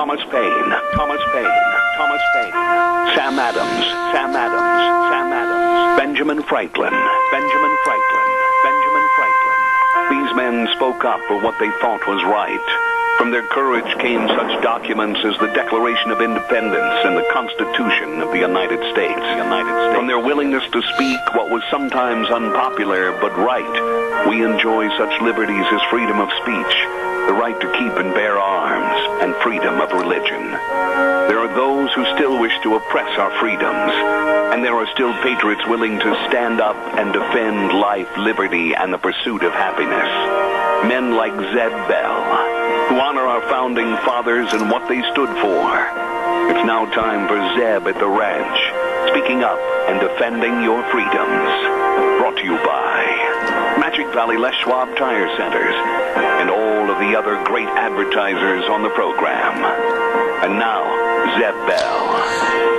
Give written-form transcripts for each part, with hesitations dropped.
Thomas Paine, Thomas Paine, Thomas Paine, Sam Adams, Sam Adams, Sam Adams, Benjamin Franklin, Benjamin Franklin, Benjamin Franklin. These men spoke up for what they thought was right. From their courage came such documents as the Declaration of Independence and the Constitution of the United States. From their willingness to speak what was sometimes unpopular but right, we enjoy such liberties as freedom of speech, the right to keep and bear arms, and freedom of religion. There are those who still wish to oppress our freedoms, and there are still patriots willing to stand up and defend life, liberty, and the pursuit of happiness. Men like Zeb Bell, who honor our founding fathers and what they stood for. It's now time for Zeb at the ranch, speaking up and defending your freedoms. Brought to you by Magic Valley Les Schwab Tire Centers and all of the other great advertisers on the program. And now, Zeb Bell.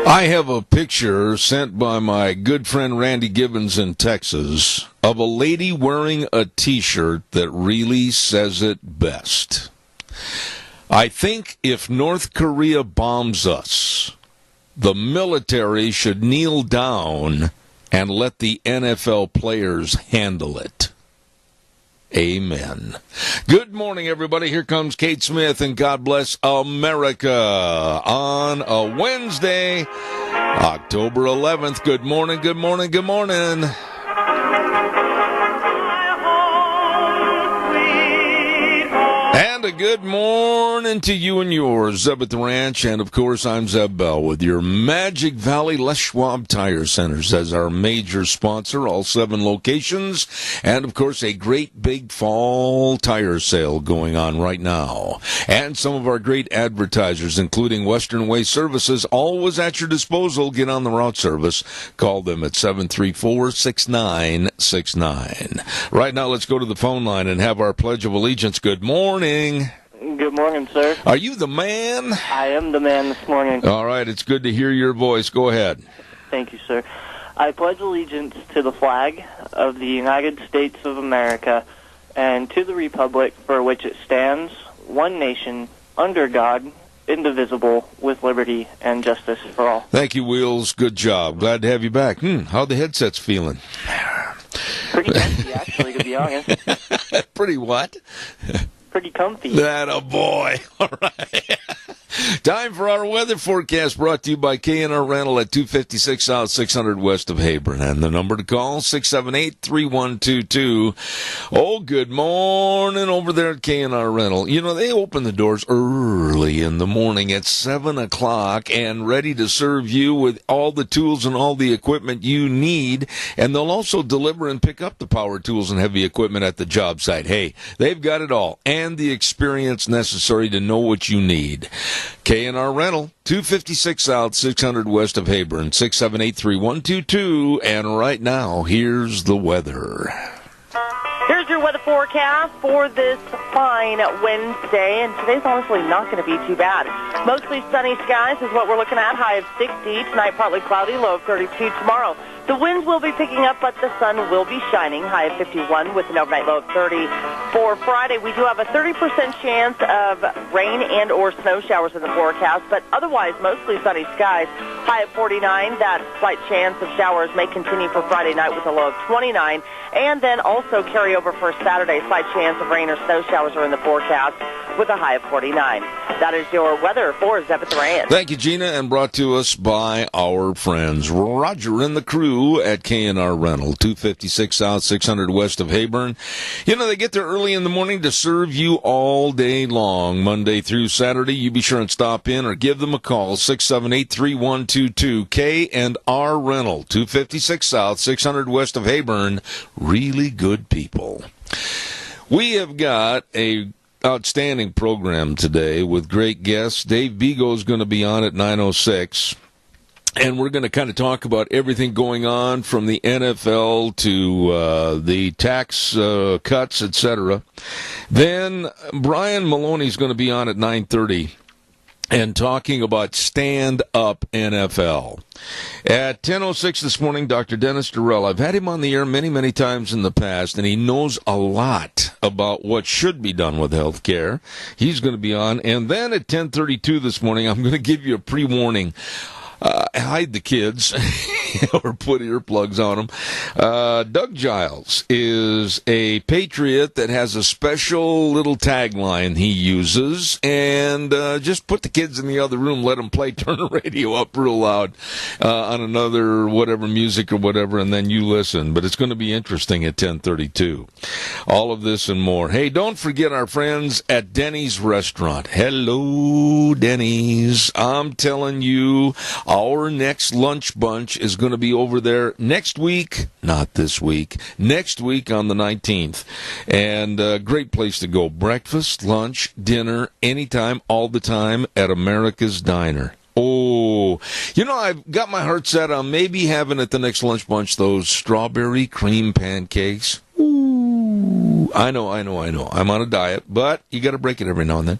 I have a picture sent by my good friend Randy Gibbons in Texas of a lady wearing a T-shirt that really says it best. I think if North Korea bombs us, the military should kneel down and let the NFL players handle it. Amen. Good morning, everybody. Here comes Kate Smith, and God bless America on a Wednesday, October 11th. Good morning, good morning, good morning. And a good morning to you and yours, Zeb at the Ranch. And, of course, I'm Zeb Bell with your Magic Valley Les Schwab Tire Centers as our major sponsor, all 7 locations. And, of course, a great big fall tire sale going on right now. And some of our great advertisers, including Western Way Services, always at your disposal. Get on the route service. Call them at 734-6969. Right now, let's go to the phone line and have our Pledge of Allegiance. Good morning. Good morning, sir. Are you the man? I am the man this morning. All right, it's good to hear your voice. Go ahead. Thank you, sir. I pledge allegiance to the flag of the United States of America and to the republic for which it stands, one nation, under God, indivisible, with liberty and justice for all. Thank you, Wheels. Good job. Glad to have you back. How the headsets feeling? Pretty comfy, actually, to be honest. Pretty what? Pretty comfy. That a boy. All right. Time for our weather forecast, brought to you by K&R Rental at 256 South, 600 west of Hebron. And the number to call, 678-3122. Oh, good morning over there at K&R Rental. You know, they open the doors early in the morning at 7 o'clock and ready to serve you with all the tools and all the equipment you need. And they'll also deliver and pick up the power tools and heavy equipment at the job site. Hey, they've got it all and the experience necessary to know what you need. K&R Rental, 256 South, 600 west of Hebron, 678-3122. And right now, here's the weather. Here's your weather forecast for this fine Wednesday, and today's honestly not going to be too bad. Mostly sunny skies is what we're looking at, high of 60. Tonight, partly cloudy, low of 32 tomorrow. The winds will be picking up, but the sun will be shining, high of 51 with an overnight low of 30. For Friday, we do have a 30% chance of rain and or snow showers in the forecast, but otherwise mostly sunny skies, high of 49. That slight chance of showers may continue for Friday night with a low of 29, and then also carry over for Saturday. Slight chance of rain or snow showers are in the forecast with a high of 49. That is your weather for Zeb at the Ranch. Thank you, Gina, and brought to us by our friends Roger and the crew at K&R Rental, 256 South, 600 west of Hebron. You know, they get there early in the morning to serve you all day long, Monday through Saturday. You be sure and stop in or give them a call, 678-3122. K&R Rental, 256 South, 600 west of Hebron. Really good people. We have got a outstanding program today with great guests. Dave Bigo is going to be on at 9:06. And we're going to kind of talk about everything going on from the NFL to the tax cuts, etc. Then Brian Maloney is going to be on at 9:30. and talking about stand-up NFL. At 10:06 this morning, Dr. Dennis Durrell, I've had him on the air many, many times in the past, and he knows a lot about what should be done with health care. He's going to be on. And then at 10:32 this morning, I'm going to give you a pre-warning. Hide the kids or put earplugs on them. Doug Giles is a patriot that has a special little tagline he uses, and just put the kids in the other room, let them play, turn the radio up real loud on another whatever music or whatever, and then you listen. But it's going to be interesting at 10:32. All of this and more. Hey, don't forget our friends at Denny's Restaurant. Hello, Denny's. I'm telling you, our next lunch bunch is going to be over there next week, not this week, next week on the 19th. And a great place to go. Breakfast, lunch, dinner, anytime, all the time at America's Diner. Oh, I've got my heart set on maybe having at the next lunch bunch those strawberry cream pancakes. Ooh, I know. I'm on a diet, but you got to break it every now and then.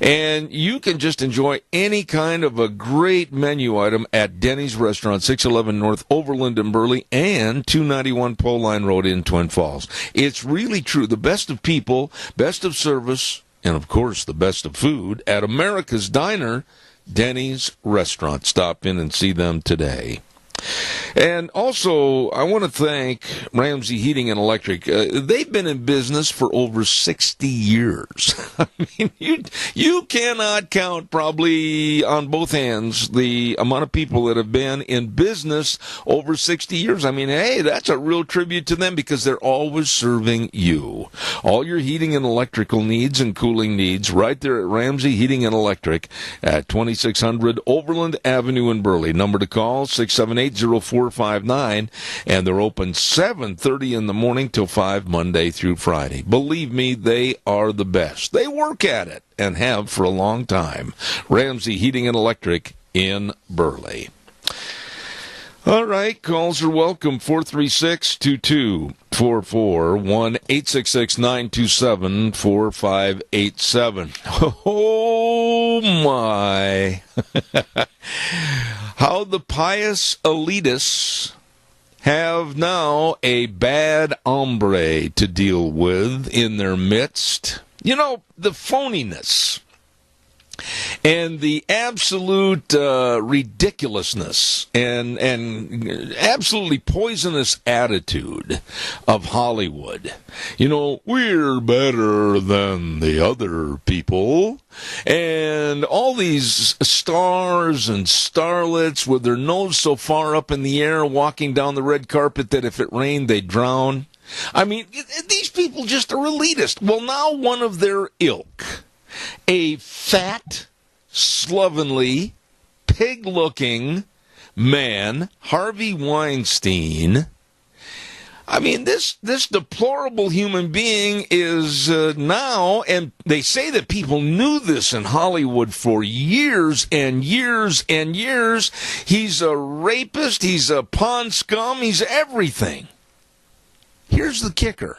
And you can just enjoy any kind of a great menu item at Denny's Restaurant, 611 North Overland in Burley and 291 Pole Line Road in Twin Falls. It's really true. The best of people, best of service, and of course the best of food at America's Diner, Denny's Restaurant. Stop in and see them today. And also, I want to thank Ramsey Heating and Electric. They've been in business for over 60 years. I mean, you cannot count probably on both hands the amount of people that have been in business over 60 years. I mean, hey, that's a real tribute to them because they're always serving you. All your heating and electrical needs and cooling needs right there at Ramsey Heating and Electric at 2600 Overland Avenue in Burley. Number to call, 678-0459, and they're open 7:30 in the morning till 5 Monday through Friday. Believe me, they are the best. They work at it and have for a long time. Ramsey Heating and Electric in Burley. All right, calls are welcome. 436-2244, 1-866-927-4587. Oh, my. How the pious elitists have now a bad hombre to deal with in their midst. The phoniness and the absolute ridiculousness and absolutely poisonous attitude of Hollywood. We're better than the other people. And all these stars and starlets with their nose so far up in the air walking down the red carpet that if it rained, they'd drown. I mean, these people just are elitist. Well, now one of their ilk, a fat, slovenly, pig-looking man, Harvey Weinstein. I mean, this deplorable human being is now, and they say that people knew this in Hollywood for years and years and years. He's a rapist, he's a pawn scum, he's everything. Here's the kicker.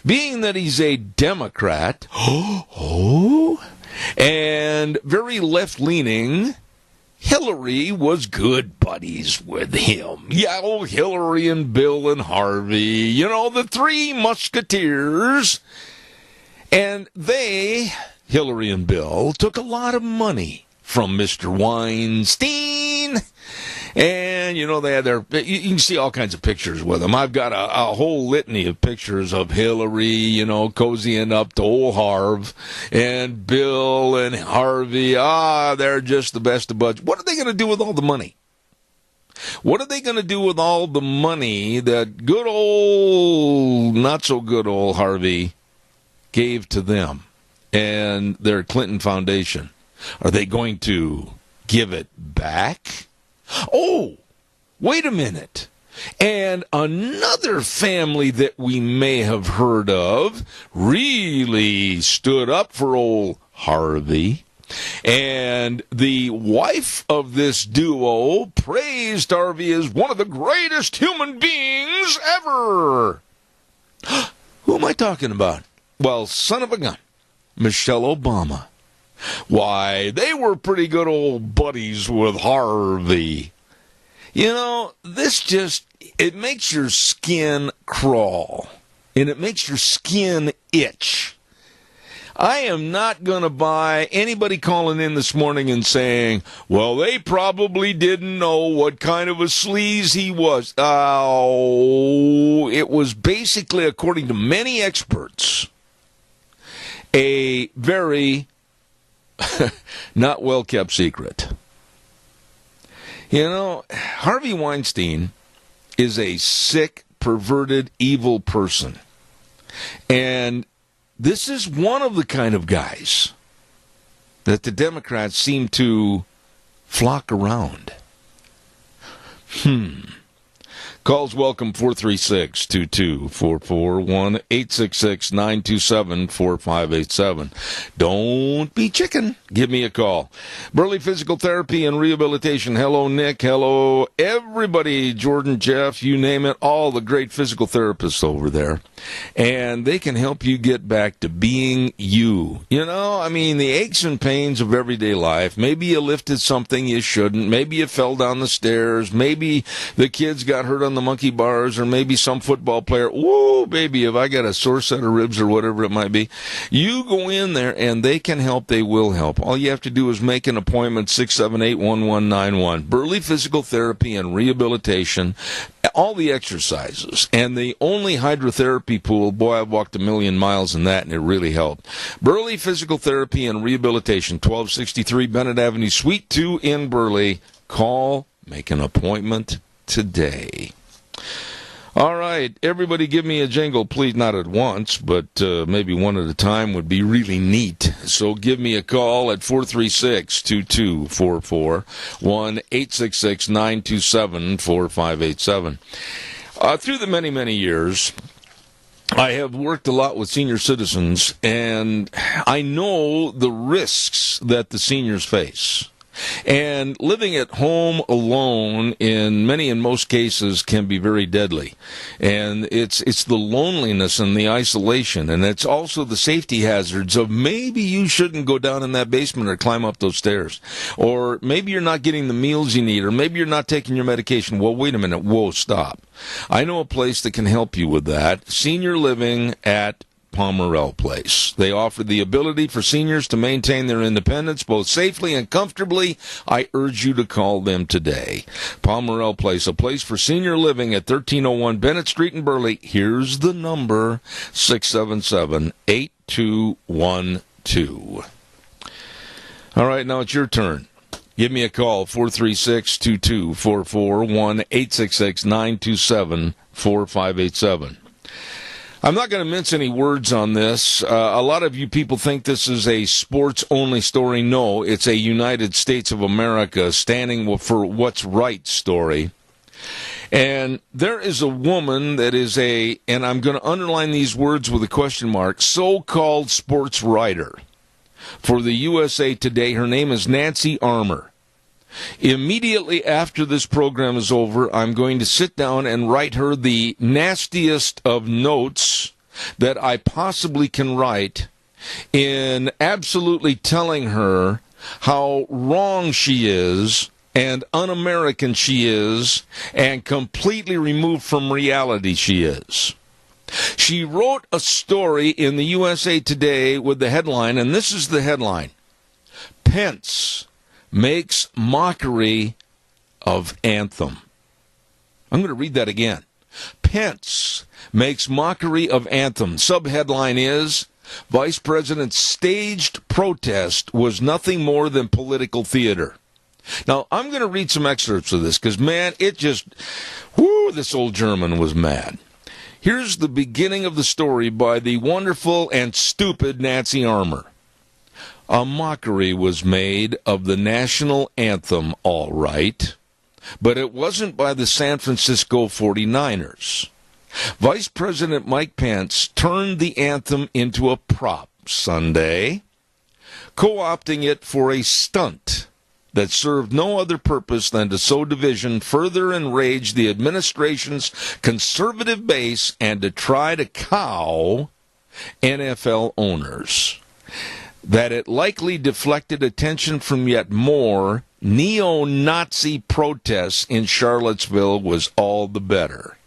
Being that he's a Democrat, and very left-leaning, Hillary was good buddies with him. Yeah, Hillary and Bill and Harvey, the three musketeers. And they, Hillary and Bill, took a lot of money from Mr. Weinstein. And, they had you can see all kinds of pictures with them. I've got a whole litany of pictures of Hillary, cozying up to old Harv, and Bill and Harvey. They're just the best of buds. What are they going to do with all the money? What are they going to do with all the money that good old, not so good old Harvey gave to them and their Clinton Foundation? Are they going to give it back? Oh, wait a minute. And another family that we may have heard of really stood up for old Harvey. And the wife of this duo praised Harvey as one of the greatest human beings ever. Who am I talking about? Well, son of a gun, Michelle Obama. Why, they were pretty good old buddies with Harvey. You know, it makes your skin crawl, and it makes your skin itch. I am not going to buy anybody calling in this morning and saying, well, they probably didn't know what kind of a sleaze he was. Oh, it was basically, according to many experts, a very not well-kept secret. You know, Harvey Weinstein is a sick, perverted, evil person. And this is one of the kind of guys that the Democrats seem to flock around. Calls welcome 436-2244, 1-866-927-4587. Don't be chicken. Give me a call. Burley Physical Therapy and Rehabilitation. Hello, Nick. Hello, everybody. Jordan, Jeff, you name it. All the great physical therapists over there. And they can help you get back to being you. You know, I mean, the aches and pains of everyday life. Maybe you lifted something you shouldn't. Maybe you fell down the stairs. Maybe the kids got hurt on the monkey bars, or maybe some football player. Whoa, baby, if I got a sore set of ribs or whatever it might be. You go in there and they can help. They will help. All you have to do is make an appointment, 678-1191. Burley Physical Therapy and Rehabilitation. All the exercises and the only hydrotherapy pool. Boy, I've walked 1,000,000 miles in that, and it really helped. Burley Physical Therapy and Rehabilitation, 1263 Bennett Avenue, Suite 2 in Burley. Call, make an appointment today. All right, everybody give me a jingle, please. Not at once, but maybe one at a time would be really neat. So give me a call at 436-2244, 1-866-927-4587. Through the many, many years, I have worked a lot with senior citizens, and I know the risks that the seniors face. And living at home alone in many and most cases can be very deadly. And it's the loneliness and the isolation, and it's also the safety hazards of maybe you shouldn't go down in that basement or climb up those stairs. Or maybe you're not getting the meals you need, or maybe you're not taking your medication. Well, wait a minute. Whoa, stop. I know a place that can help you with that. Senior Living at Pomerell Place. They offer the ability for seniors to maintain their independence both safely and comfortably. I urge you to call them today. Pomerell Place, a place for senior living at 1301 Bennett Street in Burley. Here's the number, 677-8212. All right, now it's your turn. Give me a call, 436-2244, 1-866-927-4587. I'm not going to mince any words on this. A lot of you people think this is a sports-only story. No, it's a United States of America standing for what's right story. And there is a woman that is and I'm going to underline these words with a question mark, so-called sports writer for the USA Today. Her name is Nancy Armour. Immediately after this program is over, I'm going to sit down and write her the nastiest of notes that I possibly can write, in absolutely telling her how wrong she is and un-American she is and completely removed from reality she is. She wrote a story in the USA Today with the headline, and this is the headline: Pence makes mockery of anthem. I'm going to read that again. Pence makes mockery of anthem. Subheadline is, Vice President's staged protest was nothing more than political theater. Now, I'm going to read some excerpts of this because, man, this old German was mad. Here's the beginning of the story by the wonderful and stupid Nancy Armour. A mockery was made of the national anthem, all right, but it wasn't by the San Francisco 49ers. Vice President Mike Pence turned the anthem into a prop Sunday, co-opting it for a stunt that served no other purpose than to sow division, further enrage the administration's conservative base, and to try to cow NFL owners. that it likely deflected attention from yet more neo-Nazi protests in Charlottesville was all the better.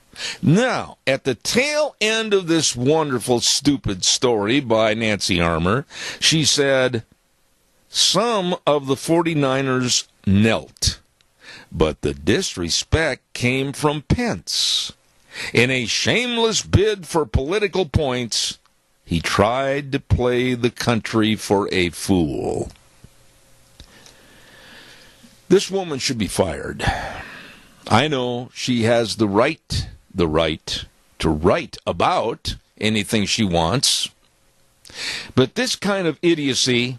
Now, at the tail end of this wonderful, stupid story by Nancy Armour, she said, some of the 49ers knelt, but the disrespect came from Pence. In a shameless bid for political points, he tried to play the country for a fool. This woman should be fired. I know she has the right to write about anything she wants. But this kind of idiocy,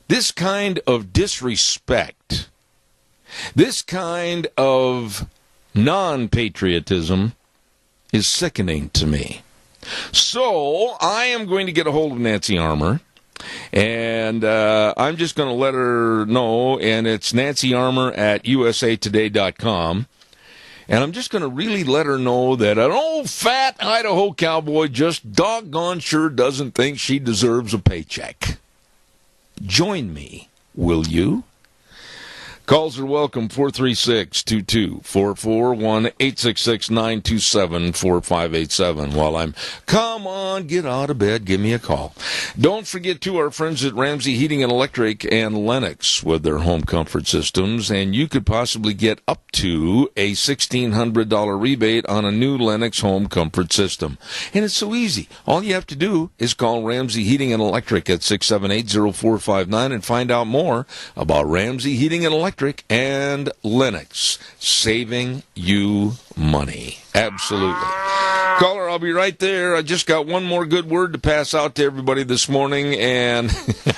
this kind of disrespect, this kind of non-patriotism is sickening to me. So I am going to get a hold of Nancy Armour, and I'm just going to let her know, and it's Nancy Armour at usatoday.com. And I'm just going to really let her know that an old fat Idaho cowboy just doggone sure doesn't think she deserves a paycheck. Join me, will you? Calls are welcome, 436-2244, 1-866-927-4587. While I'm, come on, get out of bed, give me a call. Don't forget, to our friends at Ramsey Heating and Electric and Lennox with their home comfort systems, and you could possibly get up to a $1,600 rebate on a new Lennox home comfort system. And it's so easy. All you have to do is call Ramsey Heating and Electric at 678-0459 and find out more about Ramsey Heating and Electric and Lennox, saving you money. Absolutely. Caller, I'll be right there. I just got one more good word to pass out to everybody this morning, and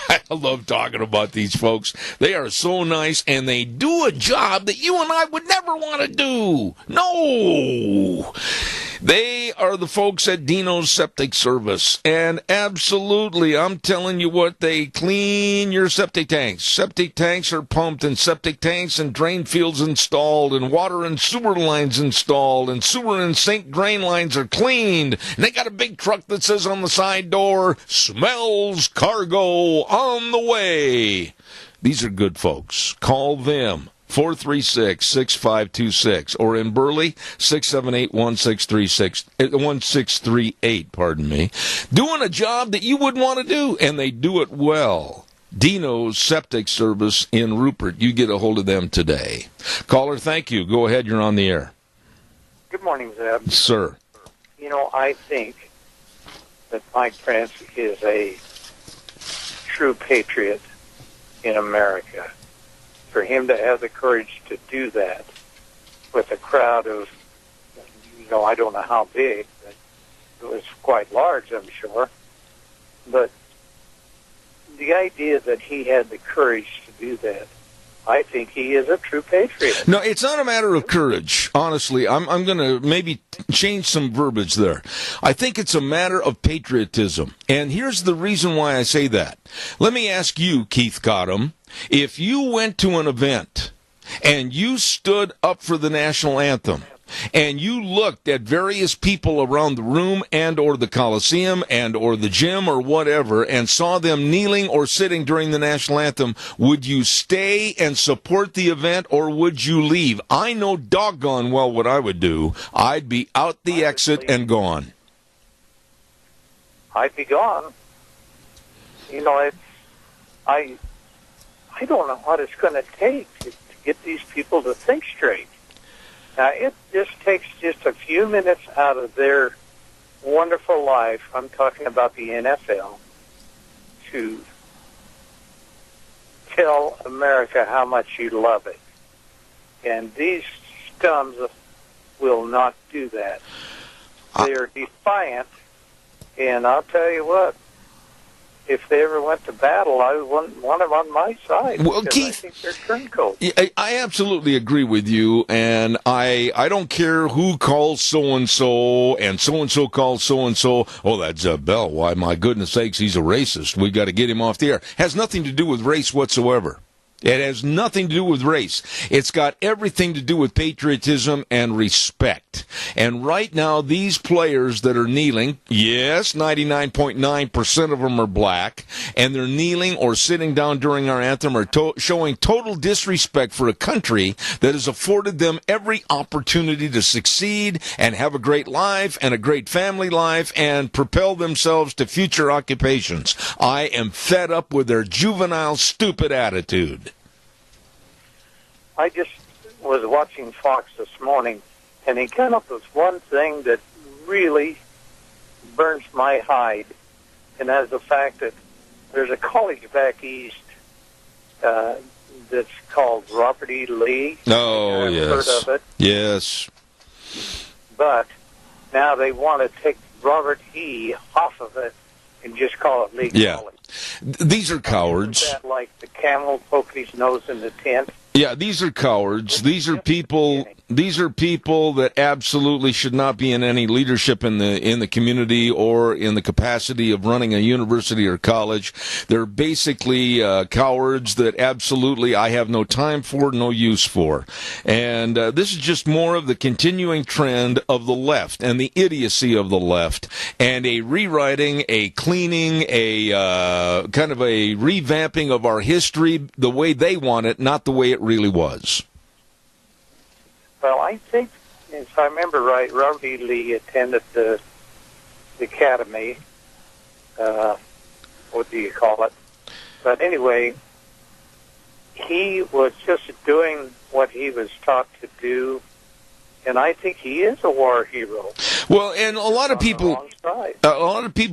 I love talking about these folks. They are so nice, and they do a job that you and I would never want to do. No! They are the folks at Dino's Septic Service, and absolutely, I'm telling you what, they clean your septic tanks. Septic tanks are pumped, and septic tanks and drain fields installed, and water and sewer lines installed, and sewer and sink drain lines are cleaned. And they got a big truck that says on the side door, "Smells Cargo on the way." These are good folks. Call them. 436-6526, or in Burley, 678-1638, pardon me. Doing a job that you wouldn't want to do, and they do it well. Dino's Septic Service in Rupert. You get a hold of them today. Caller, thank you. Go ahead, you're on the air. Good morning, Zeb. Sir. You know, I think that Mike Pence is a true patriot in America. For him to have the courage to do that with a crowd of, I don't know how big, but it was quite large, I'm sure. But the idea that he had the courage to do that, I think he is a true patriot. No, it's not a matter of courage. Honestly, I'm going to maybe change some verbiage there. I think it's a matter of patriotism. And here's the reason why I say that. Let me ask you, Keith Cottom, if you went to an event and you stood up for the national anthem, and you looked at various people around the room and or the Coliseum and or the gym or whatever and saw them kneeling or sitting during the national anthem, would you stay and support the event or would you leave? I know doggone well what I would do. I'd be out the exit and gone. I'd be gone. I don't know what it's going to take to get these people to think straight. Now, it just takes just a few minutes out of their wonderful life, I'm talking about the NFL, to tell America how much you love it. And these scums will not do that. They're defiant, and I'll tell you what, if they ever went to battle, I would want them on my side. Well, Keith, I think they're turncoats. I absolutely agree with you, and I don't care who calls so-and-so calls so-and-so. Oh, that's Bell. Why, my goodness sakes, he's a racist. We got to get him off the air. Has nothing to do with race whatsoever. It has nothing to do with race. It's got everything to do with patriotism and respect. And right now, these players that are kneeling, yes, 99.9% of them are black, and they're kneeling or sitting down during our anthem are showing total disrespect for a country that has afforded them every opportunity to succeed and have a great life and a great family life and propel themselves to future occupations. I am fed up with their juvenile, stupid attitude. I just was watching Fox this morning, and he came up with one thing that really burns my hide, and that is the fact that there's a college back east that's called Robert E. Lee. Oh, I've yes. heard of it. Yes. But now they want to take Robert E. off of it and just call it Lee College. These are cowards. Isn't that like the camel poking his nose in the tent? Yeah, these are cowards. These are people that absolutely should not be in any leadership in the community or in the capacity of running a university or college. They're basically cowards that absolutely I have no time for, no use for. And this is just more of the continuing trend of the left and the idiocy of the left and a rewriting, a cleaning, a kind of a revamping of our history the way they want it, not the way it really was. Well, I think, if I remember right, Robert E. Lee attended the academy. What do you call it? But anyway, he was just doing what he was taught to do, and I think he is a war hero. Well, and a lot of people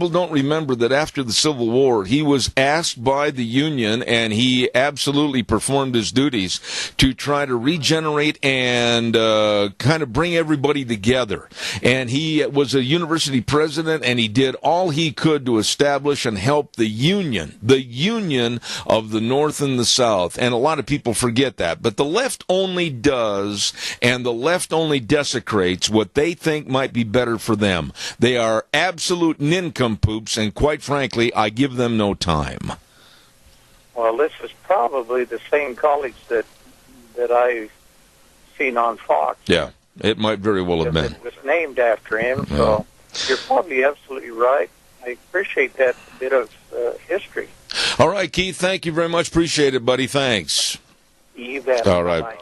don't remember that after the Civil War, he was asked by the Union, and he absolutely performed his duties to try to regenerate and kind of bring everybody together. And he was a university president, and he did all he could to establish and help the union of the North and the South. And a lot of people forget that. But the left only does, and the left only desecrates what they think might be better for them. They are absolute nincompoops, and quite frankly, I give them no time. Well, this is probably the same college that I've seen on Fox. Yeah, it might very well have been. It was named after him, so you're probably absolutely right. I appreciate that bit of history. All right, Keith, thank you very much. Appreciate it, buddy. Thanks. You bet. All right. Bye.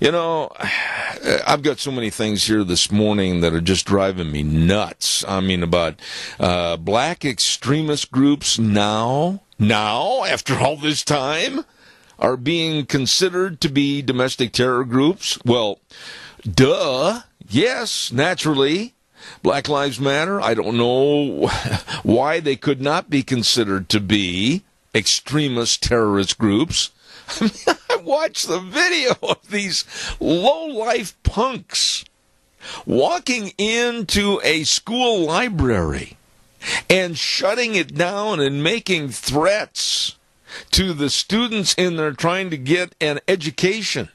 You know, I've got so many things here this morning that are just driving me nuts. I mean, about black extremist groups now, after all this time, are being considered to be domestic terror groups. Well, duh. Yes, naturally. Black Lives Matter, I don't know why they could not be considered to be extremist terrorist groups. I watched the video of these low-life punks walking into a school library and shutting it down and making threats to the students in there trying to get an education,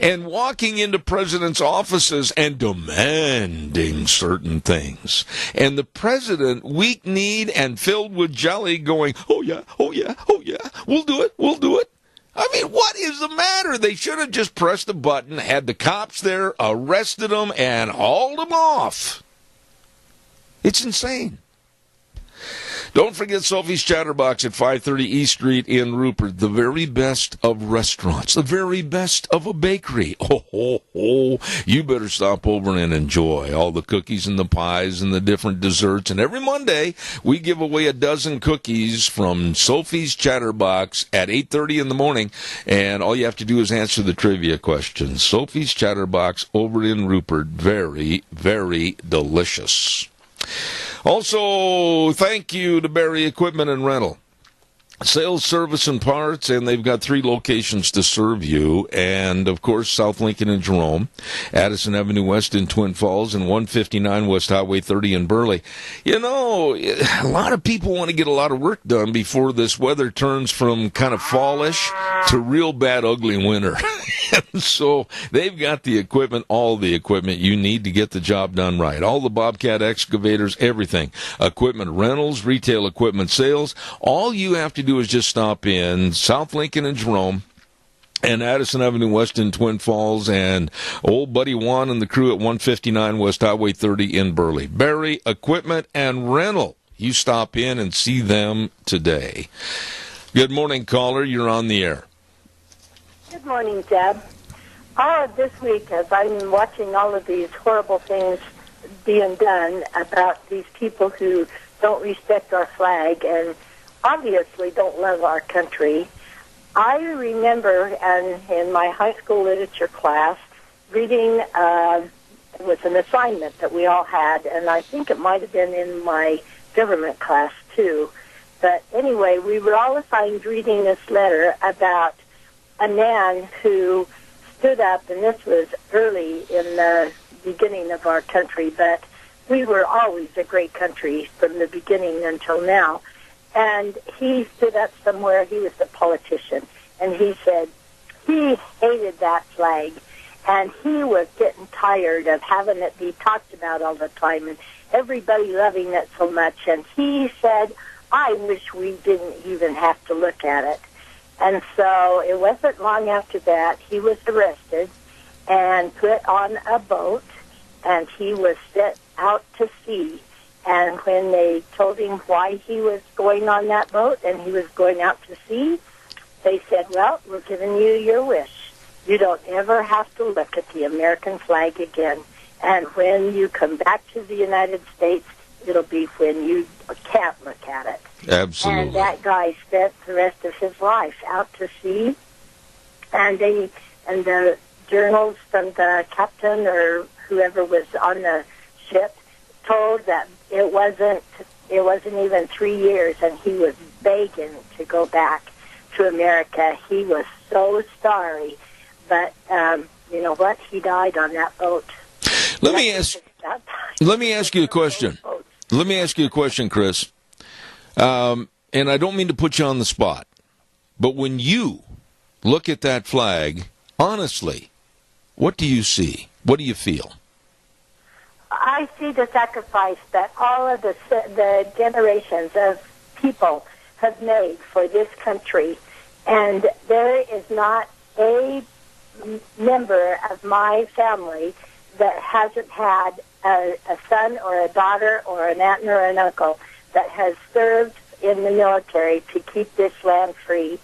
and walking into presidents' offices and demanding certain things. And the president, weak-kneed and filled with jelly, going, oh yeah, we'll do it. I mean, what is the matter? They should have just pressed the button, had the cops there, arrested them, and hauled them off. It's insane. Don't forget Sophie's Chatterbox at 530 East Street in Rupert. The very best of restaurants. The very best of a bakery. Oh, you better stop over and enjoy all the cookies and the pies and the different desserts. And every Monday, we give away a dozen cookies from Sophie's Chatterbox at 8:30 in the morning. And all you have to do is answer the trivia question. Sophie's Chatterbox over in Rupert. Very, very delicious. Also, thank you to Barry Equipment and Rental. Sales, service, and parts, and they've got 3 locations to serve you. And, of course, South Lincoln and Jerome, Addison Avenue West in Twin Falls, and 159 West Highway 30 in Burley. You know, a lot of people want to get a lot of work done before this weather turns from kind of fallish to real bad, ugly winter. And so they've got the equipment, all the equipment you need to get the job done right. All the Bobcat excavators, everything. Equipment rentals, retail equipment sales. All you have to do is just stop in South Lincoln and Jerome, and Addison Avenue West in Twin Falls, and old buddy Juan and the crew at 159 West Highway 30 in Burley. Barry Equipment and Rental. You stop in and see them today. Good morning, caller. You're on the air. Good morning, Deb. This week, as I'm watching all of these horrible things being done about these people who don't respect our flag and obviously don't love our country, I remember in my high school literature class reading, it was an assignment that we all had, and I think it might have been in my government class too. But anyway, we were all assigned reading this letter about a man who stood up, and this was early in the beginning of our country, but we were always a great country from the beginning until now. And he stood up somewhere, he was a politician, and he said he hated that flag, and he was getting tired of having it be talked about all the time and everybody loving it so much. And he said, I wish we didn't even have to look at it. And so it wasn't long after that, he was arrested and put on a boat, and he was set out to sea. And when they told him why he was going on that boat and he was going out to sea, they said, well, we're giving you your wish. You don't ever have to look at the American flag again. And when you come back to the United States, it'll be when you can't look at it. Absolutely. And that guy spent the rest of his life out to sea. And the journals from the captain or whoever was on the ship told that it wasn't even 3 years, and he was begging to go back to America. He was so sorry, but you know what? He died on that boat. Let me ask you a question. Let me ask you a question, Chris. And I don't mean to put you on the spot, but when you look at that flag, honestly, what do you see? What do you feel? I see the sacrifice that all of the generations of people have made for this country, and there is not a member of my family that hasn't had a son or a daughter or an aunt or an uncle that has served in the military to keep this land free.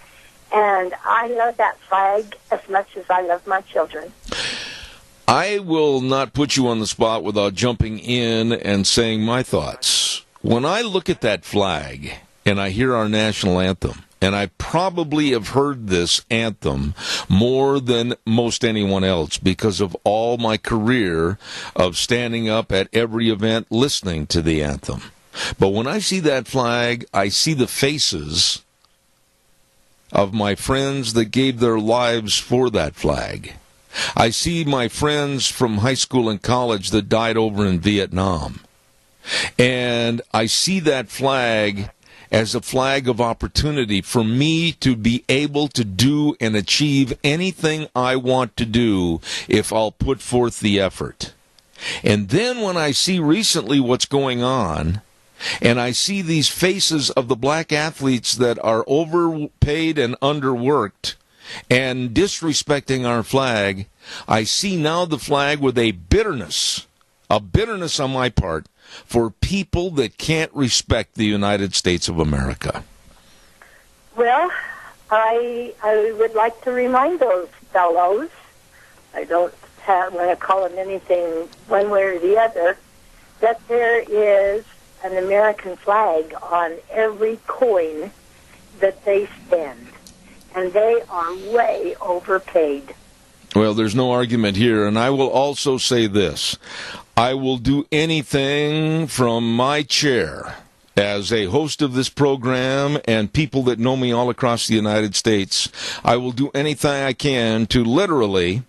And I love that flag as much as I love my children. I will not put you on the spot without jumping in and saying my thoughts. When I look at that flag and I hear our national anthem, and I probably have heard this anthem more than most anyone else because of all my career of standing up at every event listening to the anthem. But when I see that flag, I see the faces of my friends that gave their lives for that flag. I see my friends from high school and college that died over in Vietnam. And I see that flag as a flag of opportunity for me to be able to do and achieve anything I want to do if I'll put forth the effort. And then when I see recently what's going on, and I see these faces of the black athletes that are overpaid and underworked and disrespecting our flag, I see now the flag with a bitterness on my part for people that can't respect the United States of America. Well, I would like to remind those fellows, I don't want to call them anything one way or the other, that there is an American flag on every coin that they spend, and they are way overpaid. Well, there's no argument here, and I will also say this. I will do anything from my chair as a host of this program and people that know me all across the United States. I will do anything I can to literally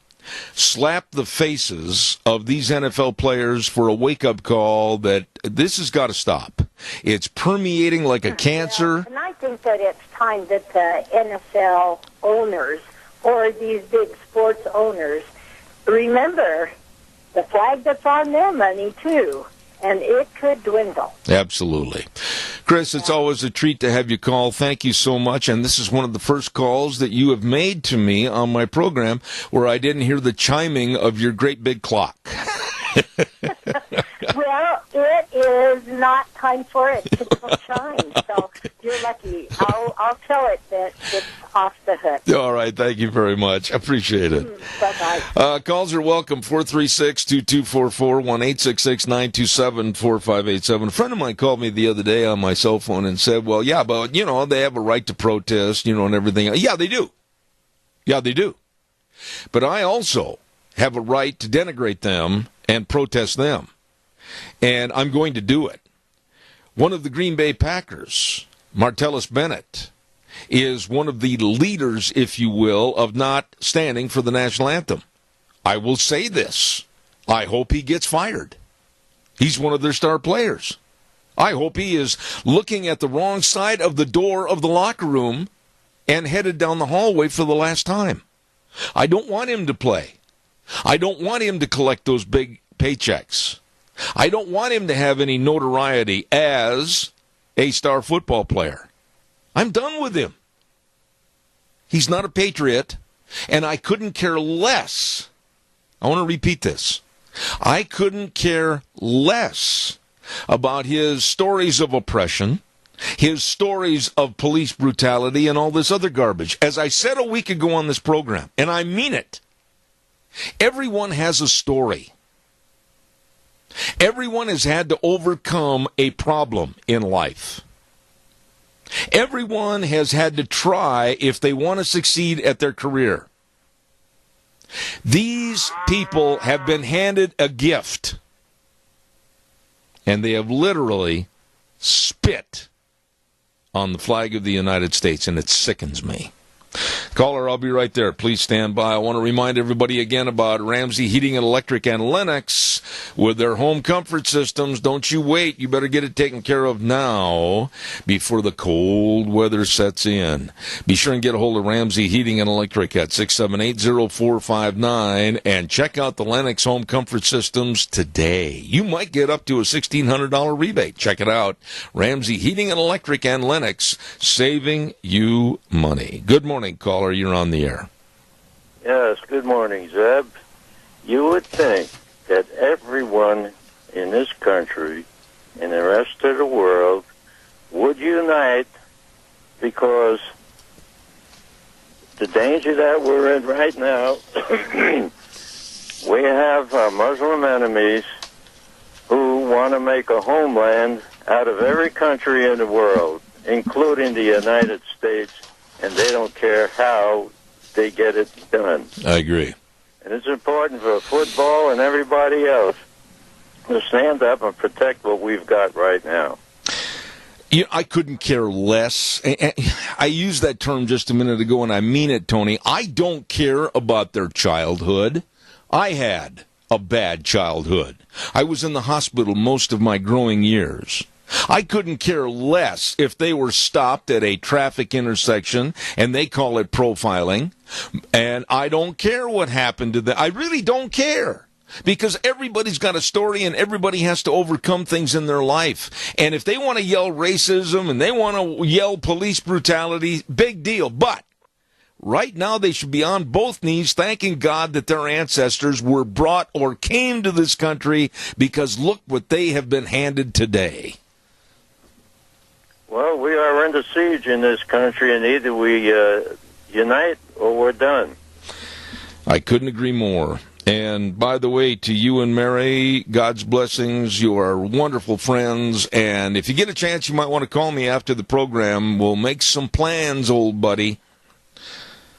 slap the faces of these NFL players for a wake-up call that this has got to stop. It's permeating like a cancer. Yeah, and I think that it's time that the NFL owners or these big sports owners remember the flag that's on their money, too, and it could dwindle. Absolutely. Chris, it's always a treat to have you call. Thank you so much. And this is one of the first calls that you have made to me on my program where I didn't hear the chiming of your great big clock. Well, it is not time for it to go chime, so you're lucky. I'll tell it that it's off the hook. All right, thank you very much. I appreciate it. Bye-bye. Calls are welcome, 436-2244, 1-866-927-4587. A friend of mine called me the other day on my cell phone and said, well, yeah, but, you know, they have a right to protest, you know, and everything. Yeah, they do. Yeah, they do. But I also have a right to denigrate them and protest them. And I'm going to do it. One of the Green Bay Packers, Martellus Bennett, is one of the leaders, if you will, of not standing for the national anthem. I will say this. I hope he gets fired. He's one of their star players. I hope he is looking at the wrong side of the door of the locker room and headed down the hallway for the last time. I don't want him to play. I don't want him to collect those big paychecks. I don't want him to have any notoriety as a star football player. I'm done with him. He's not a patriot, and I couldn't care less. I want to repeat this. I couldn't care less about his stories of oppression, his stories of police brutality, and all this other garbage. As I said a week ago on this program, and I mean it, everyone has a story. Everyone has had to overcome a problem in life. Everyone has had to try if they want to succeed at their career. These people have been handed a gift, and they have literally spit on the flag of the United States, and it sickens me. Caller, I'll be right there. Please stand by. I want to remind everybody again about Ramsey Heating and Electric and Lennox with their home comfort systems. Don't you wait. You better get it taken care of now before the cold weather sets in. Be sure and get a hold of Ramsey Heating and Electric at 678-0459 and check out the Lennox home comfort systems today. You might get up to a $1,600 rebate. Check it out. Ramsey Heating and Electric and Lennox, saving you money. Good morning, caller. You're on the air. Yes, good morning, Zeb. You would think that everyone in this country and the rest of the world would unite, because the danger that we're in right now, we have Muslim enemies who want to make a homeland out of every country in the world, including the United States, and they don't care how they get it done. I agree. And it's important for football and everybody else to stand up and protect what we've got right now. You know, I couldn't care less. I used that term just a minute ago, and I mean it, Tony. I don't care about their childhood. I had a bad childhood. I was in the hospital most of my growing years. I couldn't care less if they were stopped at a traffic intersection and they call it profiling. And I don't care what happened to them. I really don't care. Because everybody's got a story and everybody has to overcome things in their life. And if they want to yell racism and they want to yell police brutality, big deal. But right now they should be on both knees thanking God that their ancestors were brought or came to this country, because look what they have been handed today. Well, we are under siege in this country, and either we unite or we're done. I couldn't agree more. And by the way, to you and Mary, God's blessings. You are wonderful friends. And if you get a chance, you might want to call me after the program. We'll make some plans, old buddy.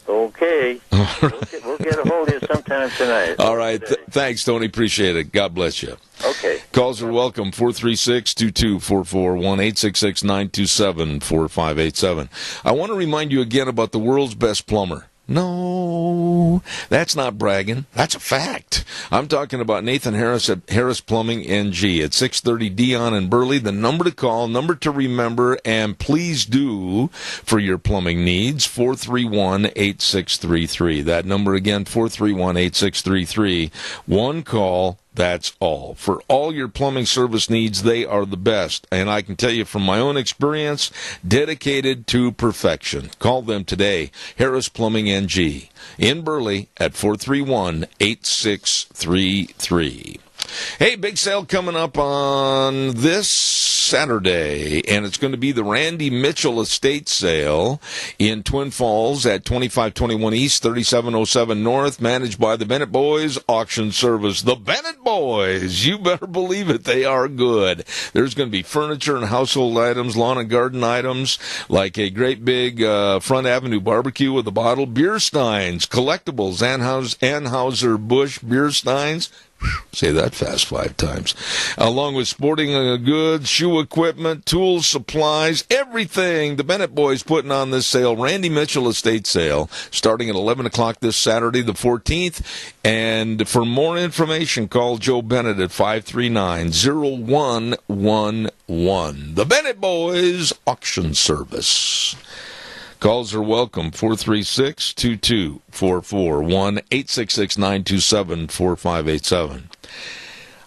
Okay. We'll get a hold of you sometime tonight. All right. Thanks, Tony. Appreciate it. God bless you. Okay. Calls are welcome. 436-2244, 1-866-927-4587. I want to remind you again about the world's best plumber. No, that's not bragging. That's a fact. I'm talking about Nathan Harris at Harris Plumbing NG at 630 Dion and Burley. The number to call, number to remember, and please do for your plumbing needs, 431-8633. That number again, 431-8633. One call. That's all. For all your plumbing service needs, they are the best. And I can tell you from my own experience, dedicated to perfection. Call them today. Harris Plumbing NG in Burley at 431-8633. Hey, big sale coming up on this Saturday, and it's going to be the Randy Mitchell Estate Sale in Twin Falls at 2521 East, 3707 North, managed by the Bennett Boys Auction Service. The Bennett Boys, you better believe it, they are good. There's going to be furniture and household items, lawn and garden items, like a great big Front Avenue barbecue with a bottle, beer steins, collectibles, Anheuser-Busch beer steins. Say that fast 5 times. Along with sporting goods, shoe equipment, tools, supplies, everything. The Bennett Boys putting on this sale, Randy Mitchell Estate Sale, starting at 11 o'clock this Saturday, the 14th. And for more information, call Joe Bennett at 539-0111. The Bennett Boys Auction Service. Calls are welcome, 436-2244, 1-866-927-4587.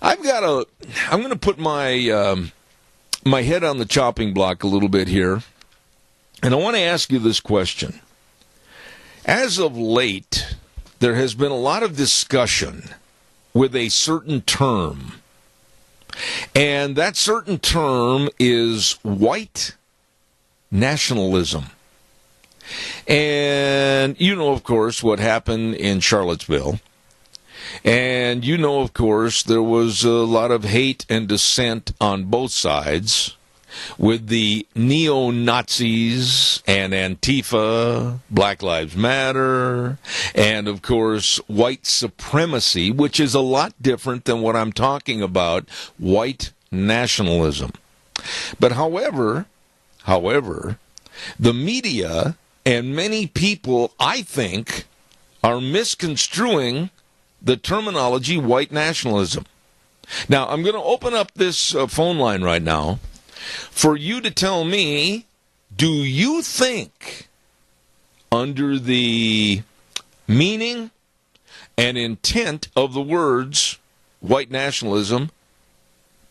I'm going to put my my head on the chopping block a little bit here, and I want to ask you this question. As of late, there has been a lot of discussion with a certain term, and that certain term is white nationalism. And you know, of course, what happened in Charlottesville. And you know, of course, there was a lot of hate and dissent on both sides with the neo-Nazis and Antifa, Black Lives Matter, and, of course, white supremacy, which is a lot different than what I'm talking about, white nationalism. But however, the media and many people, I think, are misconstruing the terminology white nationalism. Now, I'm going to open up this phone line right now for you to tell me, do you think, under the meaning and intent of the words white nationalism,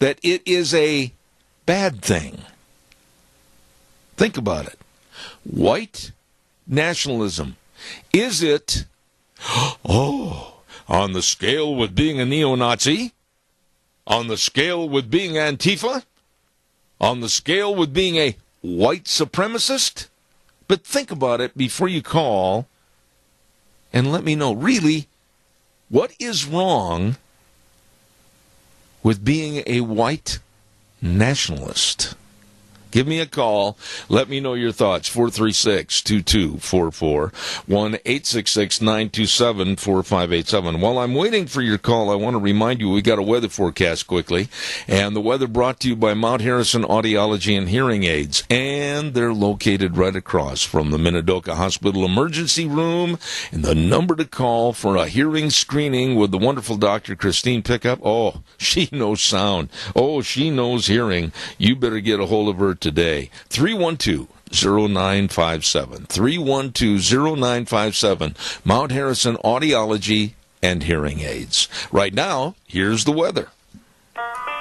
that it is a bad thing? Think about it. White nationalism. Is it, on the scale with being a neo-Nazi? On the scale with being Antifa? On the scale with being a white supremacist? But think about it before you call and let me know, really, what is wrong with being a white nationalist? Give me a call. Let me know your thoughts. 436-2244. 1-866-927-4587. While I'm waiting for your call, I want to remind you we got a weather forecast quickly. And the weather brought to you by Mount Harrison Audiology and Hearing Aids. And they're located right across from the Minidoka Hospital Emergency Room. And the number to call for a hearing screening with the wonderful Dr. Christine Pickup. Oh, she knows sound. Oh, she knows hearing. You better get a hold of her today. 312-0957. 312-0957. Mount Harrison Audiology and Hearing Aids. Right now, here's the weather.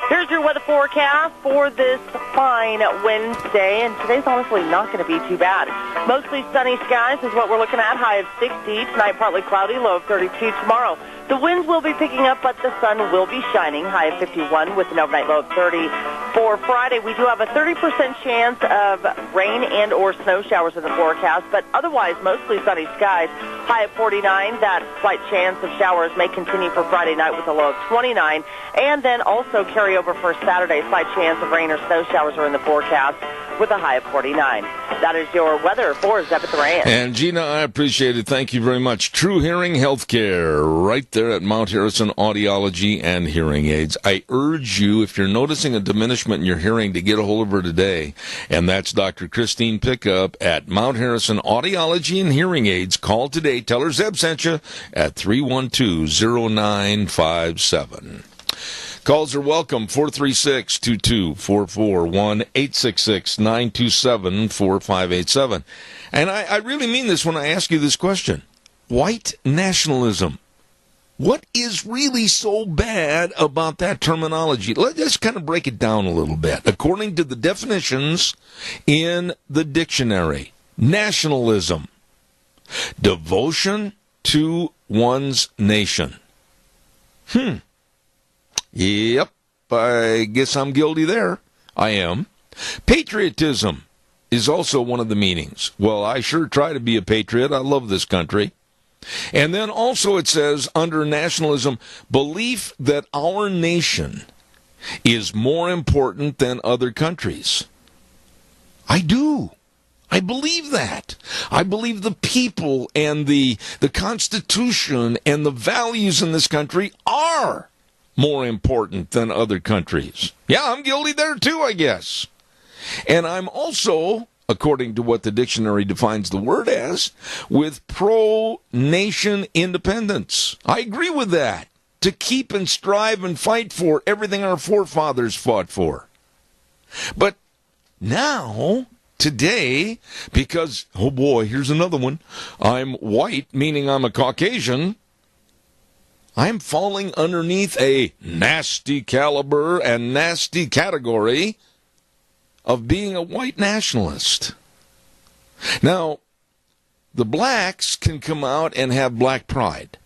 Here's your weather forecast for this fine Wednesday, and today's honestly not going to be too bad. Mostly sunny skies is what we're looking at. High of 60 tonight, partly cloudy, low of 32 tomorrow. The winds will be picking up, but the sun will be shining. High of 51 with an overnight low of 30. For Friday, we do have a 30% chance of rain and or snow showers in the forecast, but otherwise mostly sunny skies. High of 49. That slight chance of showers may continue for Friday night with a low of 29. And then also carry over for Saturday. Slight chance of rain or snow showers are in the forecast. with a high of 49. That is your weather for Zeb at the Ranch. And Gina, I appreciate it. Thank you very much. True Hearing Healthcare, right there at Mount Harrison Audiology and Hearing Aids. I urge you, if you're noticing a diminishment in your hearing, to get a hold of her today. And that's Dr. Christine Pickup at Mount Harrison Audiology and Hearing Aids. Call today. Tell her Zeb sent you at 312-0957. Calls are welcome, 436-2244, 1-866-927-4587. And I really mean this when I ask you this question. White nationalism. What is really so bad about that terminology? Let's just kind of break it down a little bit. According to the definitions in the dictionary, nationalism, devotion to one's nation. Yep, I guess I'm guilty there. I am. Patriotism is also one of the meanings. Well, I sure try to be a patriot. I love this country. And then also it says, under nationalism, belief that our nation is more important than other countries. I do. I believe that. I believe the people and the Constitution and the values in this country are more important than other countries. Yeah, I'm guilty there too, I guess. And I'm also, according to what the dictionary defines the word as, with pro-nation independence. I agree with that. To keep and strive and fight for everything our forefathers fought for. But now, today, because, oh boy, here's another one. I'm white, meaning I'm a Caucasian. I'm falling underneath a nasty caliber and nasty category of being a white nationalist. Now, the blacks can come out and have black pride.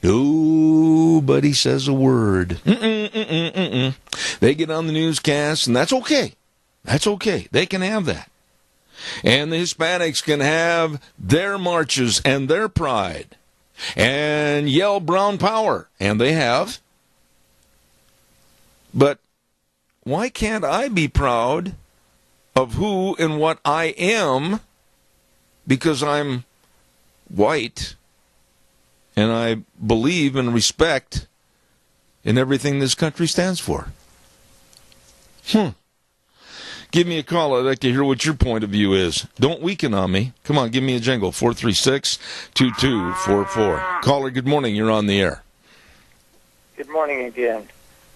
Nobody says a word. They get on the newscast, and that's okay. That's okay. They can have that. And the Hispanics can have their marches and their pride. And yell brown power, and they have. But why can't I be proud of who and what I am because I'm white and I believe and respect in everything this country stands for? Give me a call. I'd like to hear what your point of view is. Don't weaken on me. Come on, give me a jingle. 436-2244. Caller, good morning. You're on the air. Good morning again.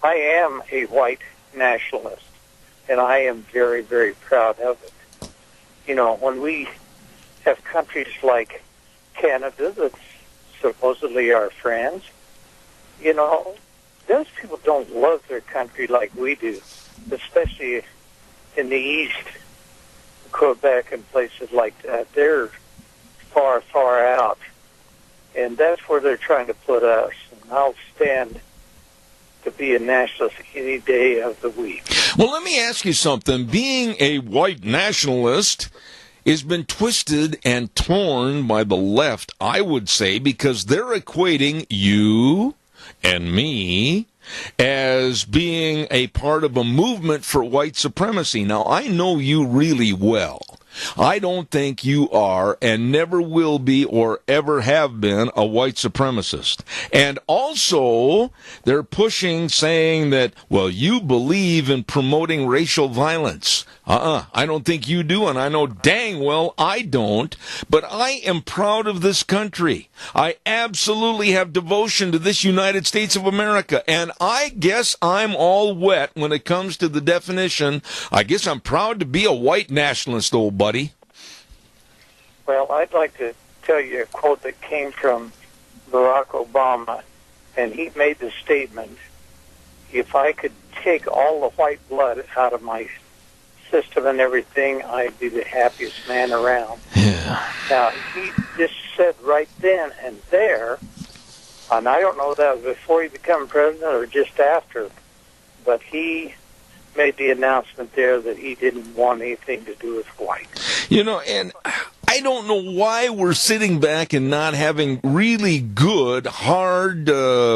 I am a white nationalist, and I am very, very proud of it. You know, when we have countries like Canada that's supposedly our friends, you know, those people don't love their country like we do, especially in the East, Quebec and places like that. They're far, far out. And that's where they're trying to put us. And I'll stand to be a nationalist any day of the week. Well, let me ask you something. Being a white nationalist has been twisted and torn by the left, I would say, because they're equating you and me as being a part of a movement for white supremacy. Now, I know you really well. I don't think you are and never will be or ever have been a white supremacist. And also, they're pushing, saying that, well, you believe in promoting racial violence. I don't think you do, and I know dang well I don't. But I am proud of this country. I absolutely have devotion to this United States of America. And I guess I'm all wet when it comes to the definition. I guess I'm proud to be a white nationalist, old buddy. Well, I'd like to tell you a quote that came from Barack Obama, and he made the statement, if I could take all the white blood out of my system and everything, I'd be the happiest man around. Yeah. Now, he just said right then and there, and I don't know if that was before he became president or just after, but he made the announcement there that he didn't want anything to do with white. You know, and I don't know why we're sitting back and not having really good, hard,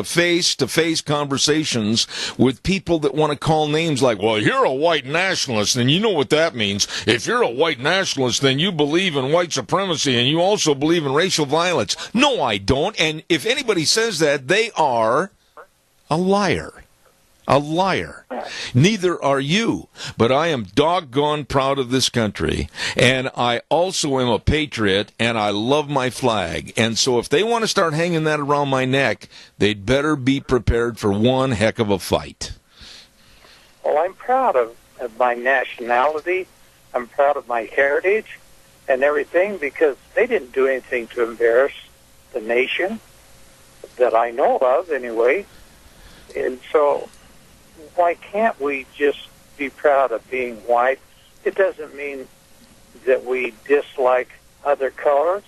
face-to-face conversations with people that want to call names like, well, you're a white nationalist, and you know what that means. If you're a white nationalist, then you believe in white supremacy, and you also believe in racial violence. No, I don't. And if anybody says that, they are a liar. A liar. Neither are you. But I am doggone proud of this country, and I also am a patriot, and I love my flag. And so if they want to start hanging that around my neck, they'd better be prepared for one heck of a fight. Well, I'm proud of my nationality. I'm proud of my heritage and everything, because they didn't do anything to embarrass the nation that I know of anyway. And so why can't we just be proud of being white? It doesn't mean that we dislike other colors.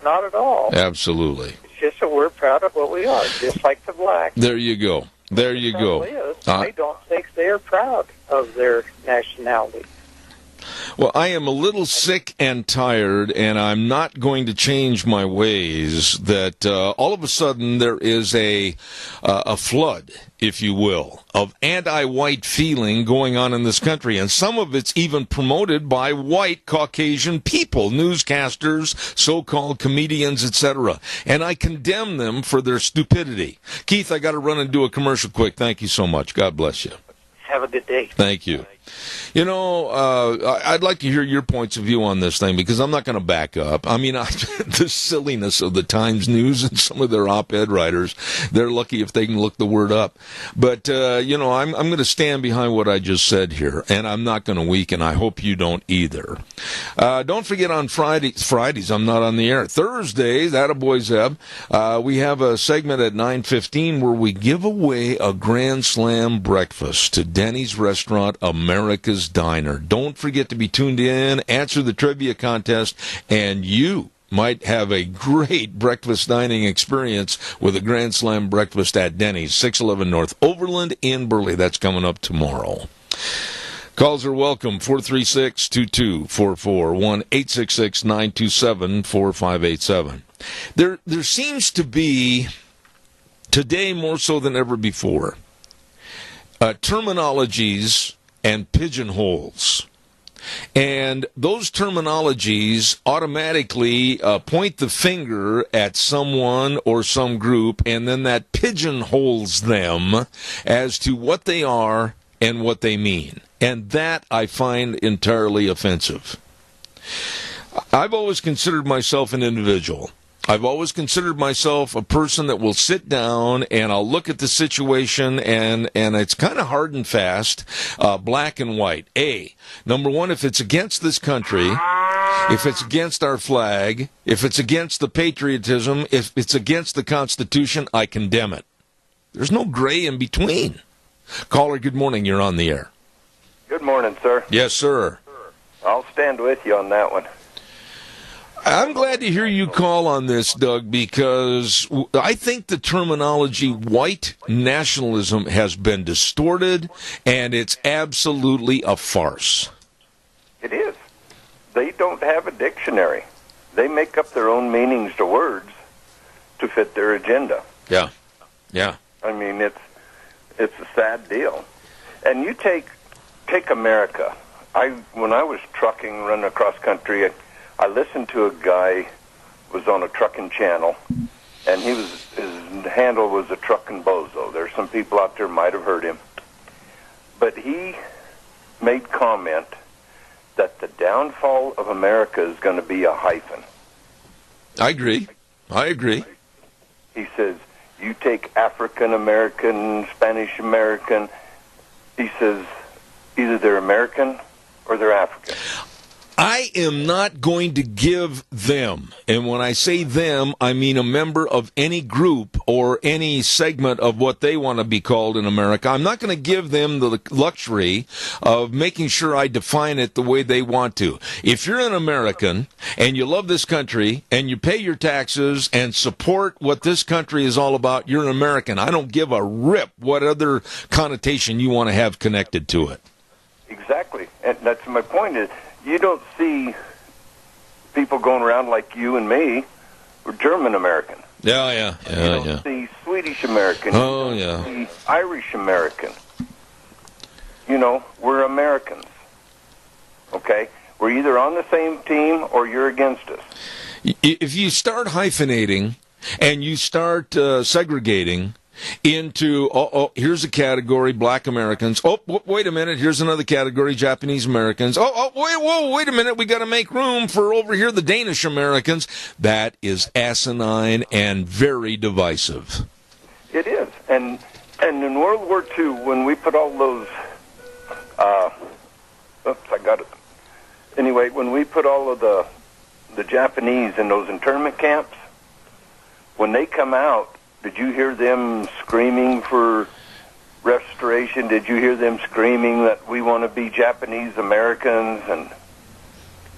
Not at all. Absolutely. It's just that we're proud of what we are, just like the black. There you go. There you go. I don't think they're proud of their nationality. Well, I am a little sick and tired, and I'm not going to change my ways, that all of a sudden there is a flood, if you will, of anti-white feeling going on in this country. And some of it's even promoted by white Caucasian people, newscasters, so-called comedians, etc. And I condemn them for their stupidity. Keith, I got to run and do a commercial quick. Thank you so much. God bless you. Have a good day. Thank you. You know, I'd like to hear your points of view on this thing, because I'm not going to back up. I mean, the silliness of the Times News and some of their op-ed writers, they're lucky if they can look the word up. But, you know, I'm going to stand behind what I just said here, and I'm not going to weaken. I hope you don't either. Don't forget on Fridays, I'm not on the air. Thursdays, attaboy Zeb, we have a segment at 9:15 where we give away a Grand Slam breakfast to Denny's Restaurant, America's Diner. Don't forget to be tuned in, answer the trivia contest, and you might have a great breakfast dining experience with a Grand Slam breakfast at Denny's, 611 North Overland in Burley. That's coming up tomorrow. Calls are welcome, 436-2244, 1-866-927-4587. There seems to be, today more so than ever before, terminologies and pigeonholes. And those terminologies automatically point the finger at someone or some group, and then that pigeonholes them as to what they are and what they mean. And that I find entirely offensive. I've always considered myself an individual. I've always considered myself a person that will sit down and I'll look at the situation, and it's kind of hard and fast, black and white. Number one, if it's against this country, if it's against our flag, if it's against the patriotism, if it's against the Constitution, I condemn it. There's no gray in between. Caller, good morning. You're on the air. Good morning, sir. Yes, sir. I'll stand with you on that one. I'm glad to hear you call on this, Doug, because I think the terminology white nationalism has been distorted, and it's absolutely a farce. It is. They don't have a dictionary. They make up their own meanings to words to fit their agenda. Yeah. I mean, it's a sad deal. And you take America. When I was trucking, running across country, I listened to a guy was on a trucking channel, and his handle was a trucking bozo. There's some people out there might have heard him, but he made comment that the downfall of America is going to be a hyphen. I agree. He says, you take African American, Spanish American. He says, either they're American or they're African. I am not going to give them, and when I say them, I mean a member of any group or any segment of what they want to be called in America. I'm not going to give them the luxury of making sure I define it the way they want to. If you're an American and you love this country and you pay your taxes and support what this country is all about, you're an American. I don't give a rip what other connotation you want to have connected to it. Exactly, and that's my point is, you don't see people going around like you and me were German American. Yeah. The Swedish American. Oh, yeah. The Irish American. We're Americans. Okay? We're either on the same team or you're against us. If you start hyphenating and you start segregating into, here's a category, Black Americans. Wait a minute, here's another category, Japanese Americans. Wait a minute, we got to make room for over here the Danish Americans. That is asinine and very divisive. It is. And in World War II, when we put all those, Anyway, when we put all of the Japanese in those internment camps, when they come out, did you hear them screaming for restoration? Did you hear them screaming that we want to be Japanese Americans? And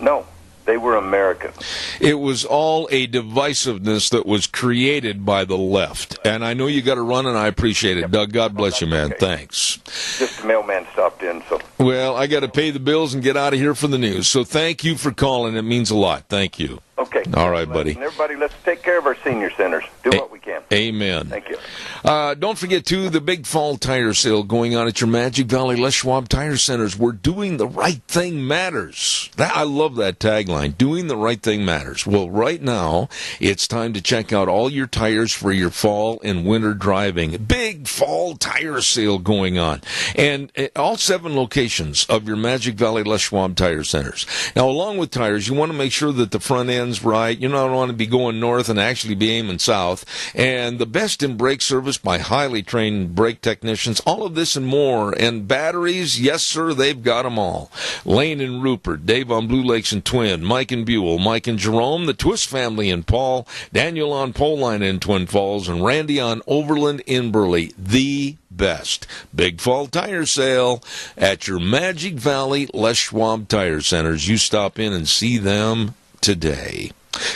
no, they were Americans. It was all a divisiveness that was created by the left. And I know you got to run, and I appreciate it. Yep. Doug, God bless you, man. Okay. Thanks. Just the mailman stopped in, so. Well, I got to pay the bills and get out of here for the news. So thank you for calling. It means a lot. Thank you. Okay. All right, buddy. And everybody, let's take care of our senior centers. Do what we can. Amen. Thank you. Don't forget, too, the big fall tire sale going on at your Magic Valley Les Schwab Tire Centers. We're doing the right thing matters. I love that tagline. Doing the right thing matters. Well, right now, it's time to check out all your tires for your fall and winter driving. Big fall tire sale going on. And all 7 locations of your Magic Valley Les Schwab Tire Centers. Now, along with tires, you want to make sure that the front end's right. You don't want to be going north and actually be aiming south. And the best in brake service by highly trained brake technicians. All of this and more. And batteries, yes, sir, they've got them all. Lane and Rupert, Dave on Blue Lakes and Twin, Mike and Buell, Mike and Jerome, the Twist family in Paul, Daniel on Pole Line in Twin Falls, and Randy on Overland in Burley. The best big fall tire sale at your Magic Valley Les Schwab Tire Centers. You stop in and see them today.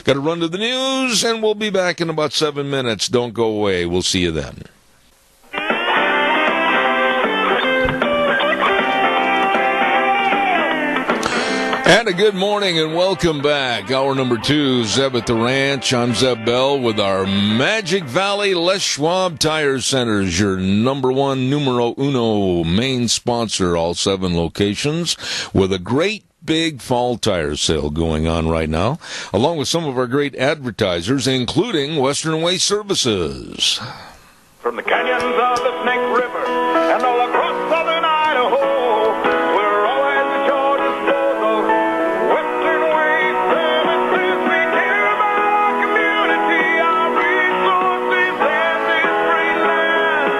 Got to run to the news, and we'll be back in about 7 minutes. Don't go away. We'll see you then. And a good morning and welcome back. Hour number 2, Zeb at the Ranch. I'm Zeb Bell with our Magic Valley Les Schwab Tire Centers, your number 1, numero uno, main sponsor, all 7 locations, with a great big fall tire sale going on right now, along with some of our great advertisers, including Western Waste Services. From the canyons of the Snake River and all across southern Idaho, we're always at your disposal. Western Waste Services, we care about our community, our resources, and this free land.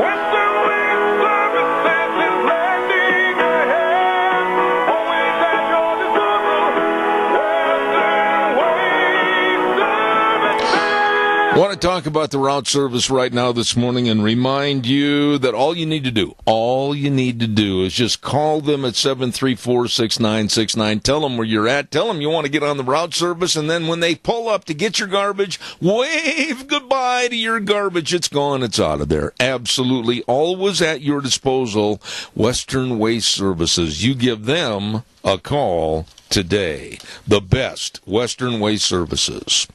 Western Waste Services is lending a hand, always at your disposal. Western Waste Services. Want to talk about the route service right now this morning and remind you that all you need to do is just call them at 734-6969. Tell them where you're at. Tell them you want to get on the route service, and then when they pull up to get your garbage, wave goodbye to your garbage. It's gone. It's out of there. Absolutely. Always at your disposal. Western Waste Services. You give them a call today. The best Western Waste Services.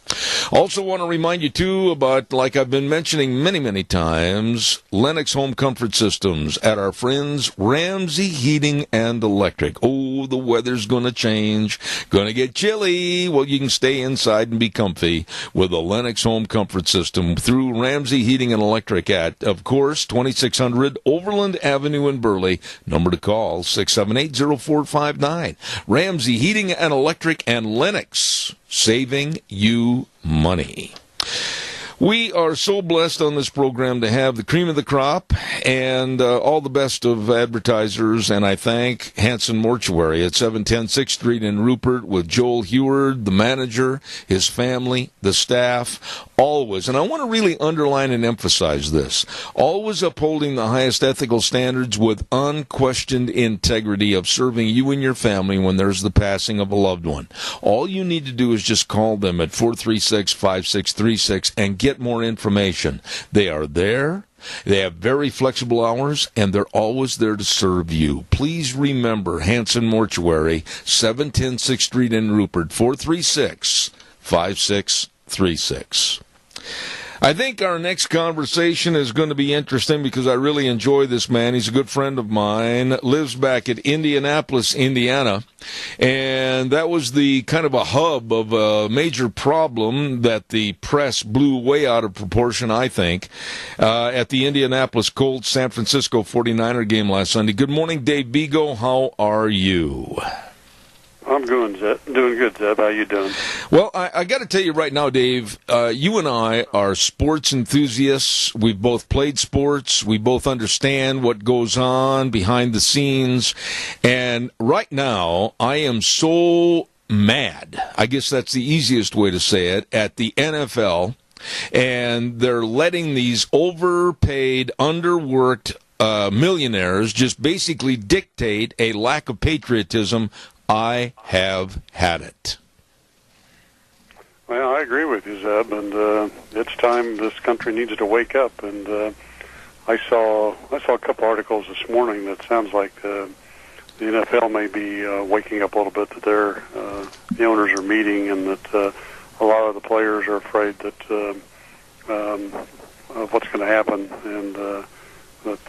Also want to remind you, too, about, like I've been mentioning many, many times, Lennox Home Comfort Systems at our friends Ramsey Heating and Electric. Oh, the weather's going to change. Going to get chilly. Well, you can stay inside and be comfy with a Lennox Home Comfort System through Ramsey Heating and Electric at, of course, 2600 Overland Avenue in Burley. Number to call, 678-0459. Ramsey Heating and Electric and Lennox, saving you money. We are so blessed on this program to have the cream of the crop and all the best of advertisers, and I thank Hanson Mortuary at 710 6th Street in Rupert with Joel Heward, the manager, his family, the staff, always, and I want to really underline and emphasize this, always upholding the highest ethical standards with unquestioned integrity of serving you and your family when there's the passing of a loved one. All you need to do is just call them at 436-5636 and get more information. They are there. They have very flexible hours, and they're always there to serve you. Please remember Hanson Mortuary, 710 6th Street in Rupert, 436-5636. I think our next conversation is going to be interesting because I really enjoy this man. He's a good friend of mine, lives back at Indianapolis, Indiana, and that was the kind of a hub of a major problem that the press blew way out of proportion, I think, at the Indianapolis Colts San Francisco 49er game last Sunday. Good morning, Dave Bego. How are you? I'm doing good, Zeb. How you doing? Well, I got to tell you right now, Dave, you and I are sports enthusiasts. We've both played sports. We both understand what goes on behind the scenes. And right now, I am so mad, I guess that's the easiest way to say it, at the NFL. And they're letting these overpaid, underworked millionaires just basically dictate a lack of patriotism. I have had it. Well, I agree with you, Zeb, and it's time this country needs to wake up. And I saw a couple articles this morning that sounds like the NFL may be waking up a little bit. That the owners are meeting, and that a lot of the players are afraid that of what's going to happen, and that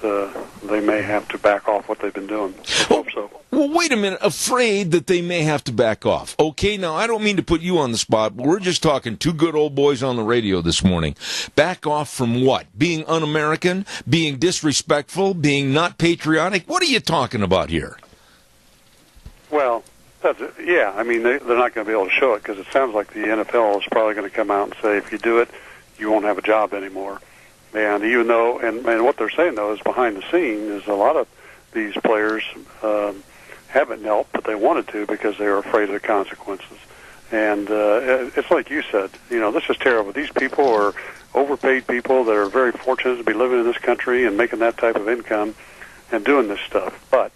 they may have to back off what they've been doing. I hope so. Well, wait a minute. Afraid that they may have to back off. Okay, now, I don't mean to put you on the spot, but we're just talking two good old boys on the radio this morning. Back off from what? Being un-American? Being disrespectful? Being not patriotic? What are you talking about here? Well, yeah, I mean, they're not going to be able to show it because it sounds like the NFL is probably going to come out and say, if you do it, you won't have a job anymore. And even though, and what they're saying, though, is behind the scene is a lot of these players haven't knelt, but they wanted to because they were afraid of the consequences. And it's like you said, this is terrible. These people are overpaid people that are very fortunate to be living in this country and making that type of income and doing this stuff. But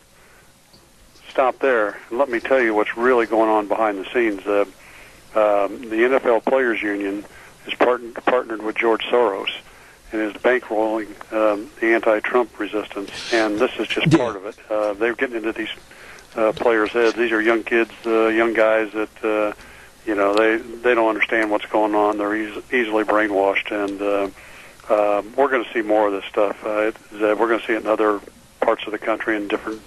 stop there and let me tell you what's really going on behind the scenes. The NFL Players Union is partnered with George Soros and is bankrolling the anti-Trump resistance, and this is just part of it. They're getting into these players' heads. These are young kids, young guys that they don't understand what's going on. They're easily brainwashed, and we're going to see more of this stuff. We're going to see it in other parts of the country in different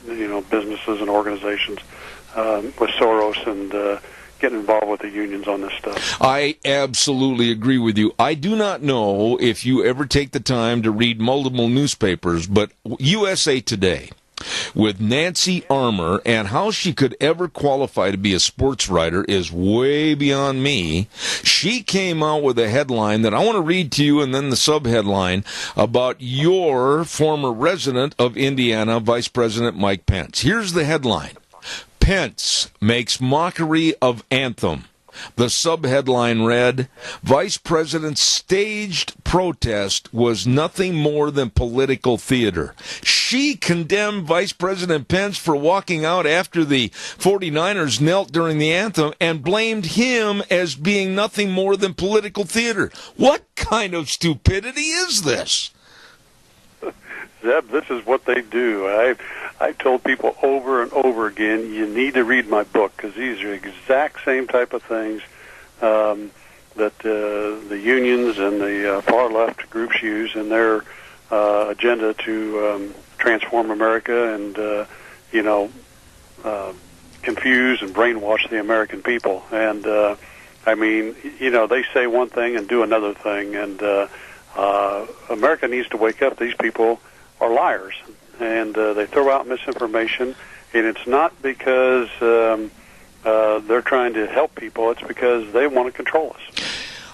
businesses and organizations with Soros and getting involved with the unions on this stuff. I absolutely agree with you. I do not know if you ever take the time to read multiple newspapers, but USA Today, with Nancy Armour, and how she could ever qualify to be a sports writer is way beyond me. She came out with a headline that I want to read to you, and then the subheadline about your former resident of Indiana, Vice President Mike Pence. Here's the headline. Pence makes mockery of anthem. The subheadline read, Vice President's staged protest was nothing more than political theater. She condemned Vice President Pence for walking out after the 49ers knelt during the anthem and blamed him as being nothing more than political theater. What kind of stupidity is this? Zeb, this is what they do. I've told people over and over again, you need to read my book because these are exact same type of things that the unions and the far left groups use in their agenda to transform America and confuse and brainwash the American people. And they say one thing and do another thing. And America needs to wake up. These people are liars, and they throw out misinformation, and it's not because they're trying to help people. It's because they want to control us.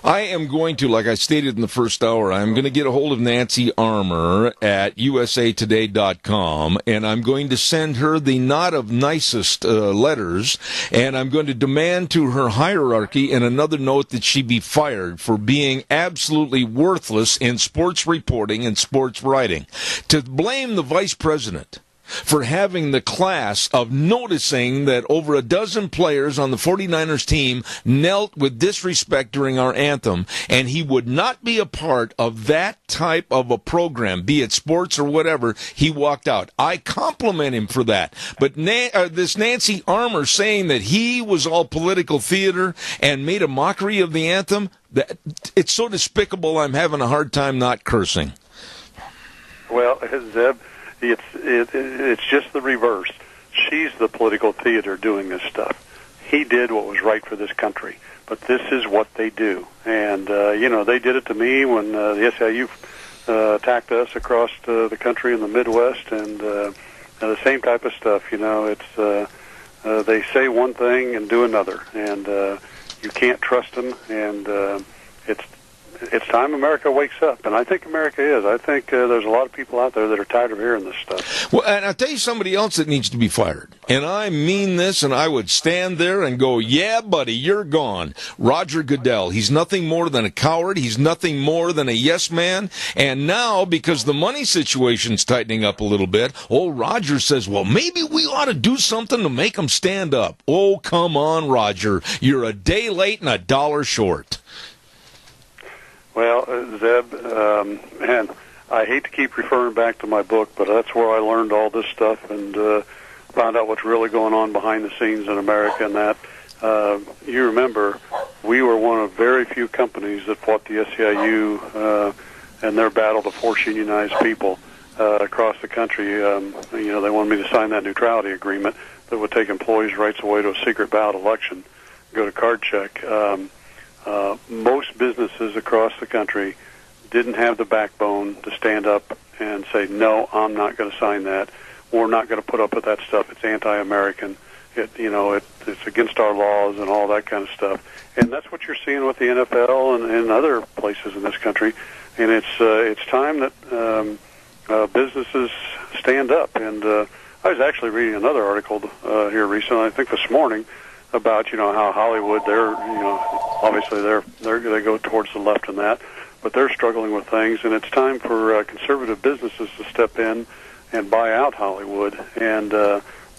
I am going to, like I stated in the first hour, I'm going to get a hold of Nancy Armour at usatoday.com, and I'm going to send her the not of nicest letters, and I'm going to demand to her hierarchy in another note that she be fired for being absolutely worthless in sports reporting and sports writing. To blame the vice president for having the class of noticing that over a dozen players on the 49ers team knelt with disrespect during our anthem, and he would not be a part of that type of a program, be it sports or whatever. He walked out. I compliment him for that. But this Nancy Armour saying that he was all political theater and made a mockery of the anthem, it's so despicable I'm having a hard time not cursing. Well, Zeb, it's just the reverse. She's the political theater doing this stuff. He did what was right for this country, but this is what they do. And, they did it to me when the SIU attacked us across the country in the Midwest, and the same type of stuff. It's they say one thing and do another, and you can't trust them, and it's time America wakes up, and I think America is. I think there's a lot of people out there that are tired of hearing this stuff. Well, and I'll tell you somebody else that needs to be fired, and I mean this, and I would stand there and go, yeah, buddy, you're gone. Roger Goodell. He's nothing more than a coward. He's nothing more than a yes man, and now, because the money situation's tightening up a little bit, old Roger says, well, maybe we ought to do something to make him stand up. Oh, come on, Roger. You're a day late and a dollar short. Well, Zeb, and I hate to keep referring back to my book, but that's where I learned all this stuff and found out what's really going on behind the scenes in America. And that you remember, we were one of very few companies that fought the SEIU and their battle to force unionize people across the country. They wanted me to sign that neutrality agreement that would take employees' rights away to a secret ballot election, go to card check. Most businesses across the country didn't have the backbone to stand up and say, no, I'm not going to sign that. We're not going to put up with that stuff. It's anti-American. It's against our laws and all that kind of stuff. And that's what you're seeing with the NFL and other places in this country. And it's time that businesses stand up. And I was actually reading another article here recently, I think this morning, about how Hollywood, obviously they go towards the left in that, but they're struggling with things, and it's time for conservative businesses to step in and buy out Hollywood. And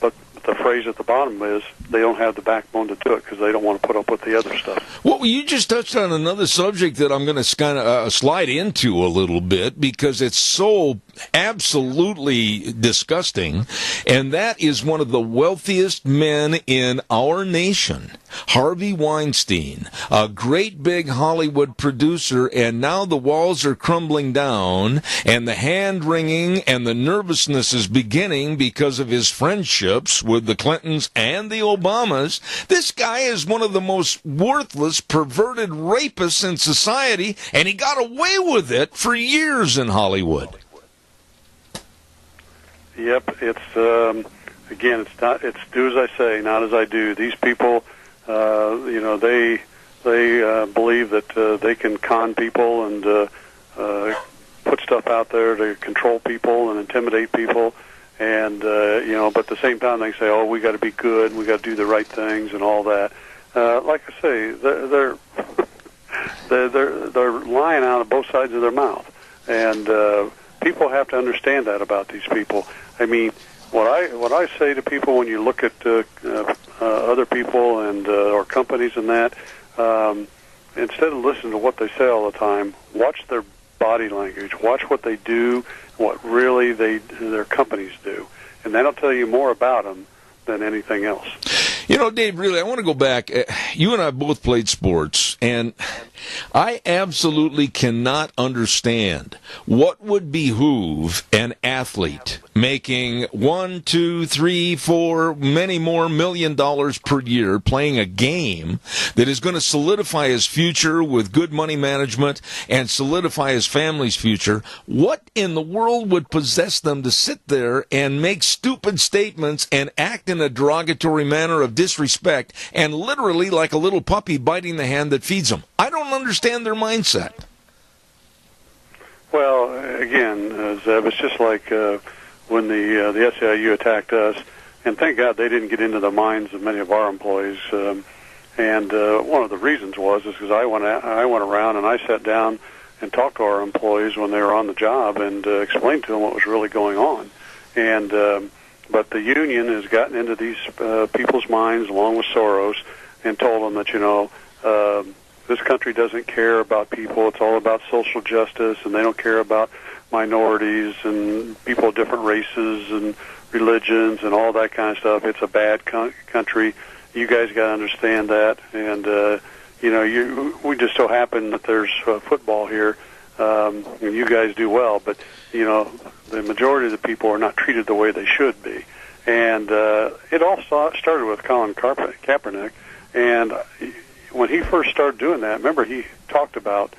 but the phrase at the bottom is they don't have the backbone to do it because they don't want to put up with the other stuff. Well, you just touched on another subject that I'm going to kind of slide into a little bit because it's so absolutely disgusting, and that is one of the wealthiest men in our nation, Harvey Weinstein, a great big Hollywood producer, and now the walls are crumbling down, and the hand-wringing and the nervousness is beginning because of his friendships with the Clintons and the Obamas. This guy is one of the most worthless, perverted rapists in society, and he got away with it for years in Hollywood. Yep, it's again, it's do as I say, not as I do. These people, they believe that they can con people and put stuff out there to control people and intimidate people. And but at the same time they say, "Oh, we got to be good, we got to do the right things, and all that." Like I say, they're lying out of both sides of their mouth, and people have to understand that about these people. I mean, what I say to people when you look at other people and or companies and that, instead of listening to what they say all the time, watch their body language, watch what they do, what really their companies do, and that'll tell you more about them than anything else. Dave, really, I want to go back. You and I both played sports, and I absolutely cannot understand what would behoove an athlete making $1, $2, $3, $4, many more $1 million per year playing a game that is going to solidify his future with good money management and solidify his family's future. What in the world would possess them to sit there and make stupid statements and act in a derogatory manner of disrespect and literally like a little puppy biting the hand that feeds them? I don't understand their mindset. Well, again, Zeb, it's just like when the SEIU attacked us, and thank God they didn't get into the minds of many of our employees. And one of the reasons was because I went around and I sat down and talked to our employees when they were on the job and explained to them what was really going on. And But the union has gotten into these people's minds, along with Soros, and told them that, this country doesn't care about people. It's all about social justice, and they don't care about minorities and people of different races and religions and all that kind of stuff. It's a bad country. You guys got to understand that. And, we just so happen that there's football here, and you guys do well. But, the majority of the people are not treated the way they should be. And it all started with Colin Kaepernick. And when he first started doing that, remember, he talked about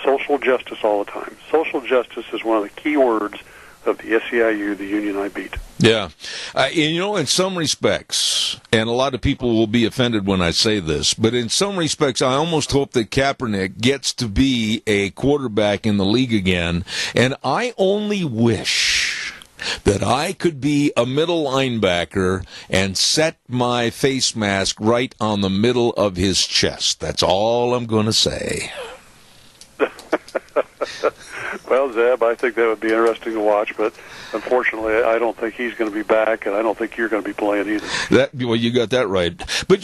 social justice all the time. Social justice is one of the key words of the SEIU, the union I beat. Yeah. In some respects, and a lot of people will be offended when I say this, but in some respects, I almost hope that Kaepernick gets to be a quarterback in the league again, and I only wish that I could be a middle linebacker and set my face mask right on the middle of his chest. That's all I'm going to say. Well, Zeb, I think that would be interesting to watch, but unfortunately, I don't think he's going to be back, and I don't think you're going to be playing either. Well, you got that right. But,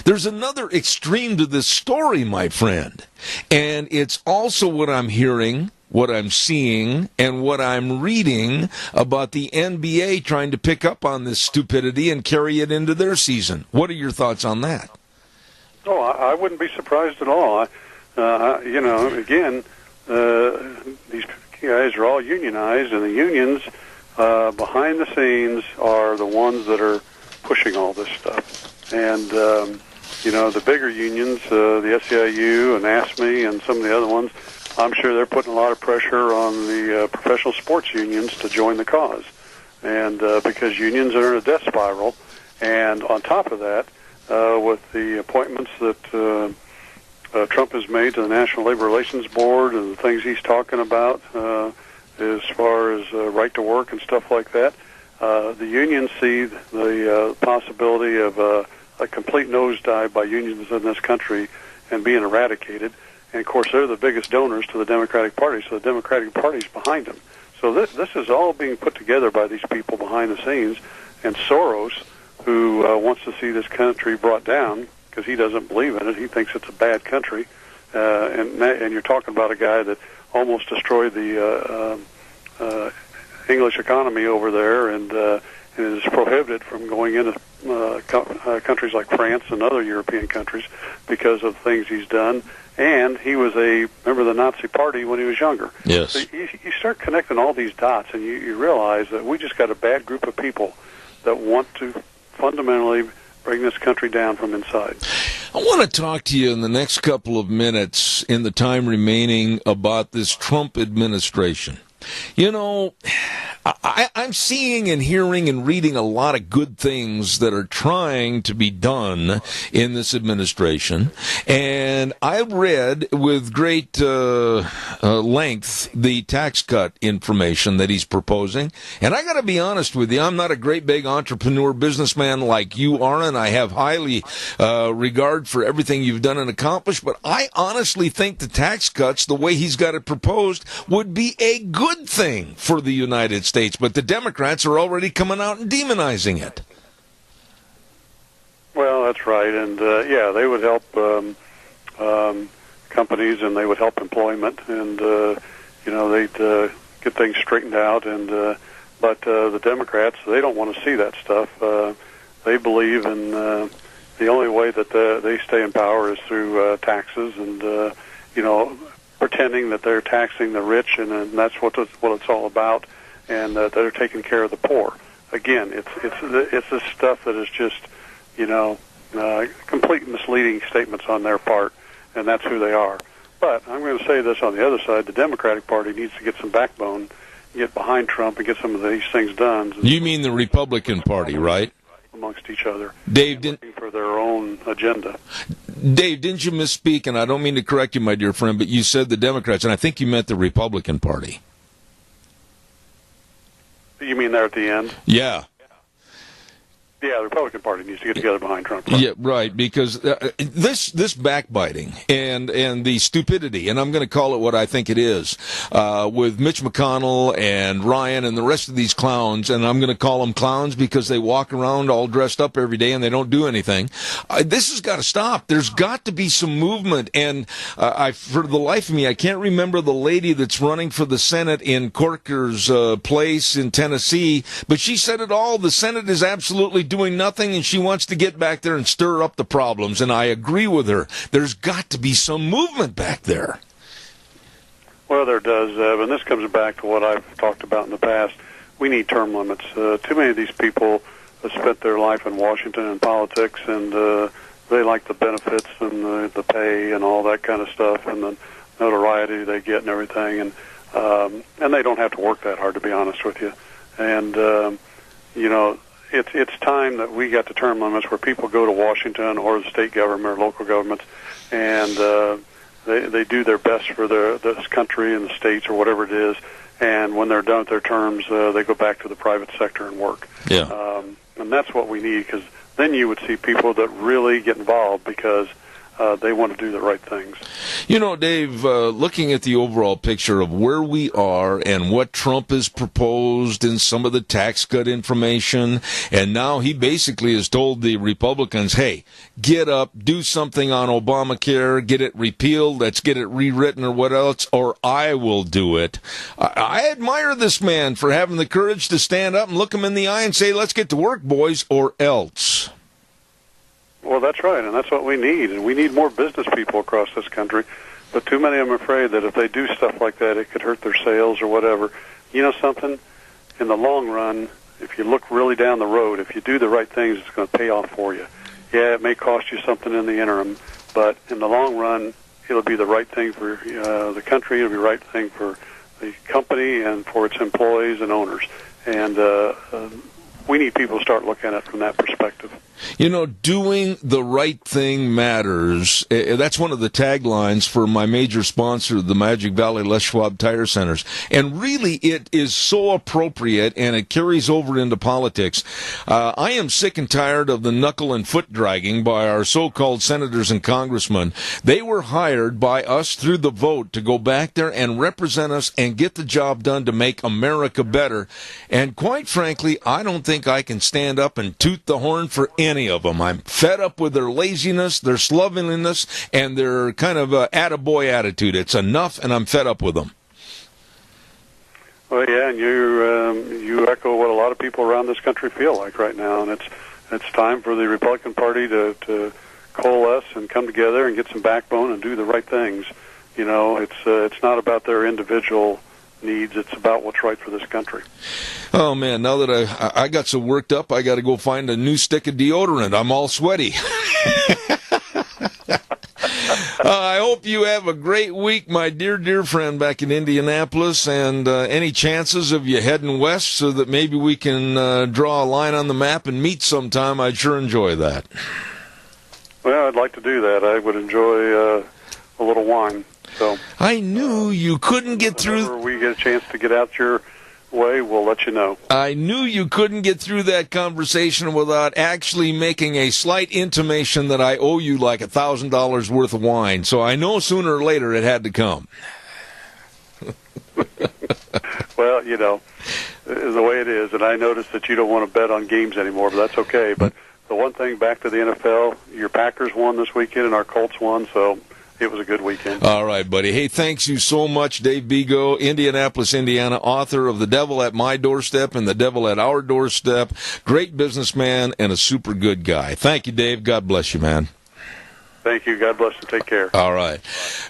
there's another extreme to this story, my friend, and it's also what I'm hearing, what I'm seeing, and what I'm reading about the NBA trying to pick up on this stupidity and carry it into their season. What are your thoughts on that? Oh, I wouldn't be surprised at all. Again, these guys are all unionized, and the unions behind the scenes are the ones that are pushing all this stuff. And, the bigger unions, the SEIU and ASME and some of the other ones, I'm sure they're putting a lot of pressure on the professional sports unions to join the cause. And because unions are in a death spiral, and on top of that, with the appointments that Trump has made to the National Labor Relations Board and the things he's talking about as far as right to work and stuff like that, the unions see the possibility of a complete nosedive by unions in this country and being eradicated. And, of course, they're the biggest donors to the Democratic Party, so the Democratic Party's behind them. So this is all being put together by these people behind the scenes. And Soros, who wants to see this country brought down because he doesn't believe in it. He thinks it's a bad country. And you're talking about a guy that almost destroyed the English economy over there and is prohibited from going into countries like France and other European countries because of things he's done. And he was a member of the Nazi Party when he was younger. Yes. So you start connecting all these dots, and you realize that we just got a bad group of people that want to fundamentally bring this country down from inside. I want to talk to you in the next couple of minutes, in the time remaining, about this Trump administration. I'm seeing and hearing and reading a lot of good things that are trying to be done in this administration. And I read with great length the tax cut information that he's proposing. And I got to be honest with you, I'm not a great big entrepreneur businessman like you are, and I have highly regard for everything you've done and accomplished. But I honestly think the tax cuts, the way he's got it proposed, would be a good thing for the United States, but the Democrats are already coming out and demonizing it. Well, that's right, and they would help companies, and they would help employment, and they'd get things straightened out. And but the Democrats, they don't want to see that stuff. They believe in the only way that they stay in power is through taxes, and pretending that they're taxing the rich, and that's what it's all about, and that they're taking care of the poor. Again, it's this stuff that is just complete misleading statements on their part, and that's who they are. But I'm going to say this on the other side: the Democratic Party needs to get some backbone, get behind Trump, and get some of these things done. You mean the Republican Party, right? Amongst each other, Dave, looking for their own agenda. Dave, didn't you misspeak? And I don't mean to correct you, my dear friend, but you said the Democrats, and I think you meant the Republican Party. You mean there at the end? Yeah. Yeah, the Republican Party needs to get together behind Trump. Yeah, right, because this backbiting and the stupidity, and I'm going to call it what I think it is, with Mitch McConnell and Ryan and the rest of these clowns, and I'm going to call them clowns because they walk around all dressed up every day and they don't do anything. This has got to stop. There's got to be some movement, and for the life of me, I can't remember the lady that's running for the Senate in Corker's place in Tennessee, but she said it all. The Senate is absolutely doing nothing, and she wants to get back there and stir up the problems, and I agree with her. There's got to be some movement back there. Well, there does, and this comes back to what I've talked about in the past. We need term limits. Too many of these people have spent their life in Washington and politics, and they like the benefits and the pay and all that kind of stuff, and the notoriety they get and everything, and they don't have to work that hard, to be honest with you. And you know, it's time that we got the term limits where people go to Washington or the state government or local governments, and they do their best for this country and the states or whatever it is. And when they're done with their terms, they go back to the private sector and work. Yeah. And that's what we need, because then you would see people that really get involved because they want to do the right things. You know, Dave, looking at the overall picture of where we are and what Trump has proposed and some of the tax cut information, and now he basically has told the Republicans, hey, get up, do something on Obamacare, get it repealed, let's get it rewritten or what else, or I will do it. I admire this man for having the courage to stand up and look him in the eye and say, let's get to work, boys, or else. Well, that's right, and that's what we need. And we need more business people across this country. But too many of them are afraid that if they do stuff like that, it could hurt their sales or whatever. You know something? In the long run, if you look really down the road, if you do the right things, it's going to pay off for you. Yeah, it may cost you something in the interim, but in the long run, it'll be the right thing for the country. It'll be the right thing for the company and for its employees and owners. And we need people to start looking at it from that perspective. You know, doing the right thing matters. That's one of the taglines for my major sponsor, the Magic Valley Les Schwab Tire Centers. And really, it is so appropriate, and it carries over into politics. I am sick and tired of the knuckle and foot dragging by our so-called senators and congressmen. They were hired by us through the vote to go back there and represent us and get the job done to make America better. And quite frankly, I don't think I can stand up and toot the horn for any of them. I'm fed up with their laziness, their slovenliness, and their kind of attaboy attitude. It's enough, and I'm fed up with them. Well, yeah, and you echo what a lot of people around this country feel like right now, and it's time for the Republican Party to coalesce and come together and get some backbone and do the right things. You know, it's not about their individual needs. It's about what's right for this country. Oh, man, now that I got so worked up, I got to go find a new stick of deodorant. I'm all sweaty. I hope you have a great week, my dear, dear friend back in Indianapolis, and any chances of you heading west so that maybe we can draw a line on the map and meet sometime, I'd sure enjoy that. Well, I'd like to do that. I would enjoy a little wine. So I knew you couldn't get through. Whenever we get a chance to get out your way, we'll let you know. I knew you couldn't get through that conversation without actually making a slight intimation that I owe you like $1,000 worth of wine. So I know sooner or later it had to come. Well, you know, the way it is, and I noticed that you don't want to bet on games anymore, but that's okay. But the one thing, back to the NFL, your Packers won this weekend and our Colts won, so it was a good weekend. All right, buddy. Hey, thanks you so much, Dave Bigo, Indianapolis, Indiana, author of The Devil at My Doorstep and The Devil at Our Doorstep. Great businessman and a super good guy. Thank you, Dave. God bless you, man. Thank you. God bless you. Take care. All right.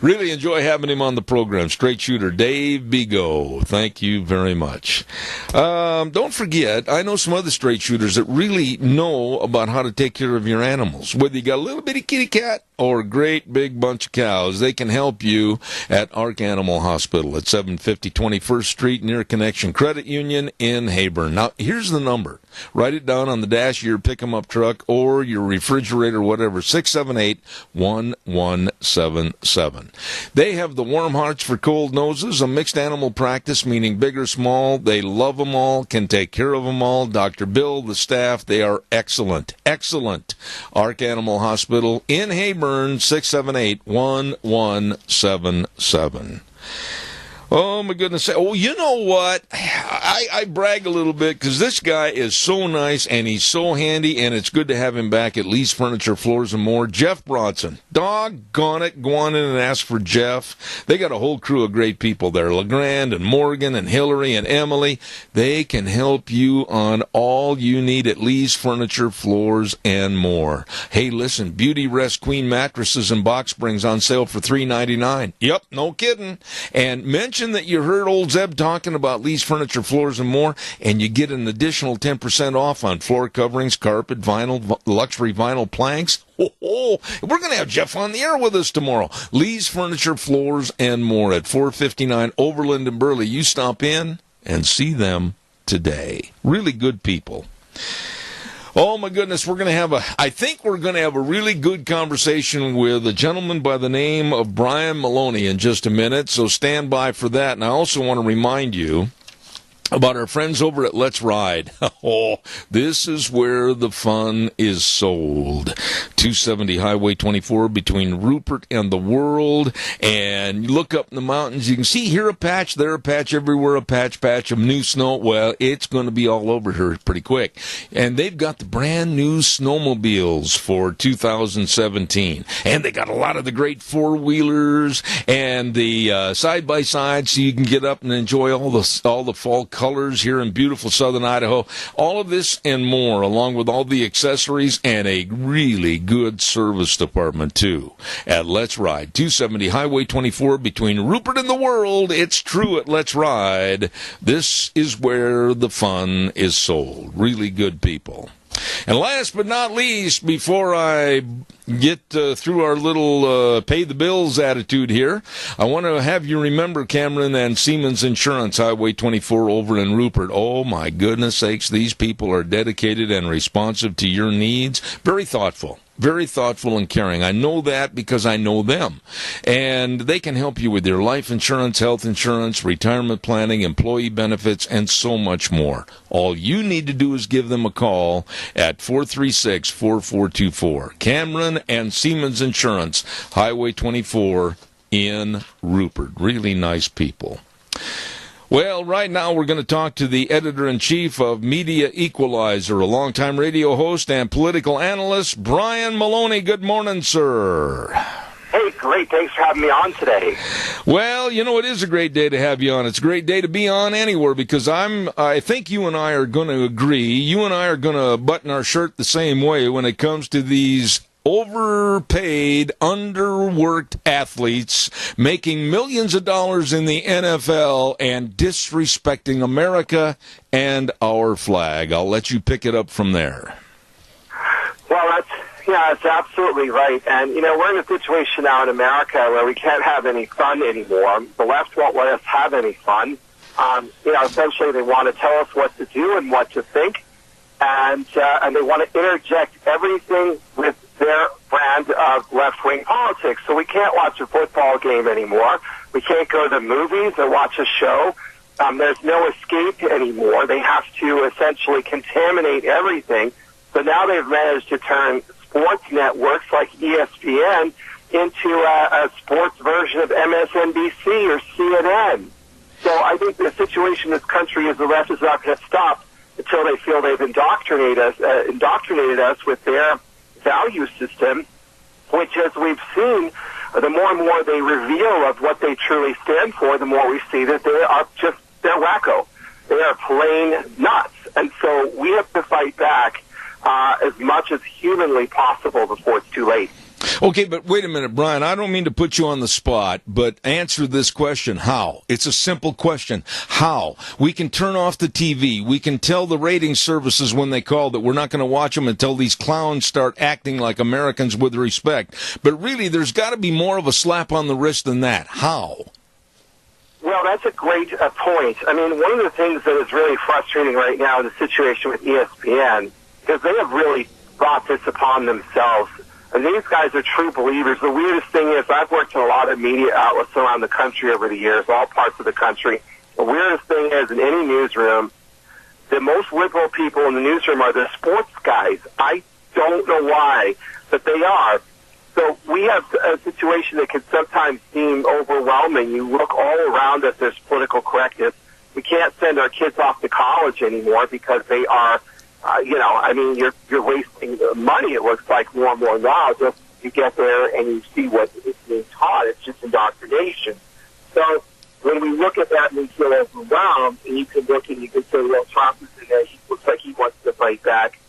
Really enjoy having him on the program. Straight shooter, Dave Bigo. Thank you very much. Don't forget, I know some other straight shooters that really know about how to take care of your animals. Whether you got a little bitty kitty cat or great big bunch of cows, they can help you at Ark Animal Hospital at 750 21st Street near Connection Credit Union in Heyburn. Now, here's the number. Write it down on the dash of your pick-em-up truck or your refrigerator, whatever, 678-1177. They have the warm hearts for cold noses, a mixed animal practice, meaning big or small. They love them all, can take care of them all. Dr. Bill, the staff, they are excellent. Excellent. Ark Animal Hospital in Heyburn, 678-1177. Oh, my goodness. Oh, you know what? I brag a little bit because this guy is so nice and he's so handy, and it's good to have him back at Lee's Furniture, Floors, and More. Jeff Bronson. Doggone it. Go on in and ask for Jeff. They got a whole crew of great people there. LeGrand and Morgan and Hillary and Emily. They can help you on all you need at Lee's Furniture, Floors, and More. Hey, listen, Beauty Rest Queen mattresses and box springs on sale for $3.99. Yep, no kidding. And mention that you heard old Zeb talking about Lee's Furniture, Floors, and More, and you get an additional 10% off on floor coverings, carpet, vinyl, luxury vinyl planks. We're going to have Jeff on the air with us tomorrow. Lee's Furniture, Floors, and More at 459 Overland and Burley. You stop in and see them today. Really good people. Oh, my goodness, I think we're going to have a really good conversation with a gentleman by the name of Brian Maloney in just a minute, so stand by for that. And I also want to remind you about our friends over at Let's Ride. Oh, this is where the fun is sold. 270 Highway 24 between Rupert and the World. And you look up in the mountains, you can see here a patch, there a patch, everywhere a patch of new snow. Well, it's going to be all over here pretty quick. And they've got the brand new snowmobiles for 2017. And they got a lot of the great four-wheelers and the side-by-side, so you can get up and enjoy all the fall colors here in beautiful southern Idaho. All of this and more, along with all the accessories and a really good service department, too, at Let's Ride. 270 Highway 24 between Rupert and the World. It's true at Let's Ride. This is where the fun is sold. Really good people. And last but not least, before I get through our little pay the bills attitude here, I want to have you remember Cameron and Siemens Insurance, Highway 24 over in Rupert. Oh, my goodness sakes, these people are dedicated and responsive to your needs. Very thoughtful and caring. I know that because I know them. And they can help you with your life insurance, health insurance, retirement planning, employee benefits, and so much more. All you need to do is give them a call at 436-4424. Cameron and Siemens Insurance, Highway 24 in Rupert. Really nice people. Well, right now we're going to talk to the editor-in-chief of Media Equalizer, a longtime radio host and political analyst, Brian Maloney. Good morning, sir. Hey, great. Thanks for having me on today. Well, you know, it is a great day to have you on. It's a great day to be on anywhere because I think you and I are going to agree. You and I are going to button our shirt the same way when it comes to these overpaid, underworked athletes making millions of dollars in the NFL and disrespecting America and our flag. I'll let you pick it up from there. Well, that's absolutely right. And, you know, we're in a situation now in America where we can't have any fun anymore. The left won't let us have any fun. You know, essentially they want to tell us what to do and what to think. And they want to interject everything with their brand of left-wing politics. So we can't watch a football game anymore. We can't go to the movies or watch a show. There's no escape anymore. They have to essentially contaminate everything. So now they've managed to turn sports networks like ESPN into a sports version of MSNBC or CNN. So I think the situation in this country is the left is not going to stop until they feel they've indoctrinated us with their value system, which, as we've seen, the more and more they reveal of what they truly stand for, the more we see that they're wacko. They are plain nuts. And so we have to fight back as much as humanly possible before it's too late. Okay, but wait a minute, Brian. I don't mean to put you on the spot, but answer this question. How? It's a simple question. How? We can turn off the TV. We can tell the rating services when they call that we're not going to watch them until these clowns start acting like Americans with respect. But really, there's got to be more of a slap on the wrist than that. How? Well, that's a great point. I mean, one of the things that is really frustrating right now in the situation with ESPN is they have really brought this upon themselves. And these guys are true believers. The weirdest thing is I've worked in a lot of media outlets around the country over the years, all parts of the country. The weirdest thing is in any newsroom, the most liberal people in the newsroom are the sports guys. I don't know why, but they are. So we have a situation that can sometimes seem overwhelming. You look all around at this political correctness. We can't send our kids off to college anymore because they are you're wasting money, it looks like, more and more now. Just you get there and you see what is being taught. It's just indoctrination. So when we look at that and we feel overwhelmed, and you can look and you can say, well, Trump is in there. He looks like he wants to fight back.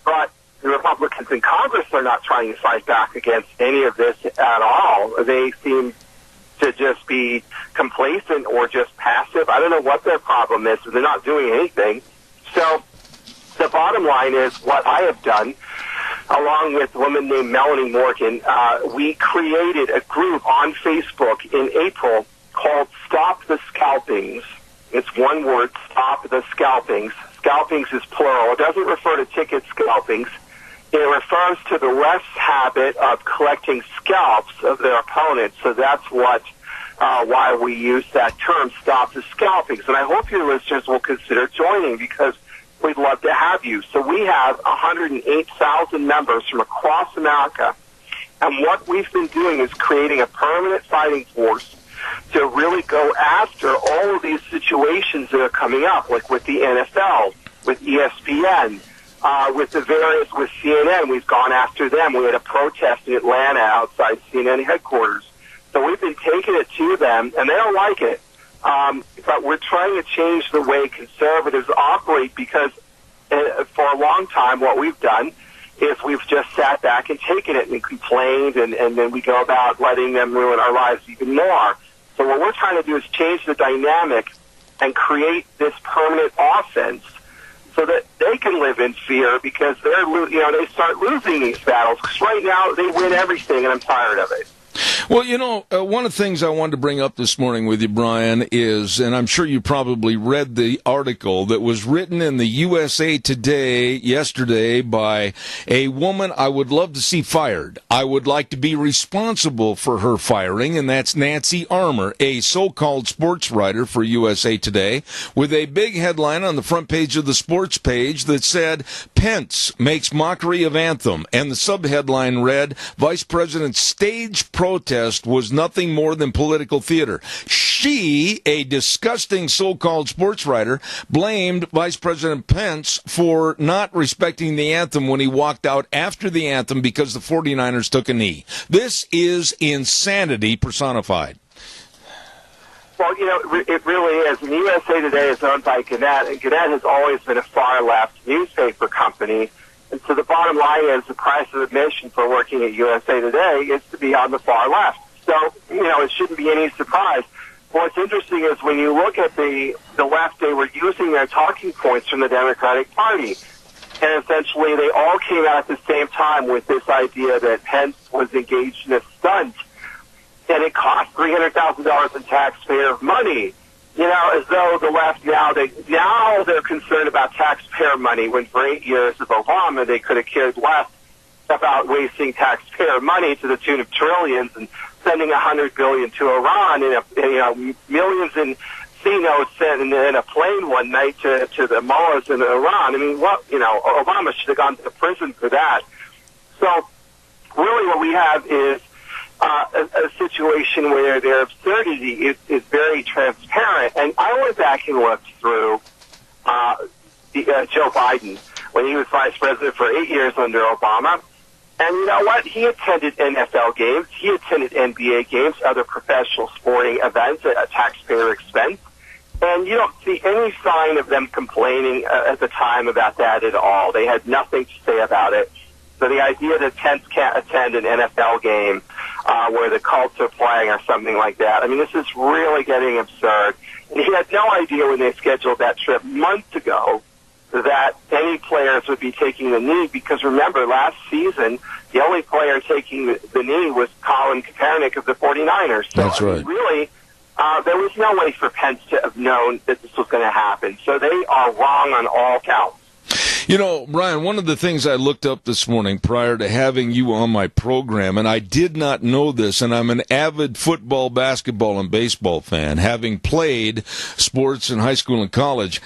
But the Republicans in Congress are not trying to fight back against any of this at all. They seem to just be complacent or just passive. I don't know what their problem is. They're not doing anything. So the bottom line is what I have done, along with a woman named Melanie Morgan, we created a group on Facebook in April called Stop the Scalpings. It's one word, Stop the Scalpings. Scalpings is plural. It doesn't refer to ticket scalpings. It refers to the left's habit of collecting scalps of their opponents. So that's why we use that term, Stop the Scalpings. And I hope your listeners will consider joining, because we'd love to have you. So we have 108,000 members from across America. And what we've been doing is creating a permanent fighting force to really go after all of these situations that are coming up, like with the NFL, with ESPN, with CNN. We've gone after them. We had a protest in Atlanta outside CNN headquarters. So we've been taking it to them, and they don't like it. But we're trying to change the way conservatives operate, because for a long time what we've done is we've just sat back and taken it and complained, and then we go about letting them ruin our lives even more. So what we're trying to do is change the dynamic and create this permanent offense so that they can live in fear, because they start losing these battles. Because right now they win everything, and I'm tired of it. Well, one of the things I wanted to bring up this morning with you, Brian, is, and I'm sure you probably read the article that was written in the USA Today yesterday by a woman I would love to see fired. I would like to be responsible for her firing, and that's Nancy Armour, a so-called sports writer for USA Today, with a big headline on the front page of the sports page that said, Pence makes mockery of anthem, and the subheadline read, Vice President's stage protest was nothing more than political theater. She, a disgusting so-called sports writer, blamed Vice President Pence for not respecting the anthem when he walked out after the anthem because the 49ers took a knee. This is insanity personified. Well, it really is. And USA Today is owned by Gannett, and Gannett has always been a far-left newspaper company. And so the bottom line is the price of admission for working at USA Today is to be on the far left. So, it shouldn't be any surprise. What's interesting is when you look at the left, they were using their talking points from the Democratic Party. And essentially they all came out at the same time with this idea that Pence was engaged in a stunt. And it cost $300,000 in taxpayer money. As though the left now they're concerned about taxpayer money, when for 8 years of Obama they could have cared less about wasting taxpayer money to the tune of trillions and sending $100 billion to Iran, and millions in C-notes sent in a plane one night to the mullahs in Iran. I mean, Obama should have gone to prison for that. So really what we have is a situation where their absurdity is very transparent. And I went back and looked through Joe Biden when he was vice president for 8 years under Obama. And you know what? He attended NFL games. He attended NBA games, other professional sporting events at taxpayer expense. And you don't see any sign of them complaining at the time about that at all. They had nothing to say about it. So the idea idea that Pence can't attend an NFL game where the Colts are playing or something like that. I mean, this is really getting absurd. And he had no idea when they scheduled that trip months ago that any players would be taking the knee, because remember, last season, the only player taking the knee was Colin Kaepernick of the 49ers. So, that's right. Really, there was no way for Pence to have known that this was going to happen. So they are wrong on all counts. You know, Brian, one of the things I looked up this morning prior to having you on my program, and I did not know this, and I'm an avid football, basketball, and baseball fan, having played sports in high school and college,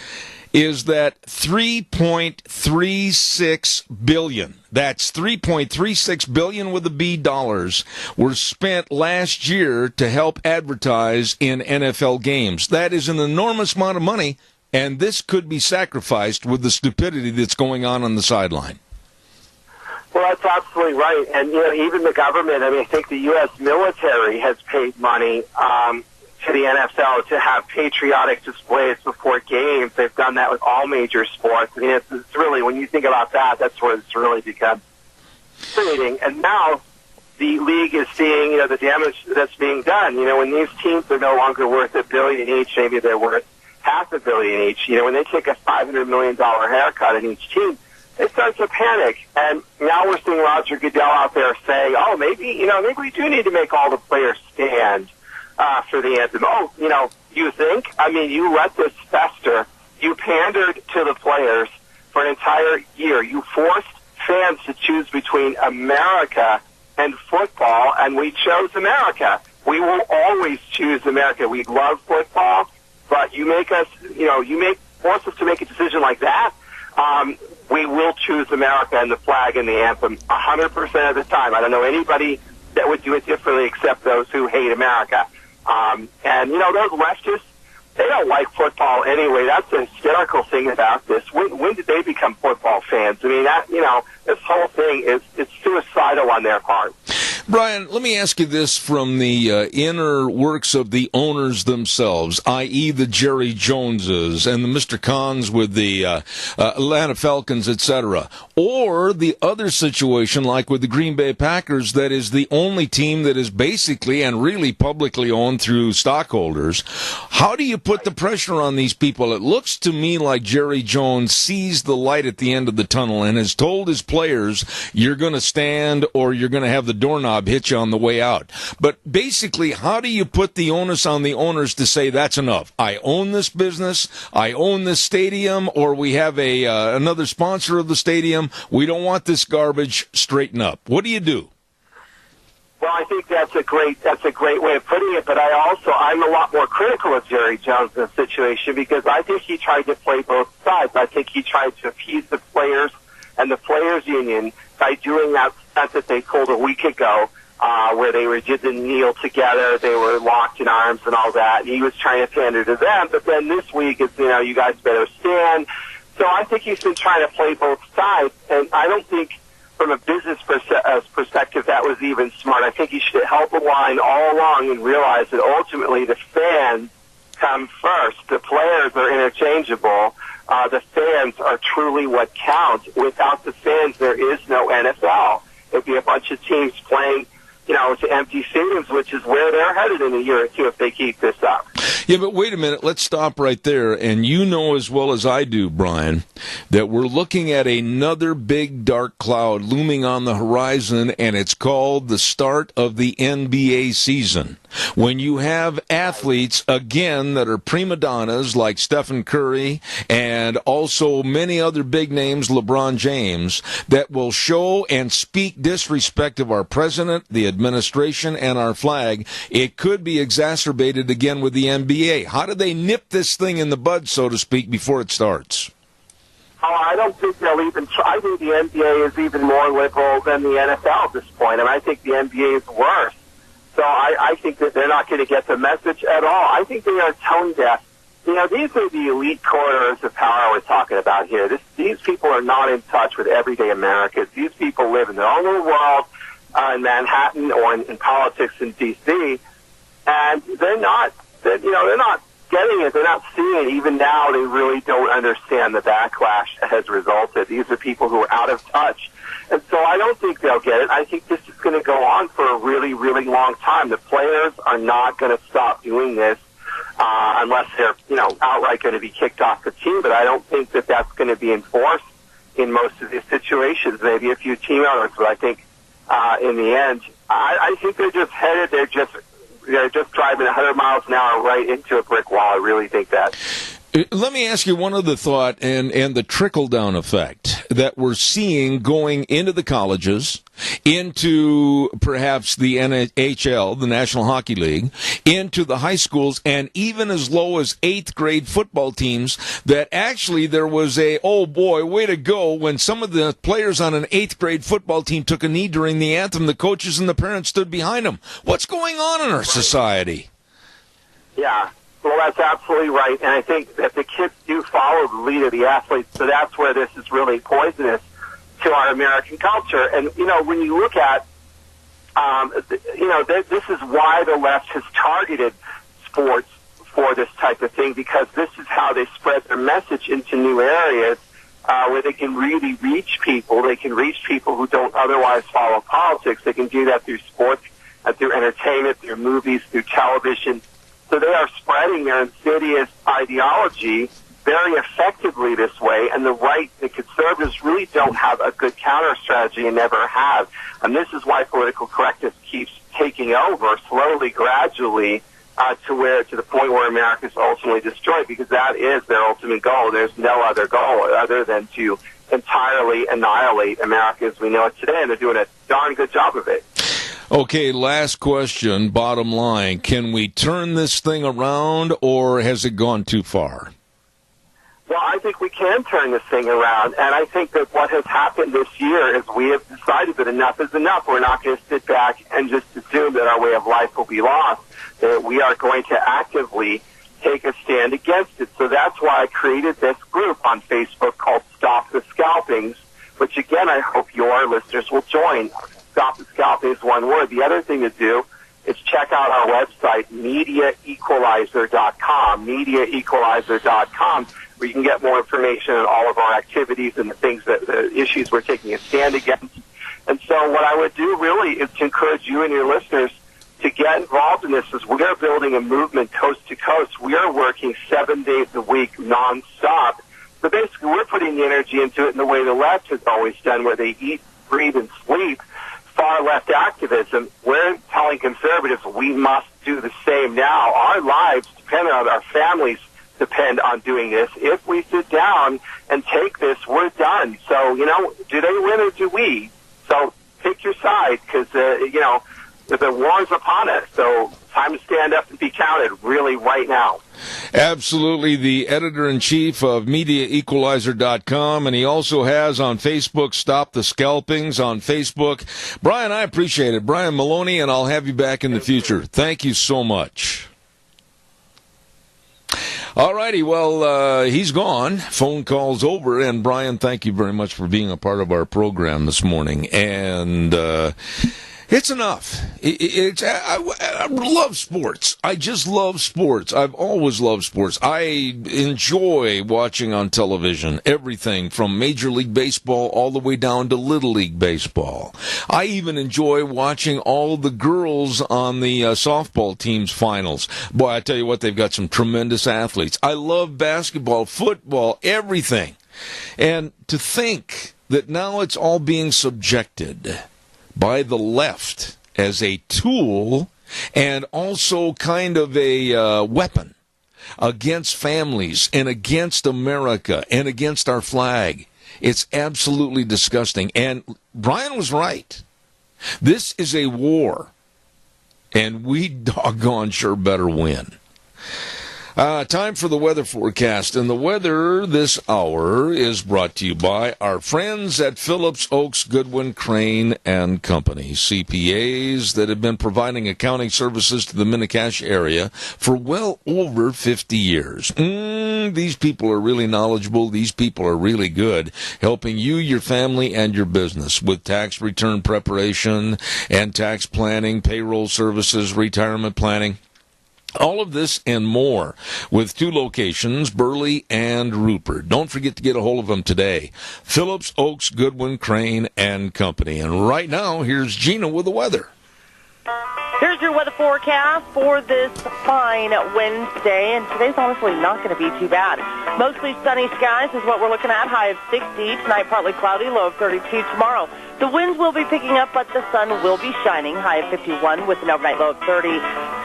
is that $3.36 billion, that's $3.36 billion with a B dollars, were spent last year to help advertise in NFL games. That is an enormous amount of money, and this could be sacrificed with the stupidity that's going on the sideline. Well, that's absolutely right. And, you know, even the government, I mean, I think the U.S. military has paid money to the NFL to have patriotic displays before games. They've done that with all major sports. I mean, it's really, when you think about that, that's where it's really become fascinating. And now the league is seeing, you know, the damage that's being done. You know, when these teams are no longer worth $1 billion each, maybe they're worth $500 million each. You know, when they take a $500 million haircut in each team, they start to panic. And now we're seeing Roger Goodell out there saying, oh, maybe we do need to make all the players stand for the anthem. Oh, you know, you think? I mean, you let this fester. You pandered to the players for an entire year. You forced fans to choose between America and football, and we chose America. We will always choose America. We love football. But you make us, you know, force us to make a decision like that. We will choose America and the flag and the anthem 100% of the time. I don't know anybody that would do it differently except those who hate America. And, you know, those leftists, they don't like football anyway. That's the hysterical thing about this. When did they become football fans? I mean, that, you know, this whole thing it's suicidal on their part. Brian, let me ask you this from the inner works of the owners themselves, i.e. the Jerry Joneses and the Mr. Khans with the Atlanta Falcons, etc., or the other situation like with the Green Bay Packers that is the only team that is basically and really publicly owned through stockholders. How do you put the pressure on these people? It looks to me like Jerry Jones sees the light at the end of the tunnel and has told his players, you're going to stand or you're going to have the doorknob hit you on the way out. But basically, how do you put the onus on the owners to say that's enough? I own this business, I own this stadium, or we have another sponsor of the stadium. We don't want this garbage. Straighten up. What do you do? Well, I think that's a great way of putting it. But I'm a lot more critical of Jerry Jones in this situation because I think he tried to play both sides. I think he tried to appease the players and the players' union by doing that stunt that they pulled a week ago, where they didn't kneel together, they were locked in arms and all that. And he was trying to pander to them, but then this week it's, you know, you guys better stand. So I think he's been trying to play both sides, and I don't think from a business perspective that was even smart. I think he should have held the line all along and realized that ultimately the fans come first. The players are interchangeable. The fans are truly what counts. Without the fans, there is no NFL. It'd be a bunch of teams playing, you know, to empty stadiums, which is where they're headed in a year or two if they keep this up. Yeah, but wait a minute. Let's stop right there. And you know as well as I do, Brian, that we're looking at another big dark cloud looming on the horizon, and it's called the start of the NBA season. When you have athletes, again, that are prima donnas like Stephen Curry and also many other big names, LeBron James, that will show and speak disrespect of our president, the administration, and our flag, it could be exacerbated again with the NBA. How do they nip this thing in the bud, so to speak, before it starts? Oh, I don't think they'll even try. I think the NBA is even more liberal than the NFL at this point. I mean, I think the NBA is worse. So I think that they're not going to get the message at all. I think they are tone deaf. You know, these are the elite corridors of power we're talking about here. These people are not in touch with everyday Americans. These people live in their own little world in Manhattan or in politics in D.C., and they're not getting it. They're not seeing it. Even now, they really don't understand the backlash that has resulted. These are people who are out of touch. And so I don't think they'll get it. I think this is going to go on for a really, really long time. The players are not going to stop doing this unless they're, outright going to be kicked off the team. But I don't think that that's going to be enforced in most of these situations. Maybe a few team owners, but I think in the end, I think they're just headed. They're just driving 100 miles an hour right into a brick wall. I really think that. Let me ask you one other thought and the trickle-down effect that we're seeing going into the colleges, into perhaps the NHL, the National Hockey League, into the high schools, and even as low as 8th grade football teams, that actually there was oh boy, way to go, when some of the players on an 8th grade football team took a knee during the anthem, the coaches and the parents stood behind them. What's going on in our society? Yeah. Well, that's absolutely right, and I think that the kids do follow the lead of the athletes, so that's where this is really poisonous to our American culture. And, when you look at, this is why the left has targeted sports for this type of thing, because this is how they spread their message into new areas where they can really reach people. They can reach people who don't otherwise follow politics. They can do that through sports, through entertainment, through movies, through television. So they are spreading their insidious ideology very effectively this way, and the right, the conservatives really don't have a good counter strategy and never have. And this is why political correctness keeps taking over slowly, gradually, to the point where America is ultimately destroyed, because that is their ultimate goal. There's no other goal other than to entirely annihilate America as we know it today, and they're doing a darn good job of it. Okay, last question, bottom line. Can we turn this thing around, or has it gone too far? Well, I think we can turn this thing around, and I think that what has happened this year is we have decided that enough is enough. We're not going to sit back and just assume that our way of life will be lost, that we are going to actively take a stand against it. So that's why I created this group on Facebook called Stop the Scalpings, which, again, I hope your listeners will join. Stop the Scalping is one word. The other thing to do is check out our website, MediaEqualizer.com, MediaEqualizer.com, where you can get more information on all of our activities and the issues we're taking a stand against. And so what I would do really is to encourage you and your listeners to get involved in this, as we are building a movement coast to coast. We are working 7 days a week nonstop. So basically we're putting the energy into it in the way the left has always done, where they eat, breathe, and sleep far left activism. We're telling conservatives we must do the same now. Our lives depend on our families depend on doing this. If we sit down and take this, we're done. So, do they win or do we? So pick your side, because, the war is upon us. So time to stand up and be counted, really, right now. Absolutely, the editor-in-chief of MediaEqualizer.com, and he also has on Facebook, Stop the Scalpings on Facebook. Brian, I appreciate it. Brian Maloney, and I'll have you back in the future. Thank you so much. All righty, well, he's gone. Phone call's over, and Brian, thank you very much for being a part of our program this morning. And it's enough. I love sports. I just love sports. I've always loved sports. I enjoy watching on television everything from Major League Baseball all the way down to Little League Baseball. I even enjoy watching all the girls on the softball team's finals. Boy, I tell you what, they've got some tremendous athletes. I love basketball, football, everything. And to think that now it's all being subjected by the left as a tool and also kind of a weapon against families and against America and against our flag. It's absolutely disgusting. And Brian was right. This is a war, and we doggone sure better win. Time for the weather forecast, and the weather this hour is brought to you by our friends at Phillips, Oaks, Goodwin, Crane and Company, CPAs that have been providing accounting services to the Mini-Cash area for well over 50 years. These people are really knowledgeable. These people are really good, helping you, your family, and your business with tax return preparation and tax planning, payroll services, retirement planning. All of this and more with 2 locations, Burley and Rupert. Don't forget to get a hold of them today. Phillips, Oaks, Goodwin, Crane, and Company. And right now, here's Gina with the weather. Here's your weather forecast for this fine Wednesday, and today's honestly not going to be too bad. Mostly sunny skies is what we're looking at, high of 60. Tonight, partly cloudy, low of 32 tomorrow. The winds will be picking up, but the sun will be shining, high of 51 with an overnight low of 30.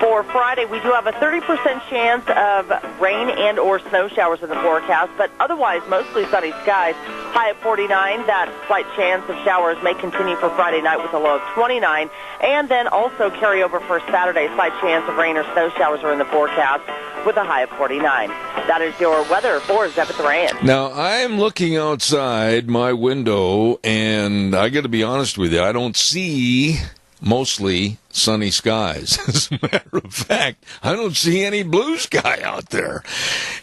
For Friday, we do have a 30% chance of rain and or snow showers in the forecast, but otherwise mostly sunny skies, high of 49. That slight chance of showers may continue for Friday night with a low of 29, and then also carry over for Saturday. Slight chance of rain or snow showers are in the forecast with a high of 49. That is your weather for Zeb at the Ranch. Now, I'm looking outside my window, and I got to be honest with you, I don't see mostly sunny skies. As a matter of fact, I don't see any blue sky out there.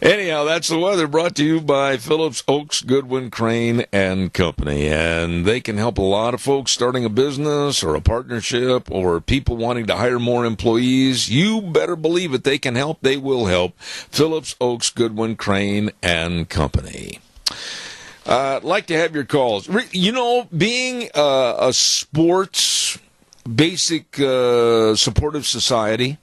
Anyhow, that's the weather brought to you by Phillips, Oaks, Goodwin, Crane, and Company. And they can help a lot of folks starting a business or a partnership or people wanting to hire more employees. You better believe it. They can help. They will help. Phillips, Oaks, Goodwin, Crane, and Company. I'd like to have your calls. You know, being a sports basic supportive society,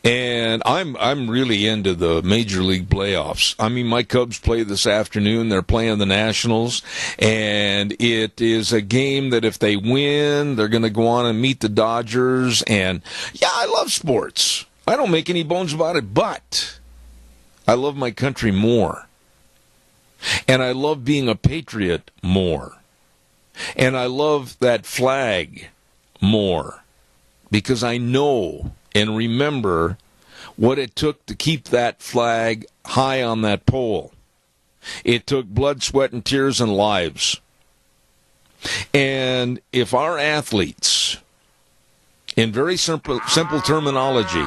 and I'm really into the Major League playoffs. I mean, my Cubs play this afternoon. They're playing the Nationals, and it is a game that if they win, they're going to go on and meet the Dodgers. And, yeah, I love sports. I don't make any bones about it, but I love my country more. And I love being a patriot more. And I love that flag more, because I know and remember what it took to keep that flag high on that pole. It took blood, sweat, and tears and lives. And if our athletes, in very simple terminology,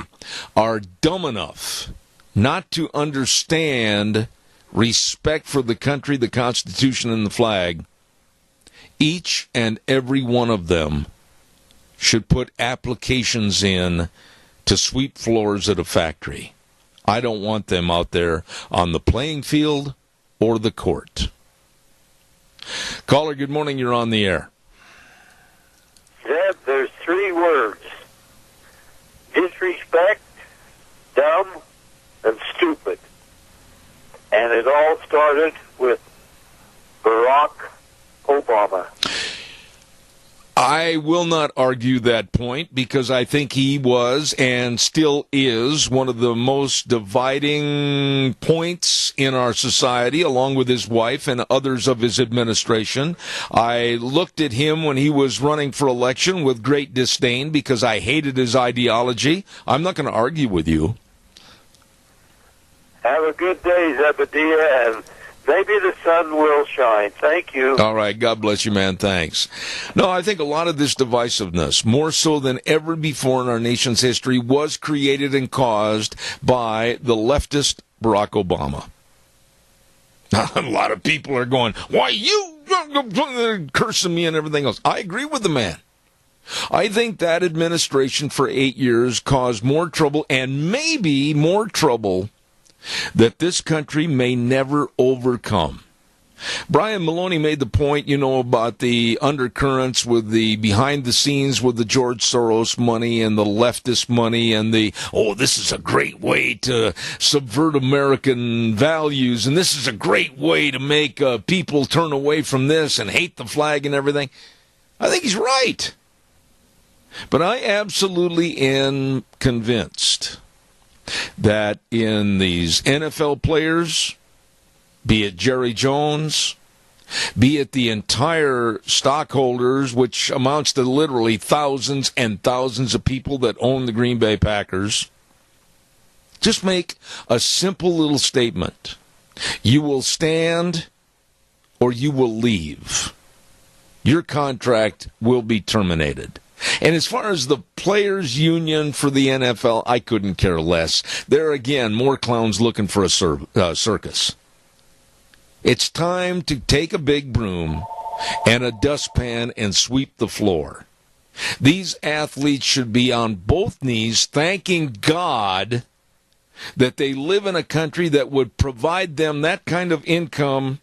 are dumb enough not to understand respect for the country, the Constitution, and the flag, each and every one of them should put applications in to sweep floors at a factory. I don't want them out there on the playing field or the court. Caller, good morning. You're on the air. Zeb, there's 3 words: disrespect, dumb, and stupid. And it all started with Barack Obama. I will not argue that point, because I think he was and still is one of the most dividing points in our society, along with his wife and others of his administration. I looked at him when he was running for election with great disdain because I hated his ideology. I'm not going to argue with you. Have a good day, Zebediah, and maybe the sun will shine. Thank you. All right. God bless you, man. Thanks. No, I think a lot of this divisiveness, more so than ever before in our nation's history, was created and caused by the leftist Barack Obama. A lot of people are going, why you cursing me and everything else. I agree with the man. I think that administration for 8 years caused more trouble, and maybe more trouble, that this country may never overcome. Brian Maloney made the point, about the undercurrents with the behind the scenes with the George Soros money and the leftist money and this is a great way to subvert American values, and this is a great way to make people turn away from this and hate the flag and everything. I think he's right. But I absolutely am convinced that in these NFL players, be it Jerry Jones, be it the entire stockholders, which amounts to literally thousands and thousands of people that own the Green Bay Packers, just make a simple little statement. You will stand or you will leave. Your contract will be terminated. And as far as the players' union for the NFL, I couldn't care less. There again, more clowns looking for a circus. It's time to take a big broom and a dustpan and sweep the floor. These athletes should be on both knees thanking God that they live in a country that would provide them that kind of income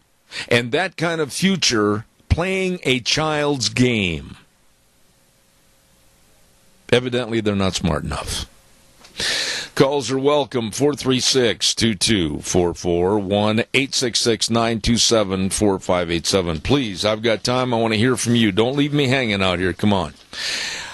and that kind of future playing a child's game. Evidently, they're not smart enough. Calls are welcome, 436-2244, 1-866-927-4587. Please, I've got time. I want to hear from you. Don't leave me hanging out here. Come on.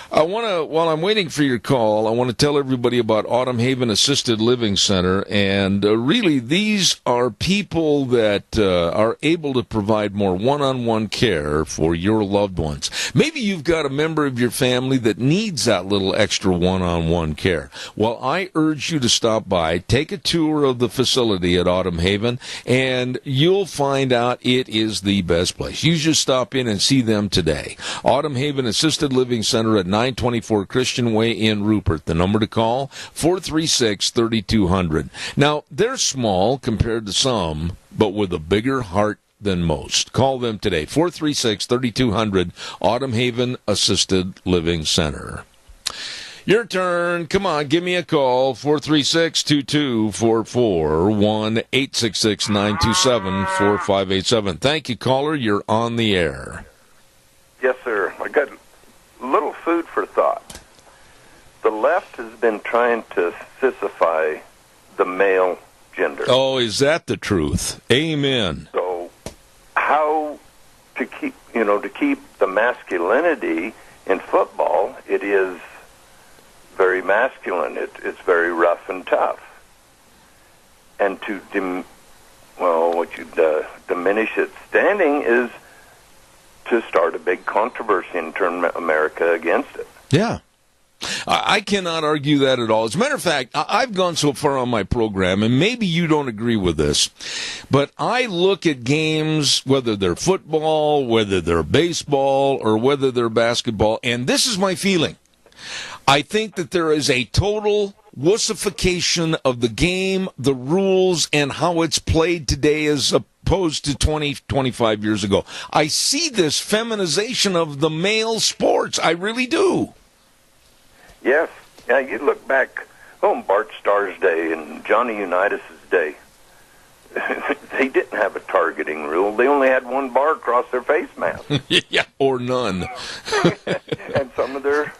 While I'm waiting for your call, I want to tell everybody about Autumn Haven Assisted Living Center. And really, these are people that are able to provide more one-on-one care for your loved ones. Maybe you've got a member of your family that needs that little extra one-on-one care. Well, I urge you to stop by, take a tour of the facility at Autumn Haven, and you'll find out it is the best place. You just stop in and see them today. Autumn Haven Assisted Living Center at 924 Christian Way in Rupert. The number to call, 436-3200. Now, they're small compared to some, but with a bigger heart than most. Call them today, 436-3200, Autumn Haven Assisted Living Center. Your turn. Come on, give me a call, 436-2244, 1-866-927-4587. Thank you, caller. You're on the air. Yes, sir. I got little food for thought. The left has been trying to sissifiy the male gender. Oh, is that the truth? Amen. So how to keep the masculinity in football, it is very masculine. It's very rough and tough. And to diminish its standing is to start a big controversy and turn America against it. Yeah. I cannot argue that at all. As a matter of fact, I've gone so far on my program, and maybe you don't agree with this, but I look at games, whether they're football, whether they're baseball, or whether they're basketball, and this is my feeling. I think that there is a total wussification of the game, the rules, and how it's played today as opposed to 20, 25 years ago. I see this feminization of the male sports. I really do. Yes. Yeah, you look back, Bart Starr's day and Johnny Unitas's day. They didn't have a targeting rule. They only had one bar across their face mask. Yeah, or none. And some of their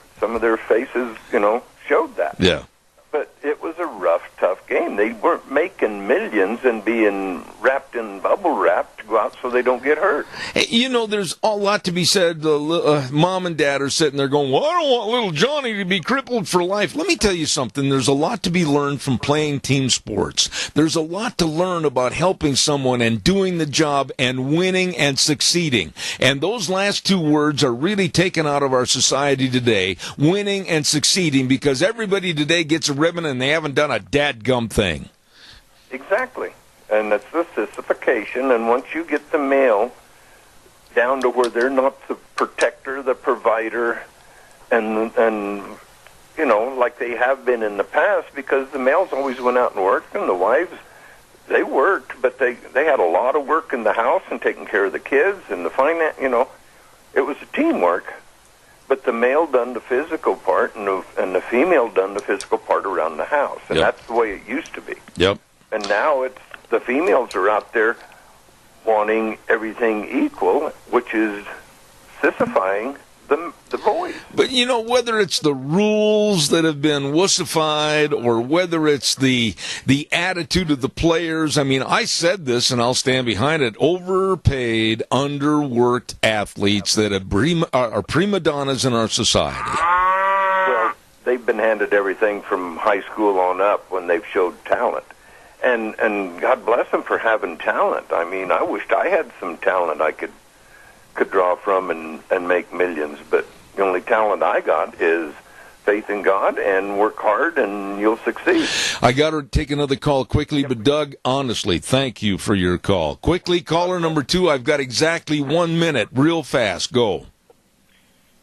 faces, showed that. Yeah. But it was a rough, tough game. They weren't making millions and being wrapped in bubble wrap to go out so they don't get hurt. Hey, there's a lot to be said. Mom and Dad are sitting there going, well, I don't want little Johnny to be crippled for life. Let me tell you something. There's a lot to be learned from playing team sports. There's a lot to learn about helping someone and doing the job and winning and succeeding. And those last two words are really taken out of our society today, winning and succeeding, because everybody today gets a ribbon and they haven't done a dadgum thing. Exactly. And it's the sissification, and once you get the male down to where they're not the protector, the provider, and like they have been in the past, because the males always went out and worked, and the wives, they worked, but they had a lot of work in the house and taking care of the kids and the finance, it was a teamwork. But the male done the physical part, and the female done the physical part around the house. And Yep. That's the way it used to be. Yep. And now it's the females are out there wanting everything equal, which is sissifying the boys. But, whether it's the rules that have been wussified or whether it's the attitude of the players, I said this and I'll stand behind it, overpaid, underworked athletes that are prima donnas in our society. Well, they've been handed everything from high school on up when they've showed talent. And God bless them for having talent. I wished I had some talent I could draw from and make millions, but the only talent I got is faith in God and work hard and you'll succeed. I got to take another call quickly, but Doug, honestly, thank you for your call. Quickly, caller number 2, I've got exactly 1 minute, real fast, go.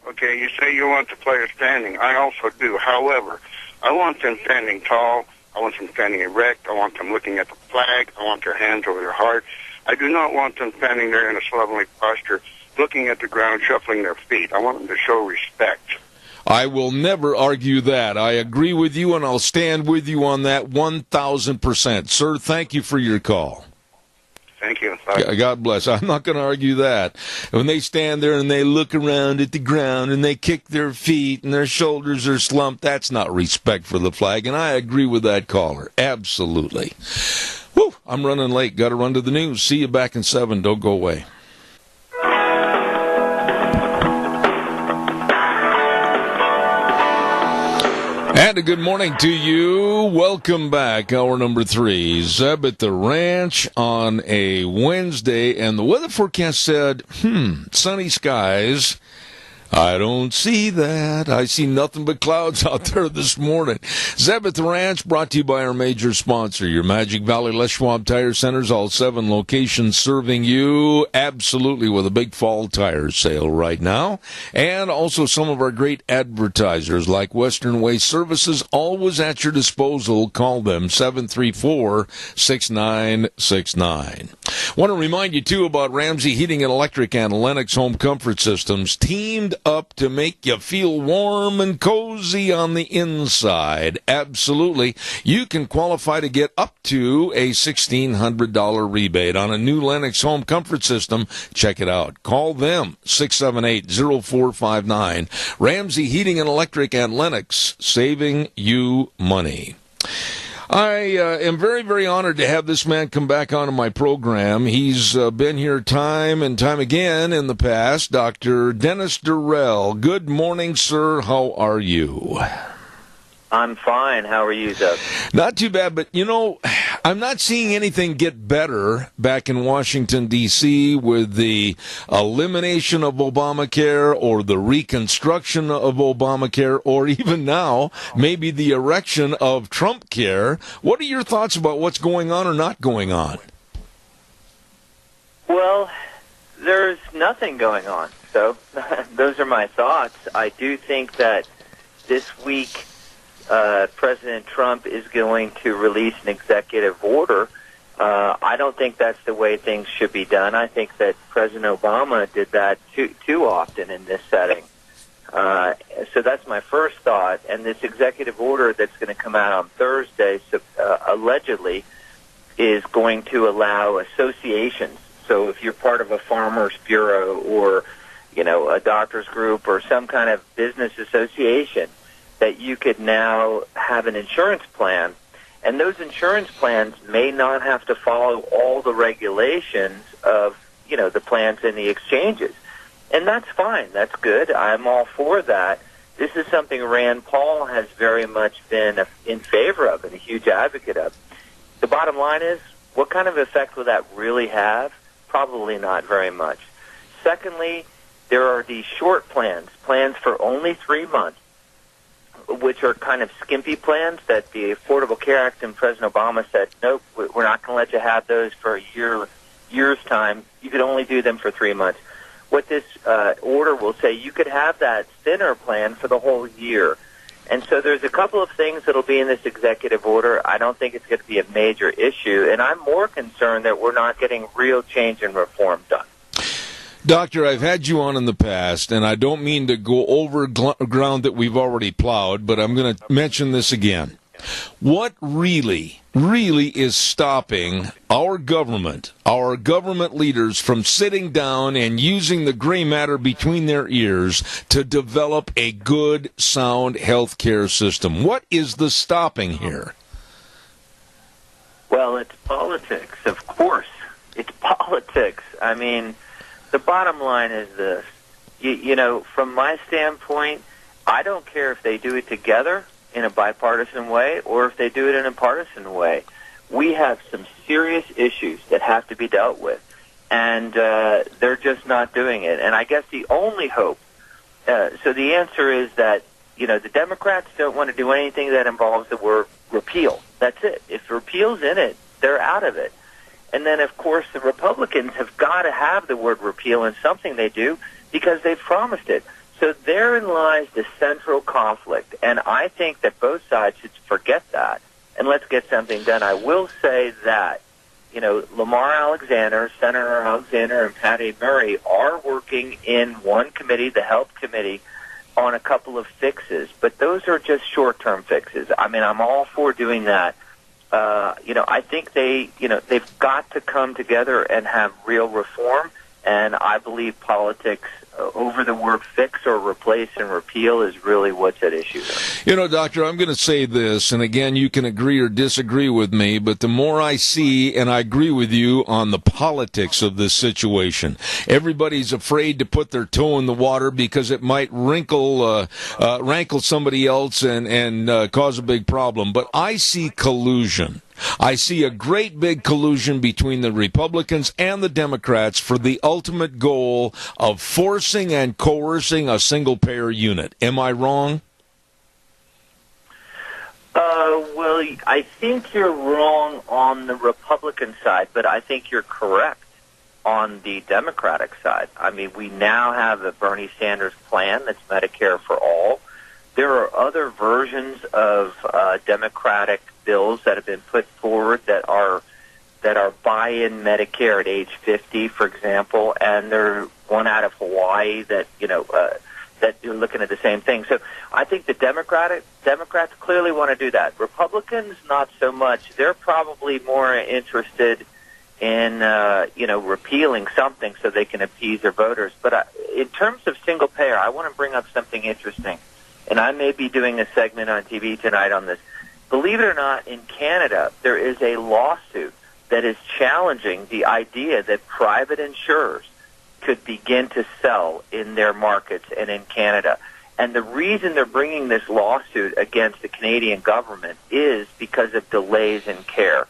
Okay, you say you want the player standing. I also do. However, I want them standing tall. I want them standing erect. I want them looking at the flag. I want their hands over their heart. I do not want them standing there in a slovenly posture, looking at the ground, shuffling their feet. I want them to show respect. I will never argue that. I agree with you, and I'll stand with you on that 1,000%. Sir, thank you for your call. Thank you. Bye. God bless. I'm not going to argue that. When they stand there and they look around at the ground and they kick their feet and their shoulders are slumped, that's not respect for the flag, and I agree with that caller. Absolutely. Whew, I'm running late. Got to run to the news. See you back in 7. Don't go away. And a good morning to you. Welcome back. Hour number 3. Zeb at the ranch on a Wednesday. And the weather forecast said, sunny skies. I don't see that. I see nothing but clouds out there this morning. Zeb at the Ranch, brought to you by our major sponsor, your Magic Valley Les Schwab Tire Centers, all 7 locations serving you absolutely with a big fall tire sale right now. And also some of our great advertisers like Western Waste Services, always at your disposal. Call them 734-6969. Want to remind you, too, about Ramsey Heating and Electric and Lennox Home Comfort Systems, teamed up to make you feel warm and cozy on the inside. Absolutely. You can qualify to get up to a $1,600 rebate on a new Lennox Home Comfort System. Check it out. Call them, 678-0459. Ramsey Heating and Electric and Lennox, saving you money. I am very, very honored to have this man come back onto my program. He's been here time and time again in the past. Dr. Dennis Durrell. Good morning, sir. How are you? I'm fine. How are you, Doug? Not too bad, but, you know, I'm not seeing anything get better back in Washington, D.C. with the elimination of Obamacare or the reconstruction of Obamacare or even now, maybe the erection of Trump care. What are your thoughts about what's going on or not going on? Well, there's nothing going on. So those are my thoughts. I do think that this week President Trump is going to release an executive order. I don't think that's the way things should be done. I think that President Obama did that too often in this setting. So that's my first thought. And this executive order that's going to come out on Thursday, allegedly, is going to allow associations. So if you're part of a farmers bureau or, a doctor's group or some kind of business association, that you could now have an insurance plan, and those insurance plans may not have to follow all the regulations of, the plans in the exchanges. And that's fine. That's good. I'm all for that. This is something Rand Paul has very much been in favor of and a huge advocate of. The bottom line is, what kind of effect will that really have? Probably not very much. Secondly, there are these short plans for only 3 months, which are kind of skimpy plans that the Affordable Care Act and President Obama said, nope, we're not going to let you have those for a year's time. You could only do them for 3 months. What this order will say, you could have that thinner plan for the whole year. And so there's a couple of things that will be in this executive order. I don't think it's going to be a major issue, and I'm more concerned that we're not getting real change and reform done. Doctor, I've had you on in the past, and I don't mean to go over ground that we've already plowed, but I'm going to mention this again. What really is stopping our government leaders from sitting down and using the gray matter between their ears to develop a good, sound health care system? What is the stopping here? Well, it's politics, of course. It's politics. I mean, the bottom line is this. From my standpoint, I don't care if they do it together in a bipartisan way or if they do it in a partisan way. We have some serious issues that have to be dealt with, and they're just not doing it. And I guess the only hope, so the answer is that, the Democrats don't want to do anything that involves the word repeal. That's it. If repeal's in it, they're out of it. And then, of course, the Republicans have got to have the word repeal in something they do because they've promised it. So therein lies the central conflict, and I think that both sides should forget that, and let's get something done. I will say that, Lamar Alexander, Senator Alexander, and Patty Murray are working in one committee, the Health Committee, on a couple of fixes, but those are just short-term fixes. I mean, I'm all for doing that. I think they've got to come together and have real reform, and I believe politics over the word fix or replace and repeal is really what's at issue there. Doctor, I'm going to say this, and again, you can agree or disagree with me, but the more I see, and I agree with you on the politics of this situation, everybody's afraid to put their toe in the water because it might rankle somebody else and cause a big problem. But I see collusion. I see a great big collusion between the Republicans and the Democrats for the ultimate goal of forcing and coercing a single-payer unit. Am I wrong? Well, I think you're wrong on the Republican side, but I think you're correct on the Democratic side. I mean, we now have the Bernie Sanders plan that's Medicare for all. There are other versions of Democratic bills that have been put forward that are buy-in Medicare at age 50, for example, and there's one out of Hawaii that that you're looking at the same thing. So I think the Democrats clearly want to do that. Republicans, not so much. They're probably more interested in repealing something so they can appease their voters. But in terms of single payer, I want to bring up something interesting, and I may be doing a segment on TV tonight on this. Believe it or not, in Canada, there is a lawsuit that is challenging the idea that private insurers could begin to sell in their markets and in Canada. And the reason they're bringing this lawsuit against the Canadian government is because of delays in care.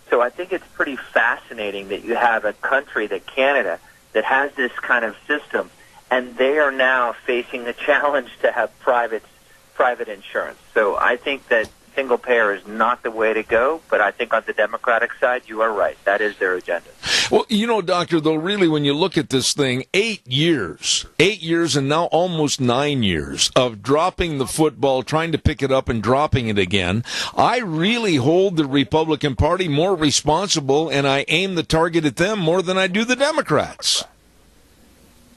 So I think it's pretty fascinating that you have a country, that Canada, that has this kind of system, and they are now facing the challenge to have private insurance. So I think that single payer is not the way to go, but I think on the Democratic side, you are right. That is their agenda. Well, Doctor, though, really, when you look at this thing, 8 years and now almost 9 years of dropping the football, trying to pick it up and dropping it again, I really hold the Republican Party more responsible, and I aim the target at them more than I do the Democrats.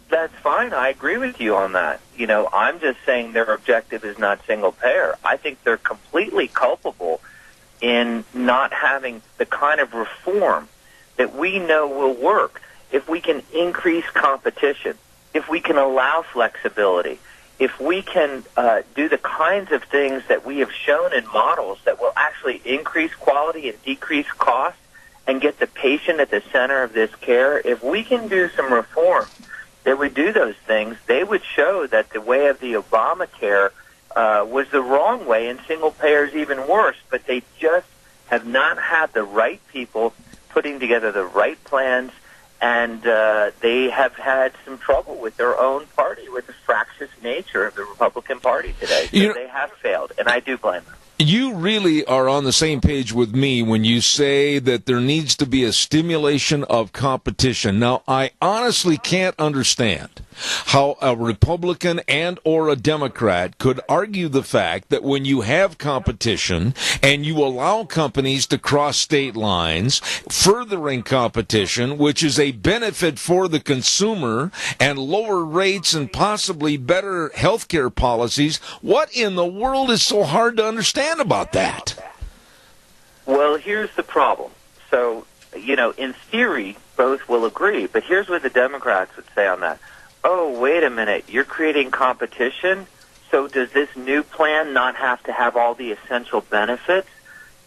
That's fine. I agree with you on that. I'm just saying their objective is not single payer. I think they're completely culpable in not having the kind of reform that we know will work. If we can increase competition, if we can allow flexibility, if we can do the kinds of things that we have shown in models that will actually increase quality and decrease cost and get the patient at the center of this care, if we can do some reform that would do those things, they would show that the way of the Obamacare was the wrong way, and single payer is even worse. But they just have not had the right people putting together the right plans, and they have had some trouble with their own party, with the fractious nature of the Republican Party today. So they have failed, and I do blame them. You really are on the same page with me when you say that there needs to be a stimulation of competition. Now, I honestly can't understand how a Republican and or a Democrat could argue the fact that when you have competition and you allow companies to cross state lines, furthering competition, which is a benefit for the consumer, and lower rates and possibly better healthcare policies, what in the world is so hard to understand about that? Well, here's the problem. So, in theory, both will agree, but here's what the Democrats would say on that. Oh, wait a minute, you're creating competition? So does this new plan not have to have all the essential benefits?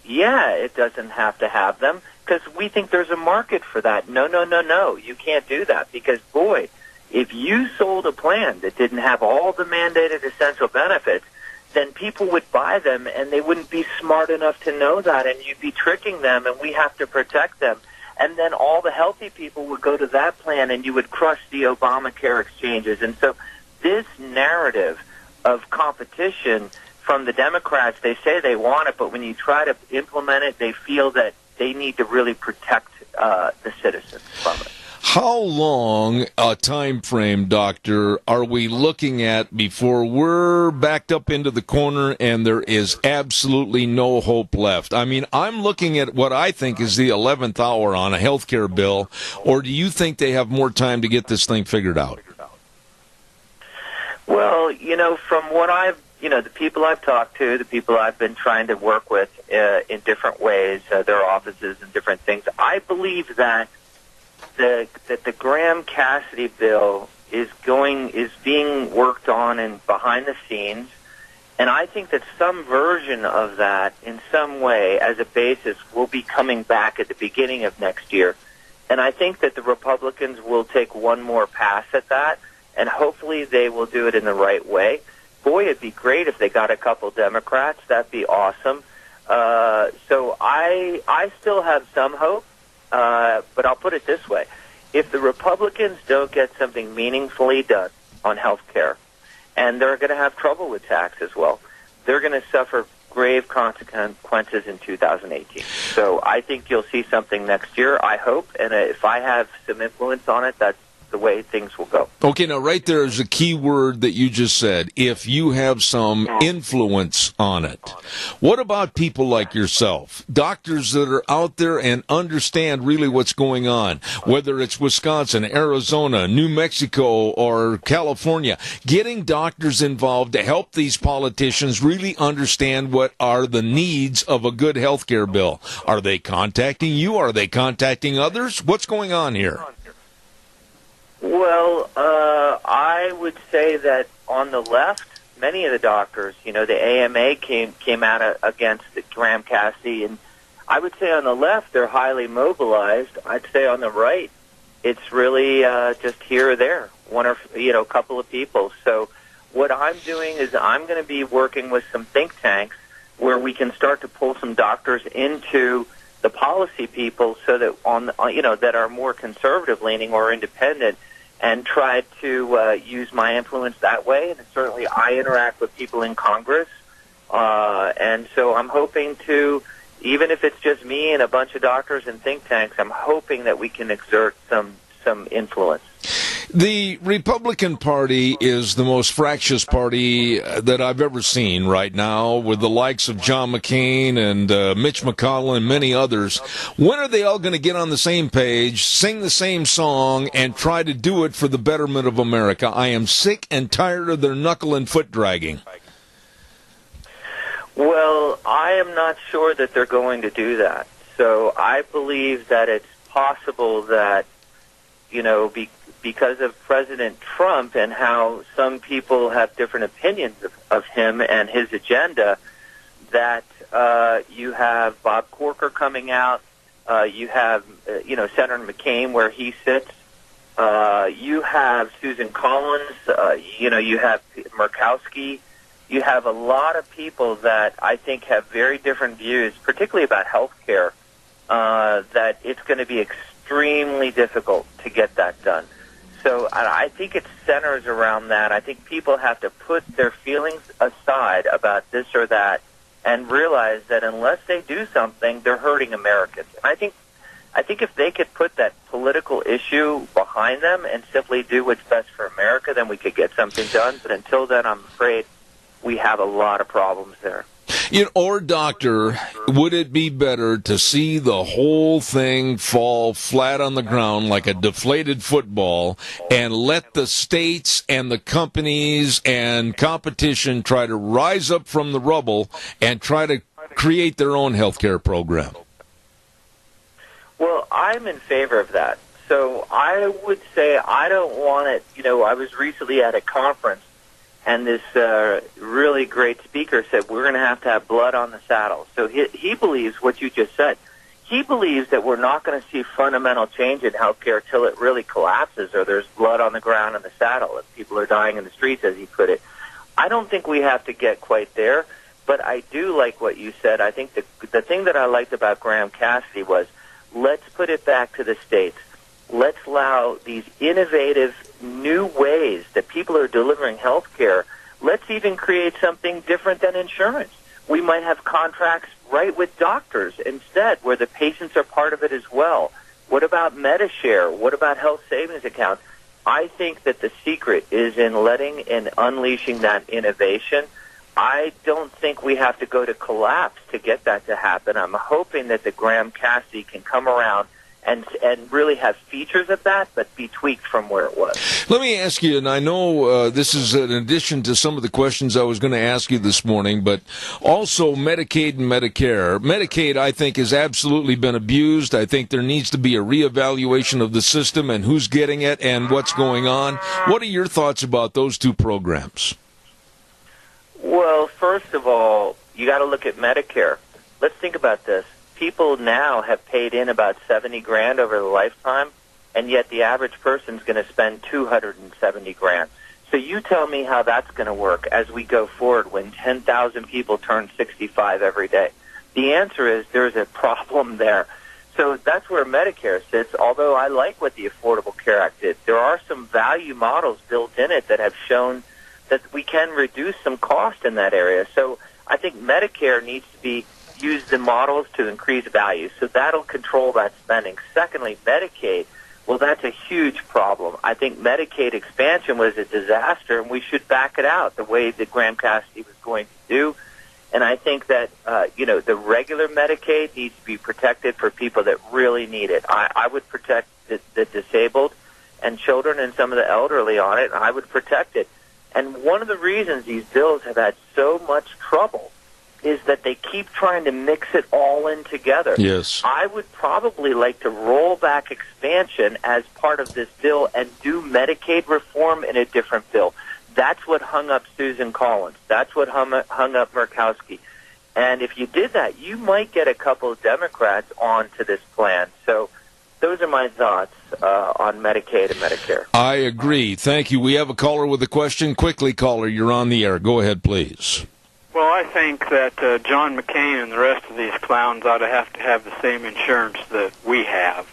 Yeah, it doesn't have to have them, because we think there's a market for that. No, you can't do that, because, boy, if you sold a plan that didn't have all the mandated essential benefits, then people would buy them, and they wouldn't be smart enough to know that, and you'd be tricking them, and we have to protect them. And then all the healthy people would go to that plan, and you would crush the Obamacare exchanges. And so this narrative of competition from the Democrats, they say they want it, but when you try to implement it, they feel that they need to really protect the citizens from it. How long a time frame, Doctor, are we looking at before we're backed up into the corner and there is absolutely no hope left? I mean, I'm looking at what I think is the 11th hour on a health care bill, or do you think they have more time to get this thing figured out? Well, from what the people I've talked to, the people I've been trying to work with in different ways, their offices and different things, I believe that the Graham-Cassidy bill is being worked on and behind the scenes, and I think that some version of that, in some way, as a basis, will be coming back at the beginning of next year. And I think that the Republicans will take one more pass at that, and hopefully they will do it in the right way. Boy, it'd be great if they got a couple Democrats. That'd be awesome. So I still have some hope, but I'll put it this way. If the Republicans don't get something meaningfully done on health care, and they're going to have trouble with tax as well, they're going to suffer grave consequences in 2018. So I think you'll see something next year, I hope, and if I have some influence on it, that's the way things will go. Okay, now right there is a key word that you just said. If you have some influence on it. What about people like yourself? Doctors that are out there and understand really what's going on, whether it's Wisconsin, Arizona, New Mexico, or California. Getting doctors involved to help these politicians really understand what are the needs of a good health care bill. Are they contacting you? Are they contacting others? What's going on here? Well, I would say that on the left, many of the doctors, the AMA came out against the Graham-Cassidy, and I would say on the left they're highly mobilized. I'd say on the right, it's really just here or there, one or a couple of people. So what I'm doing is I'm going to be working with some think tanks where we can start to pull some doctors into the policy people, so that that are more conservative leaning or independent, and try to use my influence that way. And certainly I interact with people in Congress. And so I'm hoping to, even if it's just me and a bunch of doctors and think tanks, I'm hoping that we can exert some influence. The Republican Party is the most fractious party that I've ever seen right now, with the likes of John McCain and Mitch McConnell and many others. When are they all going to get on the same page, sing the same song, and try to do it for the betterment of America? I am sick and tired of their knuckle and foot dragging. Well, I am not sure that they're going to do that. So I believe that it's possible that, because of President Trump and how some people have different opinions of him and his agenda, that you have Bob Corker coming out, you have Senator McCain where he sits, you have Susan Collins, you have Murkowski, you have a lot of people that I think have very different views, particularly about health care, that it's going to be extremely difficult to get that done. So I think it centers around that. I think people have to put their feelings aside about this or that and realize that unless they do something, they're hurting Americans. And I think if they could put that political issue behind them and simply do what's best for America, then we could get something done. But until then, I'm afraid we have a lot of problems there. Or, doctor, would it be better to see the whole thing fall flat on the ground like a deflated football and let the states and the companies and competition try to rise up from the rubble and try to create their own health care program? Well, I'm in favor of that. So I would say I don't want it. I was recently at a conference, and this really great speaker said we're going to have blood on the saddle. So he believes what you just said. He believes that we're not going to see fundamental change in healthcare till it really collapses or there's blood on the ground in the saddle and people are dying in the streets, as he put it. I don't think we have to get quite there, but I do like what you said. I think the thing that I liked about Graham-Cassidy was let's put it back to the states. Let's allow these innovative new ways that people are delivering health care. Let's even create something different than insurance. We might have contracts right with doctors instead, where the patients are part of it as well. What about MediShare? What about health savings accounts? I think that the secret is in letting and unleashing that innovation. I don't think we have to go to collapse to get that to happen. I'm hoping that the Graham-Cassidy can come around and really have features of that, but be tweaked from where it was. Let me ask you, and I know this is in addition to some of the questions I was going to ask you this morning, but also Medicaid and Medicare. Medicaid, I think, has absolutely been abused. I think there needs to be a reevaluation of the system and who's getting it and what's going on. What are your thoughts about those two programs? Well, first of all, you got to look at Medicare. Let's think about this. People now have paid in about $70,000 over the lifetime, and yet the average person's going to spend $270,000. So you tell me how that's going to work as we go forward when 10,000 people turn 65 every day. The answer is there's a problem there. So that's where Medicare sits, although I like what the Affordable Care Act did. There are some value models built in it that have shown that we can reduce some cost in that area. So I think Medicare needs to be use the models to increase value. So that'll control that spending. Secondly, Medicaid, well, that's a huge problem. I think Medicaid expansion was a disaster, and we should back it out the way that Graham Cassidy was going to do. And I think that, the regular Medicaid needs to be protected for people that really need it. I would protect the disabled and children and some of the elderly on it, and I would protect it. And one of the reasons these bills have had so much trouble is that they keep trying to mix it all in together. Yes. I would probably like to roll back expansion as part of this bill and do Medicaid reform in a different bill. That's what hung up Susan Collins. That's what hung up Murkowski. And if you did that, you might get a couple of Democrats onto this plan. So those are my thoughts on Medicaid and Medicare. I agree. Thank you. We have a caller with a question. Quickly, caller, you're on the air. Go ahead, please. Well, I think that John McCain and the rest of these clowns ought to have the same insurance that we have.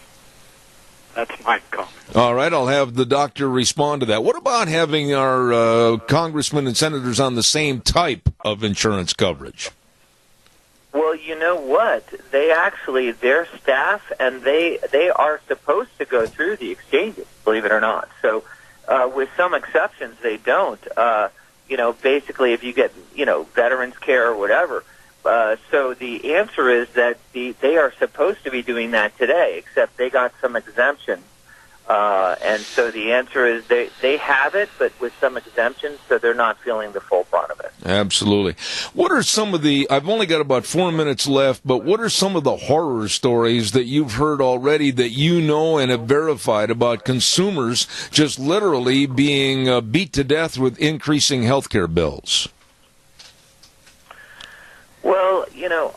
That's my comment. All right, I'll have the doctor respond to that. What about having our congressmen and senators on the same type of insurance coverage? Well, you know what? They actually, their staff, and they are supposed to go through the exchanges, believe it or not. So with some exceptions, they don't. Basically, if you get, veterans care or whatever. So the answer is that they are supposed to be doing that today, except they got some exemptions. And so the answer is they have it, but with some exemptions, so they're not feeling the full brunt of it. Absolutely. What are some of I've only got about 4 minutes left, but what are some of the horror stories that you've heard already that you know and have verified about consumers just literally being beat to death with increasing healthcare bills? Well,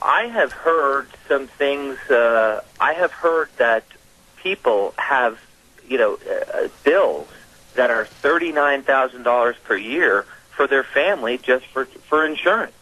I have heard some things. I have heard that people have, bills that are $39,000 per year for their family just for insurance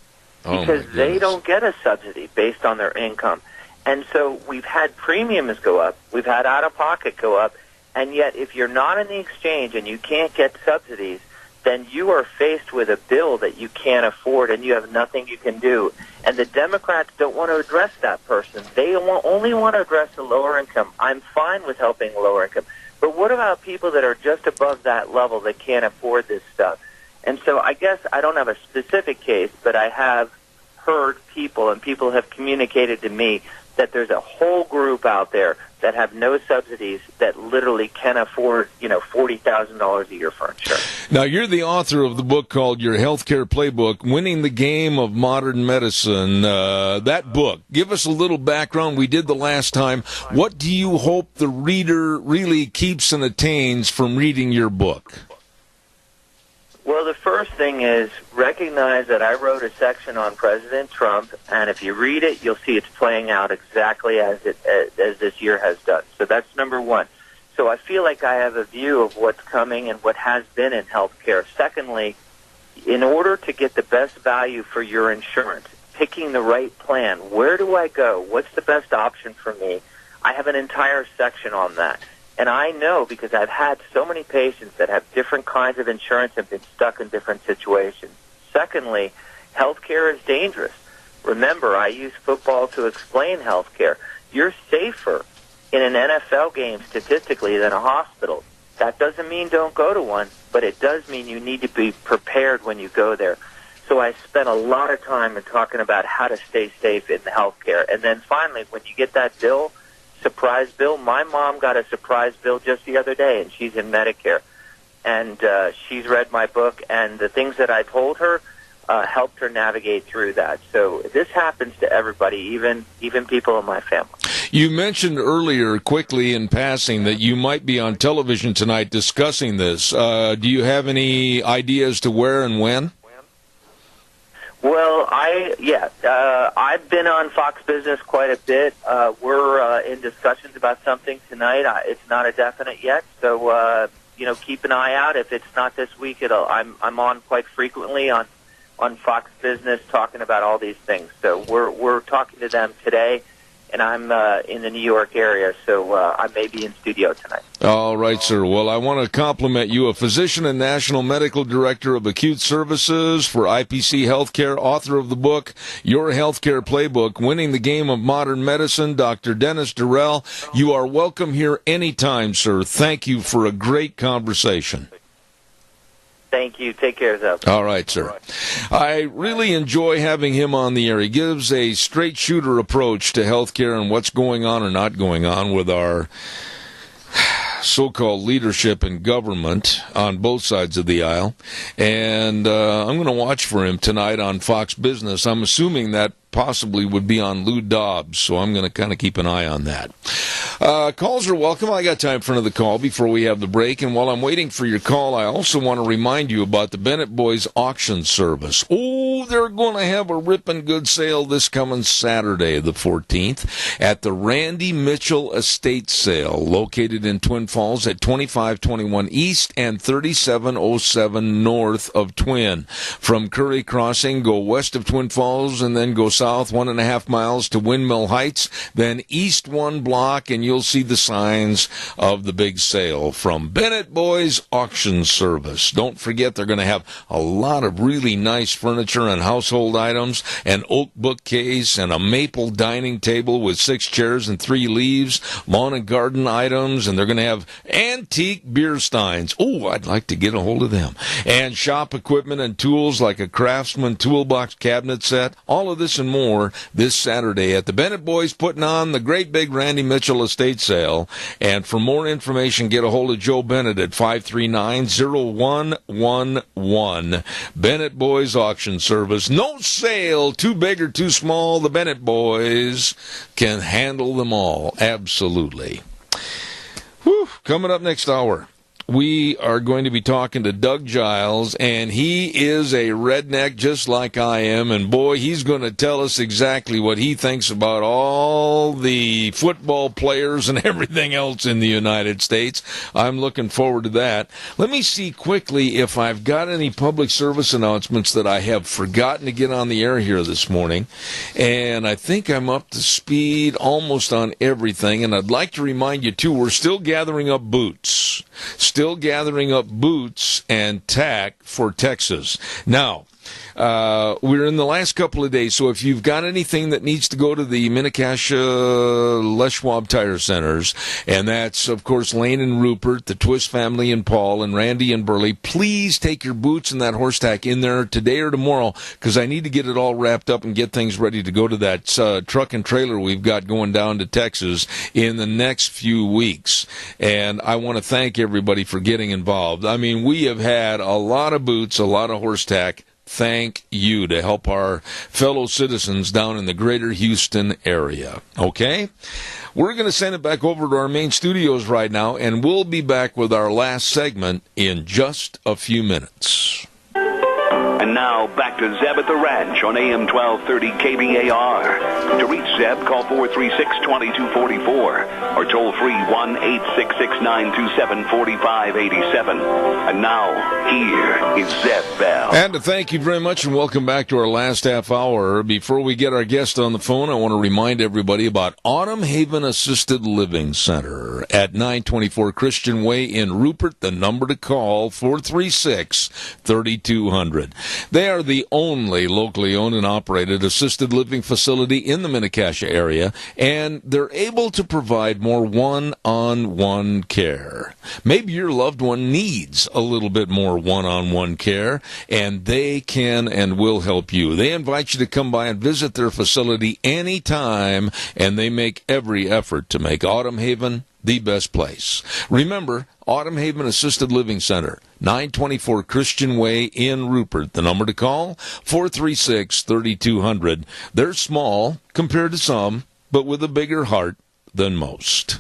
because they don't get a subsidy based on their income. And so we've had premiums go up, we've had out-of-pocket go up, and yet if you're not in the exchange and you can't get subsidies, then you are faced with a bill that you can't afford and you have nothing you can do. And the Democrats don't want to address that person. They only want to address the lower income. I'm fine with helping lower income. But what about people that are just above that level that can't afford this stuff? And so I guess I don't have a specific case, but I have heard people, and people have communicated to me that there's a whole group out there that have no subsidies that literally can afford, $40,000 a year for insurance. Now, you're the author of the book called Your Healthcare Playbook, Winning the Game of Modern Medicine. That book, give us a little background. We did the last time. What do you hope the reader really keeps and attains from reading your book? Well, the first thing is recognize that I wrote a section on President Trump, and if you read it, you'll see it's playing out exactly as this year has done. So that's number one. So I feel like I have a view of what's coming and what has been in healthcare. Secondly, in order to get the best value for your insurance, picking the right plan, where do I go? What's the best option for me? I have an entire section on that. And I know because I've had so many patients that have different kinds of insurance and been stuck in different situations. Secondly, healthcare is dangerous. Remember, I use football to explain healthcare. You're safer in an NFL game statistically than a hospital. That doesn't mean don't go to one, but it does mean you need to be prepared when you go there. So I spent a lot of time in talking about how to stay safe in the healthcare. And then finally, when you get that bill, surprise bill. My mom got a surprise bill just the other day, and she's in Medicare. And she's read my book, and the things that I told her helped her navigate through that. So this happens to everybody, even people in my family. You mentioned earlier, quickly in passing, that you might be on television tonight discussing this. Do you have any ideas to where and when? Well, I've been on Fox Business quite a bit. We're in discussions about something tonight. It's not a definite yet, so keep an eye out. If it's not this week, I'm on quite frequently on Fox Business talking about all these things. So we're talking to them today, and I'm in the New York area, so I may be in studio tonight. All right, sir. Well, I want to compliment you, a physician and National Medical Director of Acute Services for IPC Healthcare, author of the book, Your Healthcare Playbook, Winning the Game of Modern Medicine, Dr. Dennis Durrell. You are welcome here anytime, sir. Thank you for a great conversation. Thank you. Take care, Zeb. All right, sir. I really enjoy having him on the air. He gives a straight shooter approach to healthcare and what's going on or not going on with our so-called leadership in government on both sides of the aisle. And I'm going to watch for him tonight on Fox Business. I'm assuming that possibly would be on Lou Dobbs, so I'm going to kind of keep an eye on that. Calls are welcome. I got time for another call before we have the break, and while I'm waiting for your call, I also want to remind you about the Bennett Boys auction service. Oh, they're going to have a ripping good sale this coming Saturday, the 14th, at the Randy Mitchell Estate Sale, located in Twin Falls at 2521 East and 3707 North of Twin. From Curry Crossing, go west of Twin Falls and then go south 1.5 miles to Windmill Heights, then east 1 block, and you'll see the signs of the big sale from Bennett Boys Auction Service. Don't forget, they're going to have a lot of really nice furniture and household items, an oak bookcase and a maple dining table with 6 chairs and 3 leaves, lawn and garden items, and they're going to have antique beer steins. Oh, I'd like to get a hold of them. And shop equipment and tools like a Craftsman toolbox cabinet set. All of this and more this Saturday at the Bennett Boys, putting on the great big Randy Mitchell Estate Sale. And for more information, get a hold of Joe Bennett at 539-0111. Bennett Boys Auction Service. No sale too big or too small. The Bennett Boys can handle them all. Absolutely. Whew. Coming up next hour, we are going to be talking to Doug Giles, and he is a redneck just like I am, and boy, he's going to tell us exactly what he thinks about all the football players and everything else in the United States. I'm looking forward to that. Let me see quickly if I've got any public service announcements that I have forgotten to get on the air here this morning, and I think I'm up to speed almost on everything, and I'd like to remind you, too, we're still gathering up boots. Still gathering up boots and tack for Texas. Now, we're in the last couple of days, so if you've got anything that needs to go to the Mini-Cassia Les Schwab Tire Centers, and that's, of course, Lane and Rupert, the Twist family and Paul, and Randy and Burley, please take your boots and that horse tack in there today or tomorrow, because I need to get it all wrapped up and get things ready to go to that truck and trailer we've got going down to Texas in the next few weeks. And I want to thank everybody for getting involved. I mean, we have had a lot of boots, a lot of horse tack. Thank you to help our fellow citizens down in the greater Houston area. Okay? We're going to send it back over to our main studios right now, and we'll be back with our last segment in just a few minutes. And now, back to Zeb at the Ranch on AM 1230 KBAR. To reach Zeb, call 436-2244 or toll free 1-866-927-4587. And now, here is Zeb Bell. And thank you very much, and welcome back to our last half hour. Before we get our guest on the phone, I want to remind everybody about Autumn Haven Assisted Living Center at 924 Christian Way in Rupert. The number to call, 436-3200. They are the only locally owned and operated assisted living facility in the Mini-Cassia area, and they're able to provide more one-on-one care. Maybe your loved one needs a little bit more one-on-one care, and they can and will help you. They invite you to come by and visit their facility anytime, and they make every effort to make Autumn Haven the best place. Remember, Autumn Haven Assisted Living Center, 924 Christian Way in Rupert. The number to call, 436-3200. They're small compared to some, but with a bigger heart than most.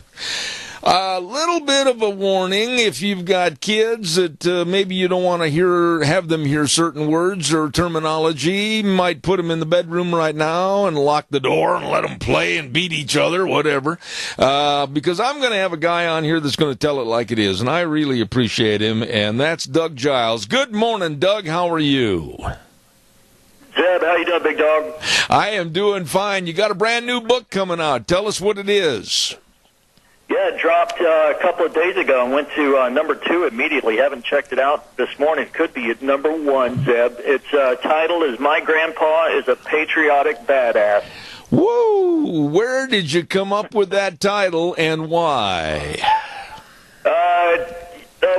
A little bit of a warning if you've got kids that maybe you don't want to have them hear certain words or terminology. Might put them in the bedroom right now and lock the door and let them play and beat each other, whatever. Because I'm going to have a guy on here that's going to tell it like it is, and I really appreciate him, and that's Doug Giles. Good morning, Doug. How are you? Zeb, how you doing, big dog? I am doing fine. You got a brand new book coming out. Tell us what it is. Yeah, it dropped a couple of days ago and went to number 2 immediately. Haven't checked it out this morning. It could be at number 1, Zeb. Its title is My Grandpa is a Patriotic Badass. Woo! Where did you come up with that title and why?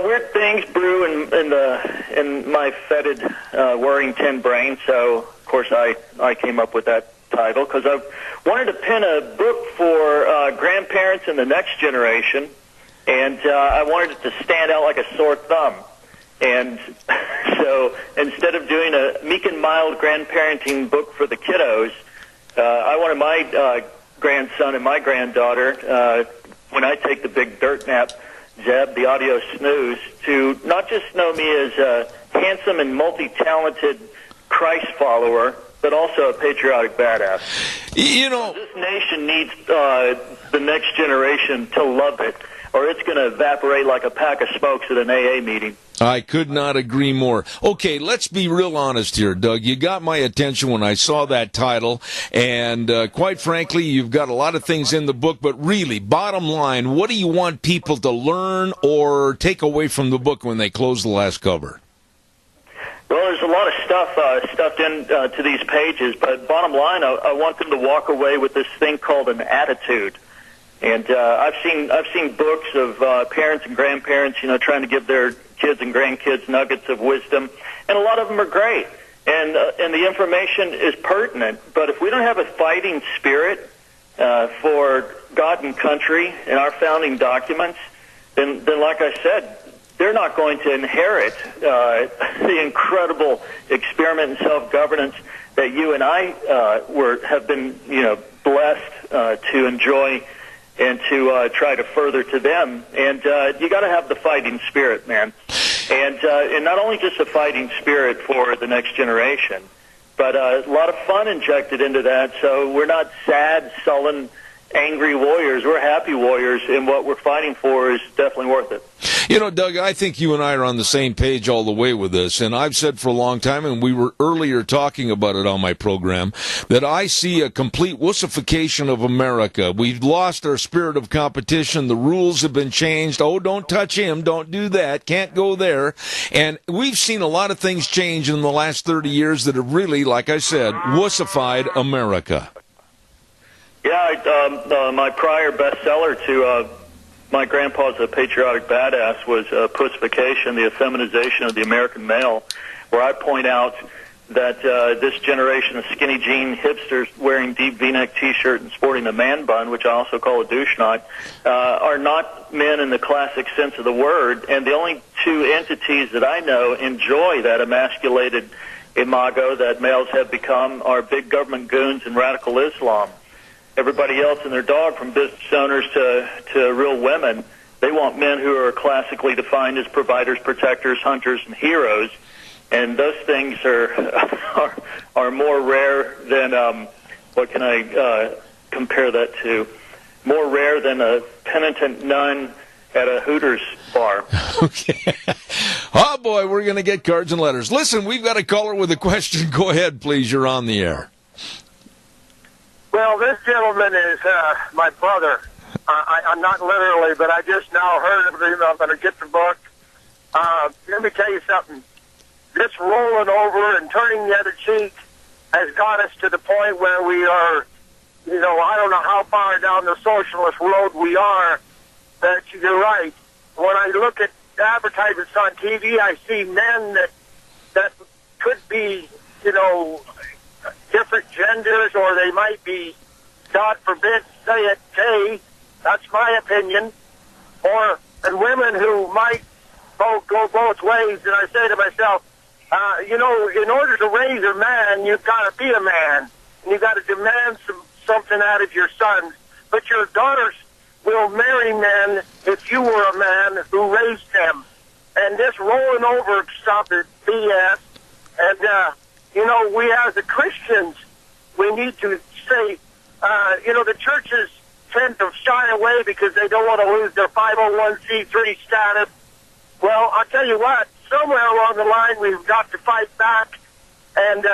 Weird things brew in my fetid, worrying tin brain. So, of course, I came up with that title because I wanted to pen a book for grandparents in the next generation, and I wanted it to stand out like a sore thumb. And so instead of doing a meek and mild grandparenting book for the kiddos, I wanted my grandson and my granddaughter, when I take the big dirt nap, Zeb, the audio snooze, to not just know me as a handsome and multi-talented Christ follower, but also a patriotic badass. You know, this nation needs the next generation to love it, or it's going to evaporate like a pack of smokes at an AA meeting. I could not agree more. Okay, let's be real honest here, Doug. You got my attention when I saw that title, and quite frankly, you've got a lot of things in the book, but really, bottom line, what do you want people to learn or take away from the book when they close the last cover? Well, there's a lot of stuff stuffed into these pages, but bottom line, I want them to walk away with this thing called an attitude. And I've seen books of parents and grandparents, trying to give their kids and grandkids nuggets of wisdom, and a lot of them are great, and the information is pertinent. But if we don't have a fighting spirit for God and country in our founding documents, then like I said, they're not going to inherit the incredible experiment in self-governance that you and I have been, blessed to enjoy and to try to further to them. And you got to have the fighting spirit, man. And not only just a fighting spirit for the next generation, but a lot of fun injected into that. So we're not sad, sullen, angry warriors. We're happy warriors, and what we're fighting for is definitely worth it. Doug, I think you and I are on the same page all the way with this, and I've said for a long time, and we were earlier talking about it on my program, that I see a complete wussification of America. We've lost our spirit of competition. The rules have been changed. Oh, don't touch him. Don't do that. Can't go there. And we've seen a lot of things change in the last 30 years that have really, like I said, wussified America. Yeah, my prior bestseller to My Grandpa's a Patriotic Badass was Pussification, the Effeminization of the American Male, where I point out that this generation of skinny jean hipsters wearing deep V-neck T-shirt and sporting a man bun, which I also call a douche knot, are not men in the classic sense of the word, and the only two entities that I know enjoy that emasculated imago that males have become are big government goons and radical Islam. Everybody else and their dog, from business owners to real women, they want men who are classically defined as providers, protectors, hunters, and heroes. And those things are more rare than, what can I compare that to? More rare than a penitent nun at a Hooters bar. Okay. Oh, boy, we're going to get cards and letters. Listen, we've got a caller with a question. Go ahead, please. You're on the air. Well, this gentleman is my brother. I'm not literally, but I just now heard of him. I'm going to get the book. Let me tell you something. this rolling over and turning the other cheek has got us to the point where we are, I don't know how far down the socialist road we are, but you're right. When I look at advertisements on TV, I see men that could be, different genders, or they might be, God forbid, say it, gay. That's my opinion. And women who might go both ways. And I say to myself, in order to raise a man, you've got to be a man. And you've got to demand something out of your sons. But your daughters will marry men if you were a man who raised them. And this rolling over stuff is BS. And, we as the Christians, we need to say, the churches tend to shy away because they don't want to lose their 501c3 status. Well, I'll tell you what, somewhere along the line we've got to fight back and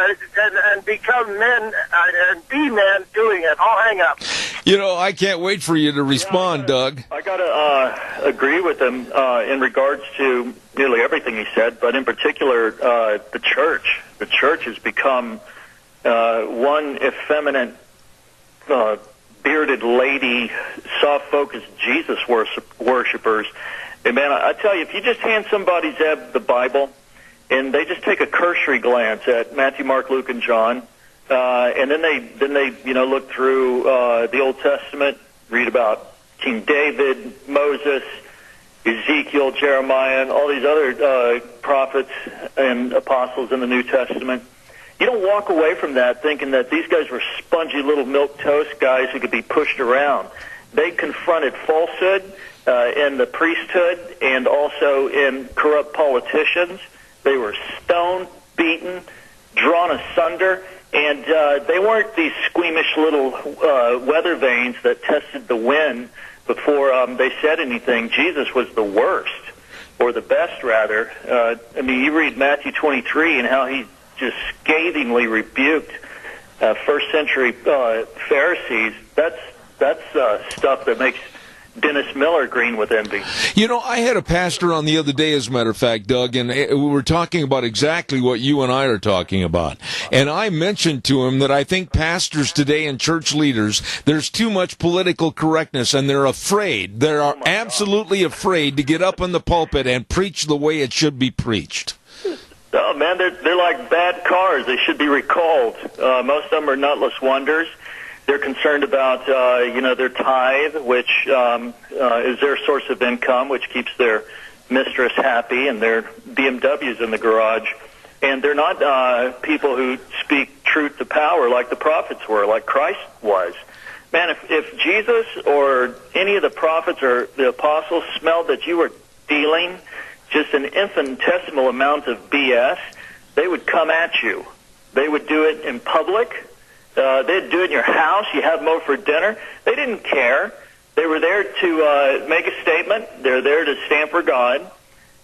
become men and be men doing it. I'll hang up. I can't wait for you to respond, Doug. I got to agree with him in regards to nearly everything he said, but in particular, the church. The church has become one effeminate, bearded lady, soft-focused Jesus worshipers. And man, I tell you, if you just hand somebody, Zeb, the Bible, and they just take a cursory glance at Matthew, Mark, Luke, and John, and then they look through the Old Testament, read about King David, Moses, Ezekiel, Jeremiah, and all these other prophets and apostles in the New Testament. You don't walk away from that thinking that these guys were spongy little milquetoast guys who could be pushed around. They confronted falsehood in the priesthood and also in corrupt politicians. They were stoned, beaten, drawn asunder, and they weren't these squeamish little weather vanes that tested the wind before they said anything. Jesus was the worst, or the best, rather. You read Matthew 23 and how he just scathingly rebuked first century Pharisees. That's stuff that makes Dennis Miller green with envy. I had a pastor on the other day, as a matter of fact, Doug, and we were talking about exactly what you and I are talking about. And I mentioned to him that I think pastors today and church leaders, there's too much political correctness, and they're afraid. They are absolutely afraid to get up in the pulpit and preach the way it should be preached. Oh, man, they're like bad cars. They should be recalled. Most of them are nutless wonders. They're concerned about, their tithe, which is their source of income, which keeps their mistress happy, and their BMWs in the garage. And they're not people who speak truth to power like the prophets were, like Christ was. Man, if Jesus or any of the prophets or the apostles smelled that you were dealing just an infinitesimal amount of BS, they would come at you. They would do it in public. They'd do it in your house. You have them over for dinner. They didn't care. They were there to make a statement. They're there to stand for God,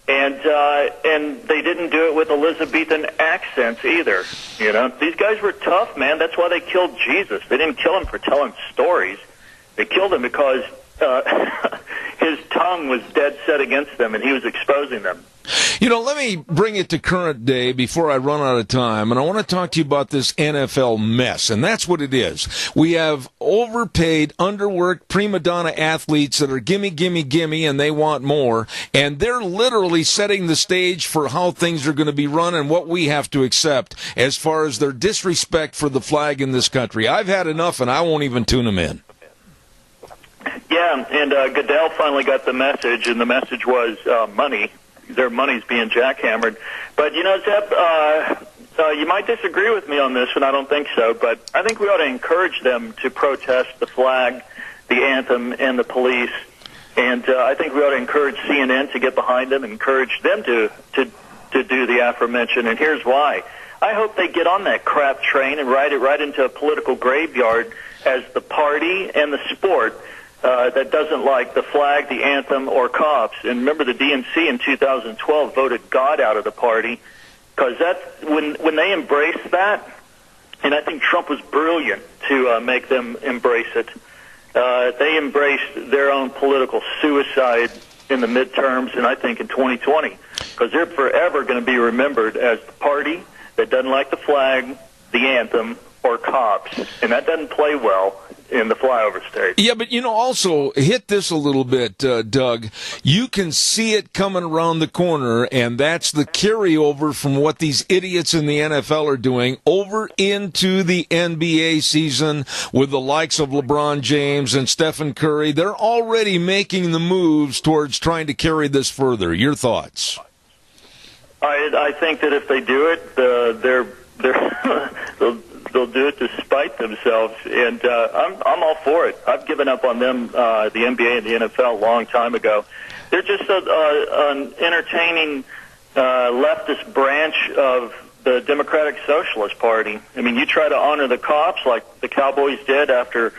and they didn't do it with Elizabethan accents either. These guys were tough, man. That's why they killed Jesus. They didn't kill him for telling stories. They killed him because his tongue was dead set against them, and he was exposing them. Let me bring it to current day before I run out of time, and I want to talk to you about this NFL mess, and that's what it is. We have overpaid, underworked, prima donna athletes that are gimme, gimme, gimme, and they want more, and they're literally setting the stage for how things are going to be run and what we have to accept as far as their disrespect for the flag in this country. I've had enough, and I won't even tune them in. Yeah, and Goodell finally got the message, and the message was money. Their money's being jackhammered. But, Zeb, you might disagree with me on this, and I don't think so, but I think we ought to encourage them to protest the flag, the anthem, and the police. And I think we ought to encourage CNN to get behind them and encourage them to do the aforementioned. And here's why. I hope they get on that crap train and ride it right into a political graveyard as the party and the sport that doesn't like the flag, the anthem, or cops. And remember, the DNC in 2012 voted God out of the party because that's when they embraced that, and I think Trump was brilliant to make them embrace it. They embraced their own political suicide in the midterms, and I think in 2020. because they're forever going to be remembered as the party that doesn't like the flag, the anthem, or cops, and that doesn't play well in the flyover state. Yeah, but, also hit this a little bit, Doug. You can see it coming around the corner, and that's the carryover from what these idiots in the NFL are doing over into the NBA season with the likes of LeBron James and Stephen Curry. They're already making the moves towards trying to carry this further. Your thoughts? I think that if they do it, they'll do it to spite themselves, and I'm all for it. I've given up on them, the NBA and the NFL, a long time ago. They're just an entertaining leftist branch of the Democratic Socialist Party. I mean, you try to honor the cops like the Cowboys did after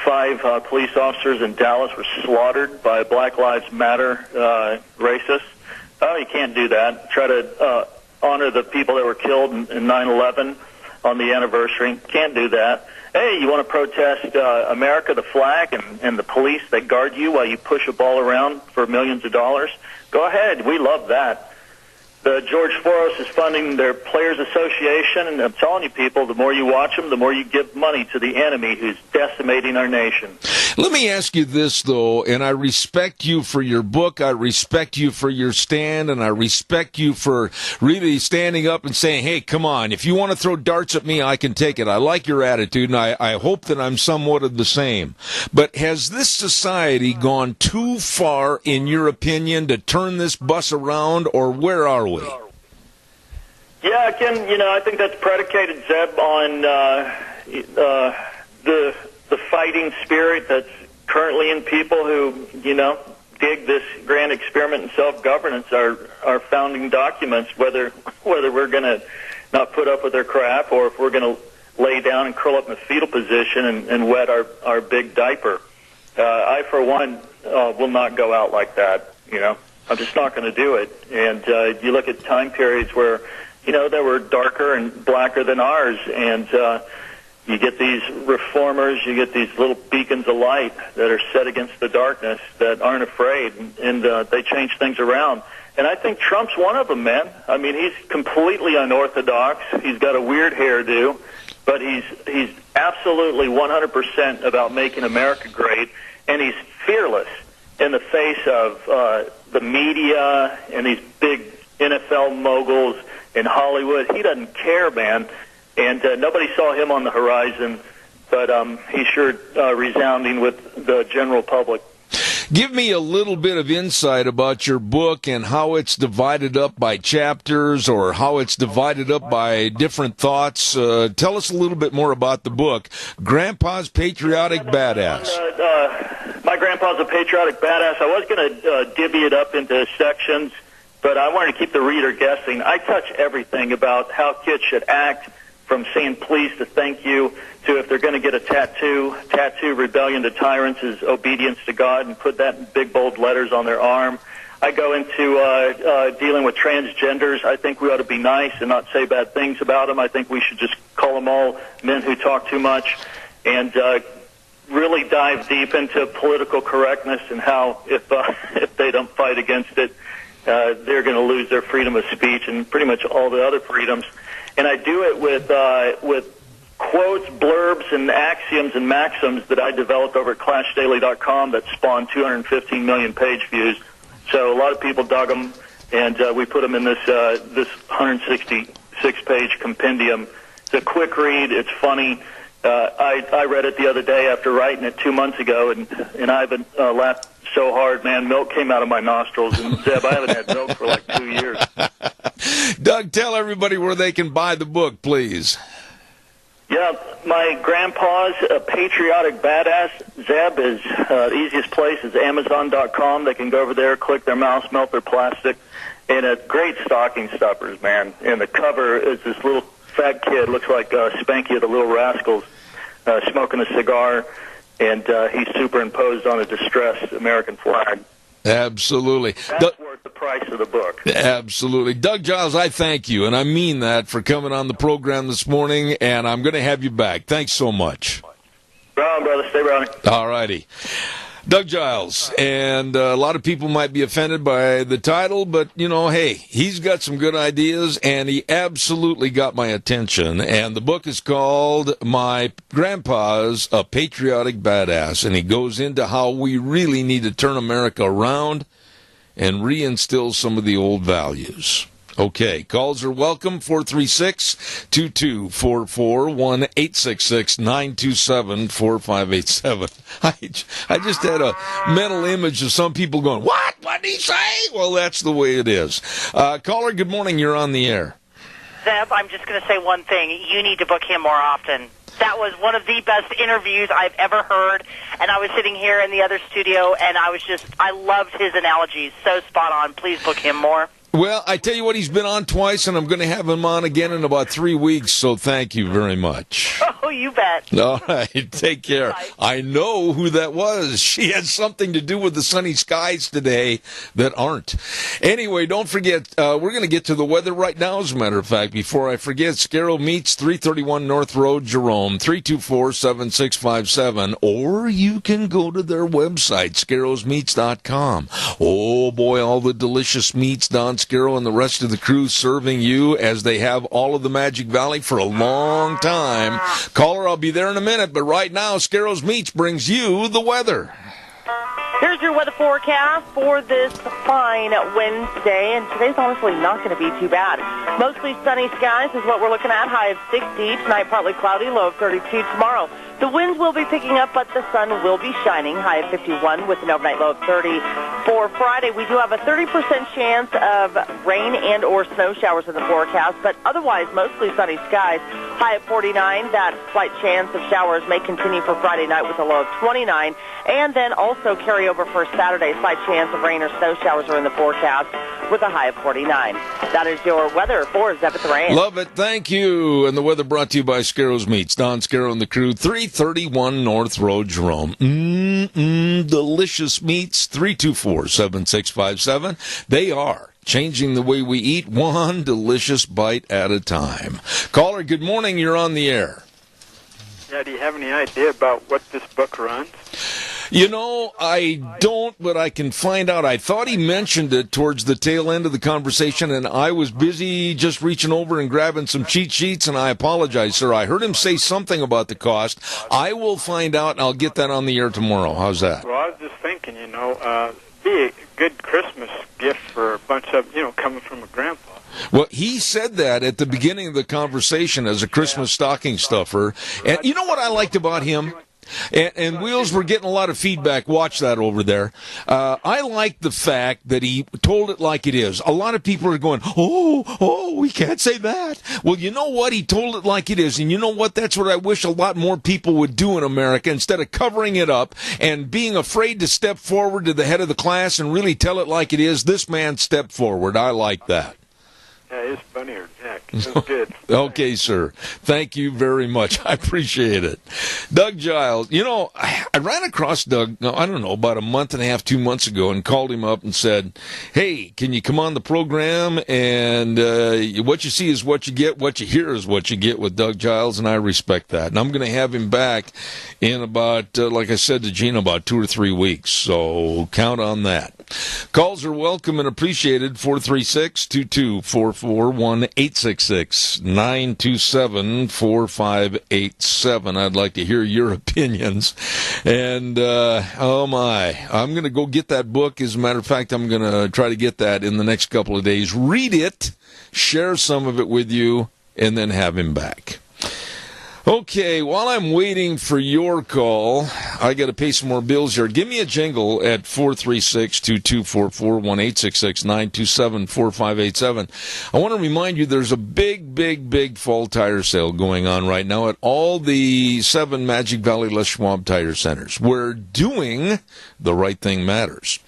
5 police officers in Dallas were slaughtered by Black Lives Matter racists. Oh, you can't do that. Try to honor the people that were killed in 9/11 on the anniversary. Can't do that. Hey, you want to protest America, the flag, and the police that guard you while you push a ball around for millions of dollars? Go ahead. We love that. The George Soros is funding their Players Association, and I'm telling you, people, the more you watch them, the more you give money to the enemy who's decimating our nation. Let me ask you this, though, and I respect you for your book, I respect you for your stand, and I respect you for really standing up and saying, hey, come on, if you want to throw darts at me, I can take it. I like your attitude, and I hope that I'm somewhat of the same. But has this society gone too far, in your opinion, to turn this bus around, or where are we? Yeah, again, I think that's predicated, Zeb, on the fighting spirit that's currently in people who, dig this grand experiment in self-governance, our founding documents, whether we're going to not put up with their crap or if we're going to lay down and curl up in a fetal position and wet our big diaper. I, for one, will not go out like that, I'm just not going to do it. And you look at time periods where, that were darker and blacker than ours, and you get these reformers, you get these little beacons of light that are set against the darkness that aren't afraid, and they change things around. And I think Trump's one of them, man. I mean, he's completely unorthodox. He's got a weird hairdo, but he's absolutely 100% about making America great, and he's fearless in the face of the media and these big NFL moguls in Hollywood. He doesn't care, man. And nobody saw him on the horizon, but he's sure resounding with the general public. Give me a little bit of insight about your book and how it's divided up by chapters or how it's divided up by different thoughts. Tell us a little bit more about the book, Grandpa's Patriotic Badass. My Grandpa's a Patriotic Badass. I was going to divvy it up into sections, but I wanted to keep the reader guessing. I touch everything about how kids should act, from saying please to thank you, to if they're going to get a tattoo, rebellion to tyrants is obedience to God, and put that in big bold letters on their arm. I go into dealing with transgenders. I think we ought to be nice and not say bad things about them. I think we should just call them all men who talk too much, and really dive deep into political correctness and how if they don't fight against it, they're going to lose their freedom of speech and pretty much all the other freedoms. And I do it with quotes, blurbs, and axioms and maxims that I developed over at ClashDaily.com that spawned 215 million page views. So a lot of people dug them, and we put them in this 166-page compendium. It's a quick read. It's funny. I read it the other day after writing it 2 months ago, and I haven't laughed so hard, man. Milk came out of my nostrils. And, Zeb, I haven't had milk for like 2 years. Doug, tell everybody where they can buy the book, please. Yeah, my Grandpa's a Patriotic Badass. Zeb is the easiest place is Amazon.com. They can go over there, click their mouse, melt their plastic, and a great stocking stuffers, man. And the cover is this little fat kid, looks like Spanky of the Little Rascals, smoking a cigar, and he's superimposed on a distressed American flag. Absolutely. That's worth the price of the book. Absolutely. Doug Giles, I thank you, and I mean that, for coming on the program this morning, and I'm going to have you back. Thanks so much. Right on, brother. Stay rowdy. All righty. Doug Giles, and a lot of people might be offended by the title, but, hey, he's got some good ideas, and he absolutely got my attention. And the book is called My Grandpa's a Patriotic Badass, and he goes into how we really need to turn America around and reinstill some of the old values. Okay, calls are welcome, 436-2244, 1-866-927-4587. I just had a mental image of some people going, what? What did he say? Well, that's the way it is. Caller, good morning. You're on the air. Zeb, I'm just going to say one thing. You need to book him more often. That was one of the best interviews I've ever heard, and I was sitting here in the other studio, and I loved his analogies. So spot on. Please book him more. Well, I tell you what, he's been on twice, and I'm going to have him on again in about 3 weeks, so thank you very much. Oh, you bet. All right, take care. Bye. I know who that was. She had something to do with the sunny skies today that aren't. Anyway, don't forget, we're going to get to the weather right now, as a matter of fact. Before I forget, Scarrow Meats, 331 North Road, Jerome, 324-7657, or you can go to their website, scarrowsmeats.com. Oh, boy, all the delicious meats down Scarrow and the rest of the crew serving you as they have all of the Magic Valley for a long time. Caller, I'll be there in a minute, but right now, Scarrow's Meats brings you the weather. Here's your weather forecast for this fine Wednesday, and today's honestly not going to be too bad. Mostly sunny skies is what we're looking at, high of 60. Tonight, partly cloudy, low of 32 tomorrow. The winds will be picking up, but the sun will be shining, high of 51 with an overnight low of 30. For Friday, we do have a 30% chance of rain and or snow showers in the forecast, but otherwise mostly sunny skies, high of 49. That slight chance of showers may continue for Friday night with a low of 29, and then also carry over for Saturday. Slight chance of rain or snow showers are in the forecast with a high of 49. That is your weather for Zeb at the Ranch. Love it. Thank you. And the weather brought to you by Scarrow's Meats. Don Scarrow and the crew, 331 North Road, Jerome. Delicious meats, 324-7657. They are changing the way we eat, one delicious bite at a time. Caller, good morning. You're on the air. Yeah, do you have any idea about what this book runs? I don't, but I can find out. I thought he mentioned it towards the tail end of the conversation, and I was busy just reaching over and grabbing some cheat sheets, and I apologize, sir. I heard him say something about the cost. I will find out, and I'll get that on the air tomorrow. How's that? Well, I was just thinking, be a good Christmas gift for a bunch of, coming from a grandpa. Well, he said that at the beginning of the conversation as a Christmas stocking stuffer. And you know what I liked about him? And Wheels, we're getting a lot of feedback. Watch that over there. I like the fact that he told it like it is. A lot of people are going, oh, we can't say that. Well, you know what? He told it like it is. And you know what? That's what I wish a lot more people would do in America. Instead of covering it up and being afraid to step forward to the head of the class and really tell it like it is, this man stepped forward. I like that. Yeah, it's funnier, Jack. It was good. Okay, sir. Thank you very much. I appreciate it. Doug Giles. I ran across Doug, I don't know, about a month and a half, 2 months ago, and called him up and said, hey, can you come on the program? And what you see is what you get. What you hear is what you get with Doug Giles, and I respect that. And I'm going to have him back in about, like I said to Gina, about 2 or 3 weeks. So count on that. Calls are welcome and appreciated. 436-2244, 1-866-927-4587. I'd like to hear your opinions. And, oh my, I'm going to go get that book. As a matter of fact, I'm going to try to get that in the next couple of days. Read it, share some of it with you, and then have him back. Okay, while I'm waiting for your call, I got to pay some more bills here. Give me a jingle at 436-2244, 1-866-927-4587. I want to remind you there's a big fall tire sale going on right now at all the 7 Magic Valley Les Schwab tire centers. We're doing the right thing matters.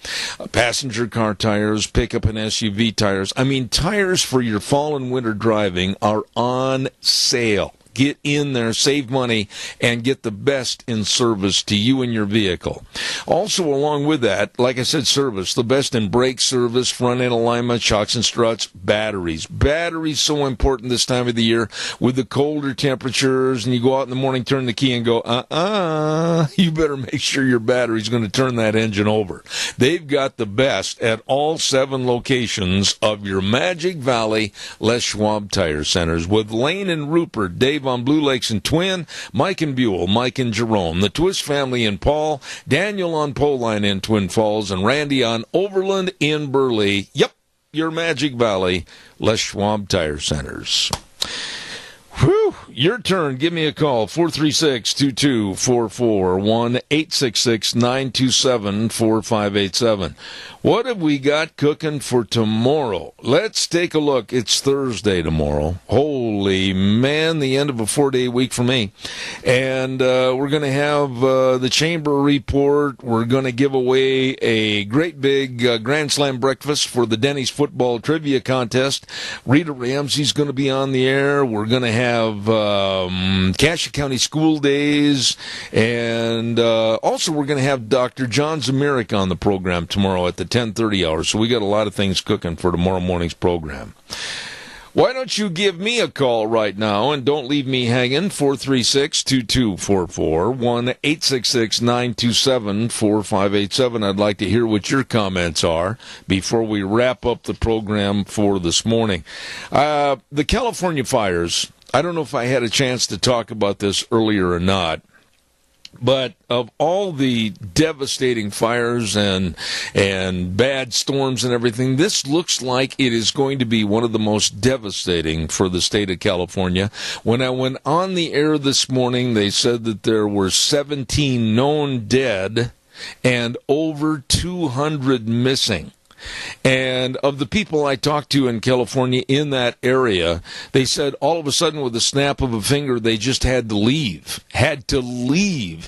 Passenger car tires, pickup and SUV tires. I mean, tires for your fall and winter driving are on sale. Get in there, save money, and get the best in service to you and your vehicle. Also, along with that, like I said, service, the best in brake service, front-end alignment, shocks and struts, batteries. Batteries so important this time of the year with the colder temperatures, and you go out in the morning, turn the key, and go, you better make sure your battery's going to turn that engine over. They've got the best at all 7 locations of your Magic Valley Les Schwab Tire Centers with Lane and Rupert, Dave on Blue Lakes and Twin, Mike and Buell, Mike and Jerome, the Twist family in Paul, Daniel on Pole Line in Twin Falls, and Randy on Overland in Burley. Yep, your Magic Valley Les Schwab Tire Centers. Whew, your turn. Give me a call, 436-2244, 1-866-927-4587. What have we got cooking for tomorrow? Let's take a look. It's Thursday tomorrow. Holy man, the end of a 4-day week for me. And we're going to have the Chamber Report. We're going to give away a great big Grand Slam breakfast for the Denny's Football Trivia Contest. Rita Ramsey's going to be on the air. We're going to have Cassia County School Days, and also we're going to have Dr. John Zamirik on the program tomorrow at the 10:30 hour, so we got a lot of things cooking for tomorrow morning's program. Why don't you give me a call right now, and don't leave me hanging, 436-2244, 1-866-927-4587. I'd like to hear what your comments are before we wrap up the program for this morning. The California fires, I don't know if I had a chance to talk about this earlier or not, but of all the devastating fires and bad storms and everything, this looks like it is going to be one of the most devastating for the state of California. When I went on the air this morning, they said that there were 17 known dead and over 200 missing. And of the people I talked to in California in that area, they said all of a sudden with a snap of a finger, they just had to leave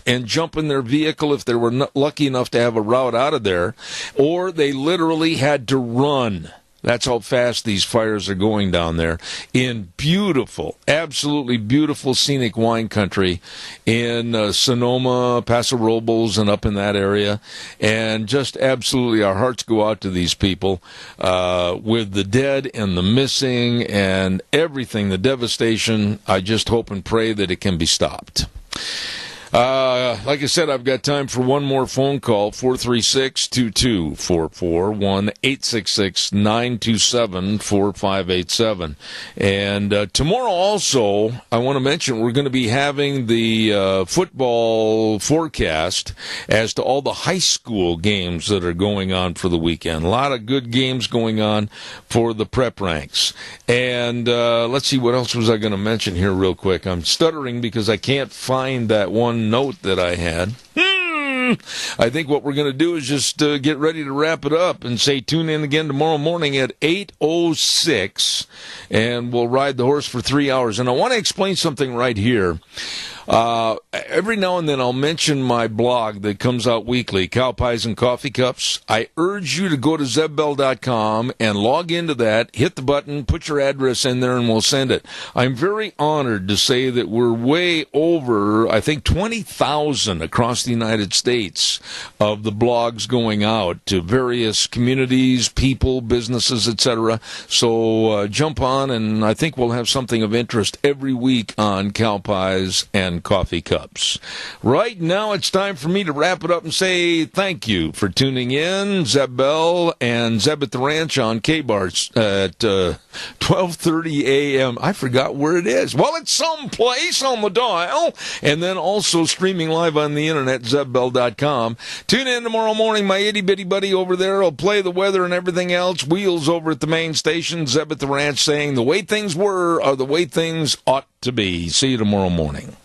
and jump in their vehicle if they were not lucky enough to have a route out of there, or they literally had to run. That's how fast these fires are going down there in beautiful, absolutely beautiful scenic wine country in Sonoma, Paso Robles, and up in that area. And just absolutely our hearts go out to these people with the dead and the missing and everything, the devastation. I just hope and pray that it can be stopped. Like I said, I've got time for one more phone call, 436-2244, 1-866-927-4587. And tomorrow also, I want to mention, we're going to be having the football forecast as to all the high school games that are going on for the weekend. A lot of good games going on for the prep ranks. And let's see, what else was I going to mention here real quick? I'm stuttering because I can't find that one note that I had. I think what we're going to do is just get ready to wrap it up and say tune in again tomorrow morning at 8:06, and we'll ride the horse for 3 hours. And I want to explain something right here. Every now and then I'll mention my blog that comes out weekly, Cow Pies and Coffee Cups. I urge you to go to zebbell.com and log into that, hit the button, put your address in there, and we'll send it. I'm very honored to say that we're way over, I think, 20,000 across the United States of the blogs going out to various communities, people, businesses, etc. So jump on, and I think we'll have something of interest every week on Cow Pies and Coffee Cups. Right now, it's time for me to wrap it up and say thank you for tuning in. Zeb Bell and Zeb at the Ranch on K-Bar at 12:30 a.m. I forgot where it is. Well, it's someplace on the dial. And then also streaming live on the internet, zebbell.com. Tune in tomorrow morning. My itty-bitty buddy over there will play the weather and everything else. Wheels over at the main station. Zeb at the Ranch saying the way things were are the way things ought to be. See you tomorrow morning.